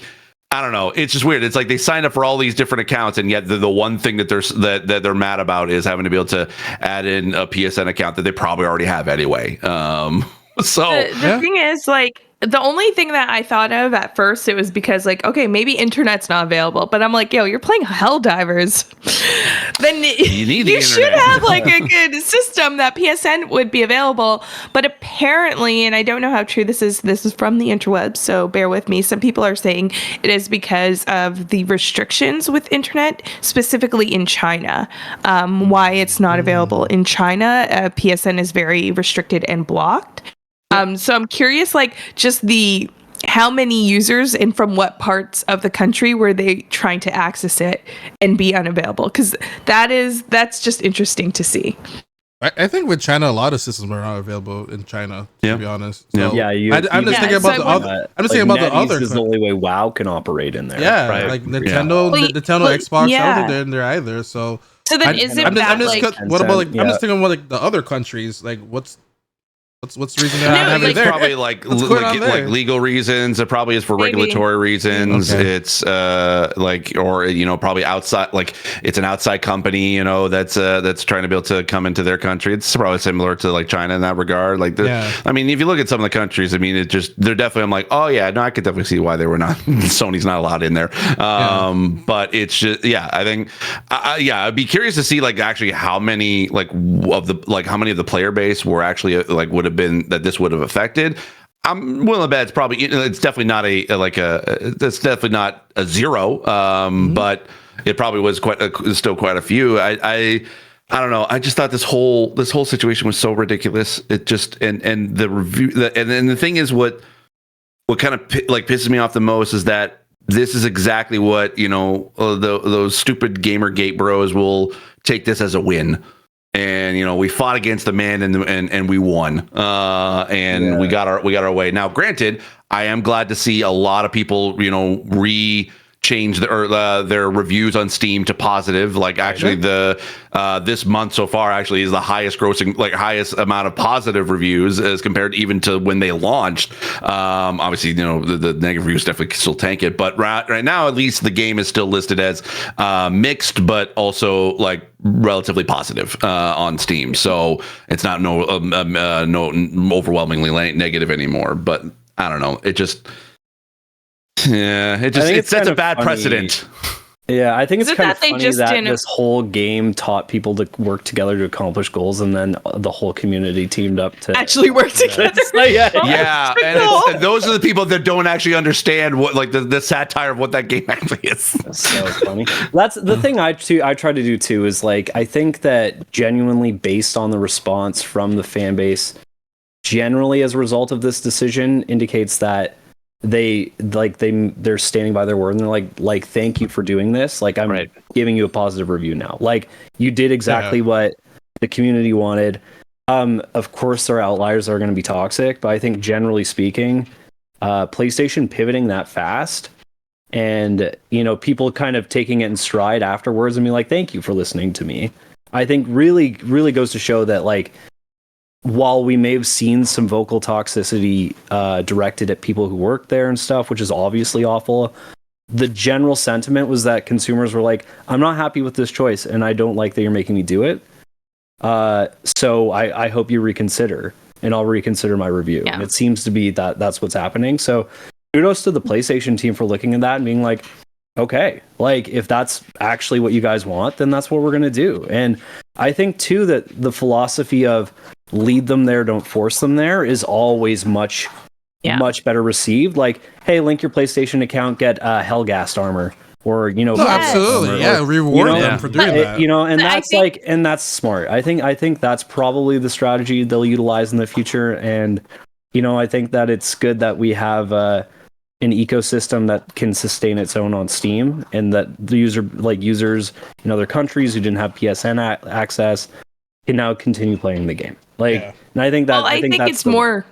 I don't know. It's just weird. It's like they signed up for all these different accounts, and yet the one thing that they're mad about is having to be able to add in a PSN account that they probably already have anyway. So the thing is, the only thing that I thought of at first, it was because okay, maybe internet's not available, but I'm like, yo, you're playing HellDivers. Then you should have a good system that PSN would be available. But apparently, and I don't know how true this is from the interwebs, so bear with me. Some people are saying it is because of the restrictions with internet, specifically in China. Why it's not available in China. PSN is very restricted and blocked. So I'm curious, just how many users and from what parts of the country were they trying to access it and be unavailable? Because that's just interesting to see. I think with China, a lot of systems are not available in China. To be honest, so I'm just thinking about the other. I'm just thinking about the other. This is the only way WoW can operate in there. Yeah, right? Nintendo, Xbox, I don't think they're in there either. So then isn't that what about I'm just thinking about the other countries. What's the reason they're not having it there? Probably legal reasons. It probably is for regulatory reasons. Okay. It's probably outside, it's an outside company, that's trying to be able to come into their country. It's probably similar to China in that regard. I mean, if you look at some of the countries, I mean, they're definitely, I'm like, oh yeah, no, I could definitely see why they were not. Sony's not allowed in there. But it's just, I think, I'd be curious to see actually how many of the player base were actually would have been that this would have affected. I'm willing to bet it's definitely not that's definitely not a zero, but it probably was still quite a few. I don't know. I just thought this whole situation was so ridiculous. It just and the review and the thing is what kind of pisses me off the most is that this is exactly what those stupid Gamergate bros will take this as a win. And we fought against the man and we won. We got our way. Now, granted, I am glad to see a lot of people changed their reviews on Steam to positive. Like actually this month so far actually is the highest grossing, like highest amount of positive reviews as compared even to when they launched. Obviously, you know, the negative reviews definitely still tank it, but right now at least the game is still listed as mixed, but also like relatively positive on Steam. So it's not no overwhelmingly negative anymore. But I don't know. It just it sets a bad precedent. Yeah, I think it's kind of funny that this whole game taught people to work together to accomplish goals, and then the whole community teamed up to actually work together. Yeah, and those are the people that don't actually understand what, like, the satire of what that game actually is. That's so funny. That's the thing I try to do too, is like, I think that genuinely based on the response from the fan base, generally as a result of this decision, indicates that they're standing by their word, and they're like thank you for doing this. Like, I'm giving you a positive review now. Like, you did exactly what the community wanted. Of course there are outliers that are going to be toxic, but I think generally speaking, PlayStation pivoting that fast and, you know, people kind of taking it in stride afterwards and being like, thank you for listening to me, I think really, really goes to show that, like, while we may have seen some vocal toxicity directed at people who work there and stuff, which is obviously awful, the general sentiment was that consumers were like, I'm not happy with this choice, and I don't like that you're making me do it. So I hope you reconsider, and I'll reconsider my review. Yeah. And it seems to be that's what's happening. So kudos to the PlayStation team for looking at that and being like, okay, like, if that's actually what you guys want, then that's what we're going to do. And I think too that the philosophy of lead them there, don't force them there, is always much better received. Like, hey, link your PlayStation account, get Hellgast armor, or, you know, absolutely, reward them for doing that. You know, and that's and that's smart. I think that's probably the strategy they'll utilize in the future. And, you know, I think that it's good that we have an ecosystem that can sustain its own on Steam, and that the users in other countries who didn't have PSN access can now continue playing the game. Like, and I think that I think it's more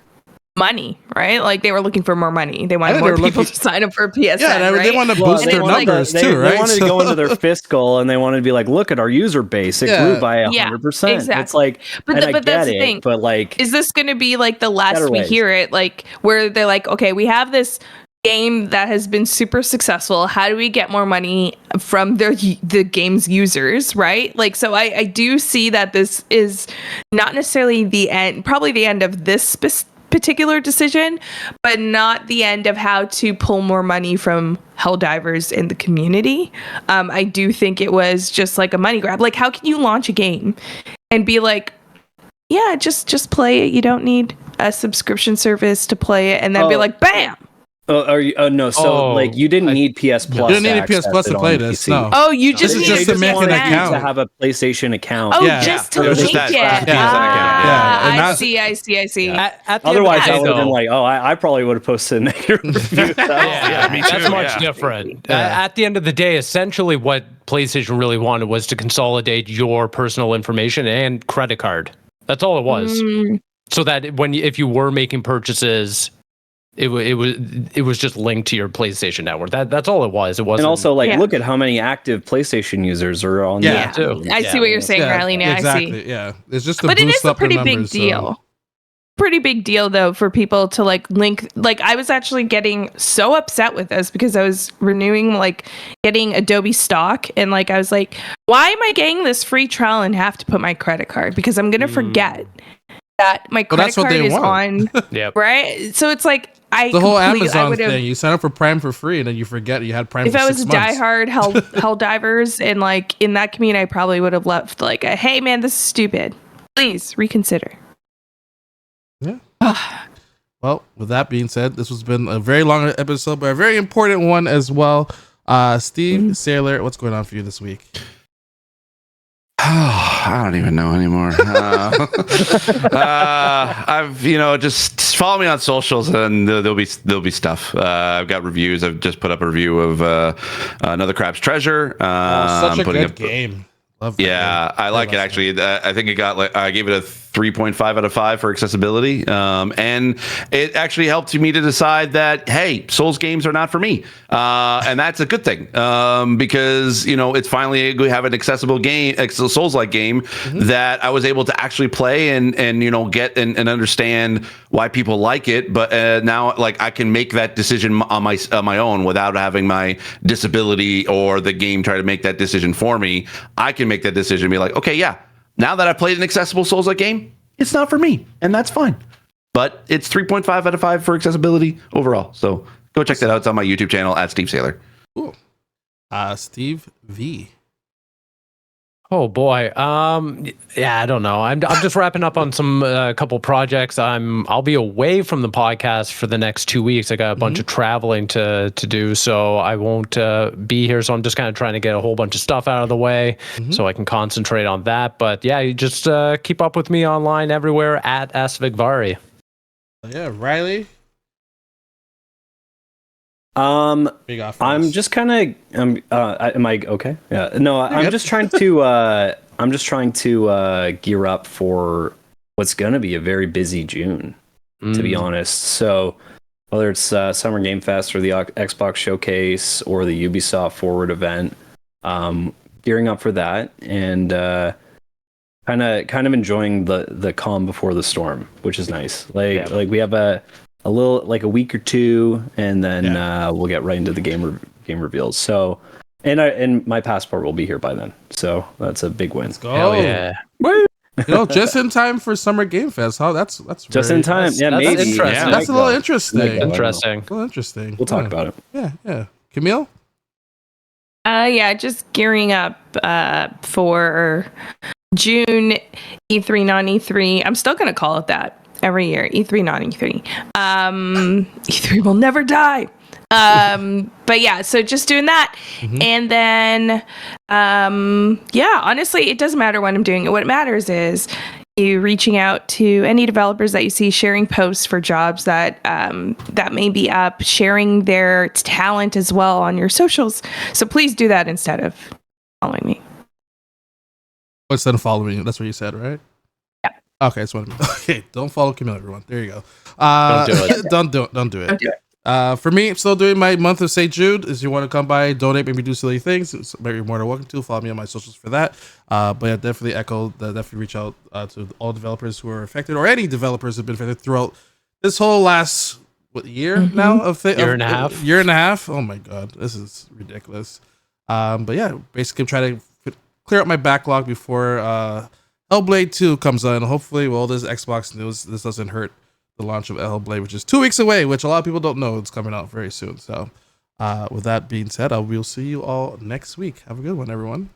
money, right? Like, they were looking for more money. They wanted more people to sign up for a PSN. Yeah, right? They want to boost their numbers too, right? They wanted to go into their fiscal, and they wanted to be like, look at our user base. It grew by 100%. Exactly. It's like, but that's the thing. But, like, is this going to be like the last we hear it? Like, where they're like, okay, we have this game that has been super successful. How do we get more money from the game's users, right? Like, so I do see that this is not necessarily the end, probably the end of this particular decision, but not the end of how to pull more money from HellDivers in the community. I do think it was just like a money grab. Like, how can you launch a game and be like, yeah, just play it. You don't need a subscription service to play it, and then be like, bam. No. So, like, you didn't need PS Plus. You didn't need PS Plus to play this. No. Oh, you just need to make an account, to have a PlayStation account. Oh, just to link it. I see. Otherwise, I would have been like, oh, I probably would have posted a negative review. Me too. That's much different. At the end of the day, essentially, what PlayStation really wanted was to consolidate your personal information and credit card. That's all it was. So that if you were making purchases, it was just linked to your PlayStation network. That's all it was. It wasn't. And also, like, look at how many active PlayStation users are on there too. I see what you're saying, Riley. Now exactly. I see. Yeah, it's just but it is a pretty big deal. So. Pretty big deal though for people to like link. Like, I was actually getting so upset with this because I was renewing, like, getting Adobe stock, and like I was like, why am I getting this free trial and have to put my credit card, because I'm gonna forget that my credit card is on. Right. So it's like, the whole Amazon thing. You sign up for Prime for free, and then you forget you had Prime. If for I was 6 months. diehard HellDivers, and like in that community, I probably would have left like a, hey man, this is stupid. Please reconsider. Yeah. Well, with that being said, this has been a very long episode, but a very important one as well. Steve Sailor, what's going on for you this week? I don't even know anymore. I've just follow me on socials, and there'll be stuff. I've got reviews. I've just put up a review of Another Crab's Treasure. Such a good game. Love that game. I like it actually. I think it got I gave it a 3.5 out of 5 for accessibility. And it actually helped me to decide that, hey, Souls games are not for me. And that's a good thing, because, it's finally we have an accessible game, Souls-like game that I was able to actually play and get and understand why people like it. But now, like, I can make that decision on my own without having my disability or the game try to make that decision for me. I can make that decision and be like, okay, yeah, now that I've played an accessible Souls-like game, it's not for me, and that's fine. But it's 3.5 out of 5 for accessibility overall. So go check that out. It's on my YouTube channel at Steve Saylor. Cool. Steve V. Oh boy. Yeah, I don't know. I'm just wrapping up on some couple projects. I'll be away from the podcast for the next 2 weeks. I got a bunch of traveling to do, so I won't be here. So I'm just kind of trying to get a whole bunch of stuff out of the way so I can concentrate on that. But yeah, you just keep up with me online everywhere at Asvigvari. Yeah, Riley. I'm just kind of am I okay? Yeah. No, I'm just trying to gear up for what's going to be a very busy June, to be honest. So whether it's Summer Game Fest or the Xbox Showcase or the Ubisoft Forward event, gearing up for that and kind of enjoying the calm before the storm, which is nice. Like we have a little, like a week or two, and then we'll get right into the game reveals. So, and my passport will be here by then. So that's a big win. Let's go. Hell yeah. Woo! Just in time for Summer Game Fest. Huh? That's just in time. Yeah, that's maybe. interesting. Yeah, that's a little interesting. Interesting. A little interesting. We'll talk about it. Yeah. Camille? Just gearing up for June E3 non E3. I'm still gonna call it that every year. E3 non E3. E3 will never die. But yeah, so just doing that. And then honestly, it doesn't matter when I'm doing it. What matters is you reaching out to any developers that you see, sharing posts for jobs that that may be up, sharing their talent as well on your socials. So please do that instead of following me. Instead of following me, that's what you said, right? Yeah. Okay, okay, don't follow Camille, everyone. There you go. Don't do it. Don't do it. Don't do it. For me, I'm still doing my month of St. Jude. If you want to come by, donate, maybe do silly things, you're more than welcome to. Follow me on my socials for that. But yeah, definitely reach out to all developers who are affected, or any developers who have been affected throughout this whole last year now of year and a half. Year and a half. Oh my god, this is ridiculous. But yeah, basically I'm trying to clear up my backlog before Hellblade 2 comes on. Hopefully, with all this Xbox news, this doesn't hurt the launch of Hellblade, which is 2 weeks away, which a lot of people don't know. It's coming out very soon. So with that being said, I will see you all next week. Have a good one, everyone.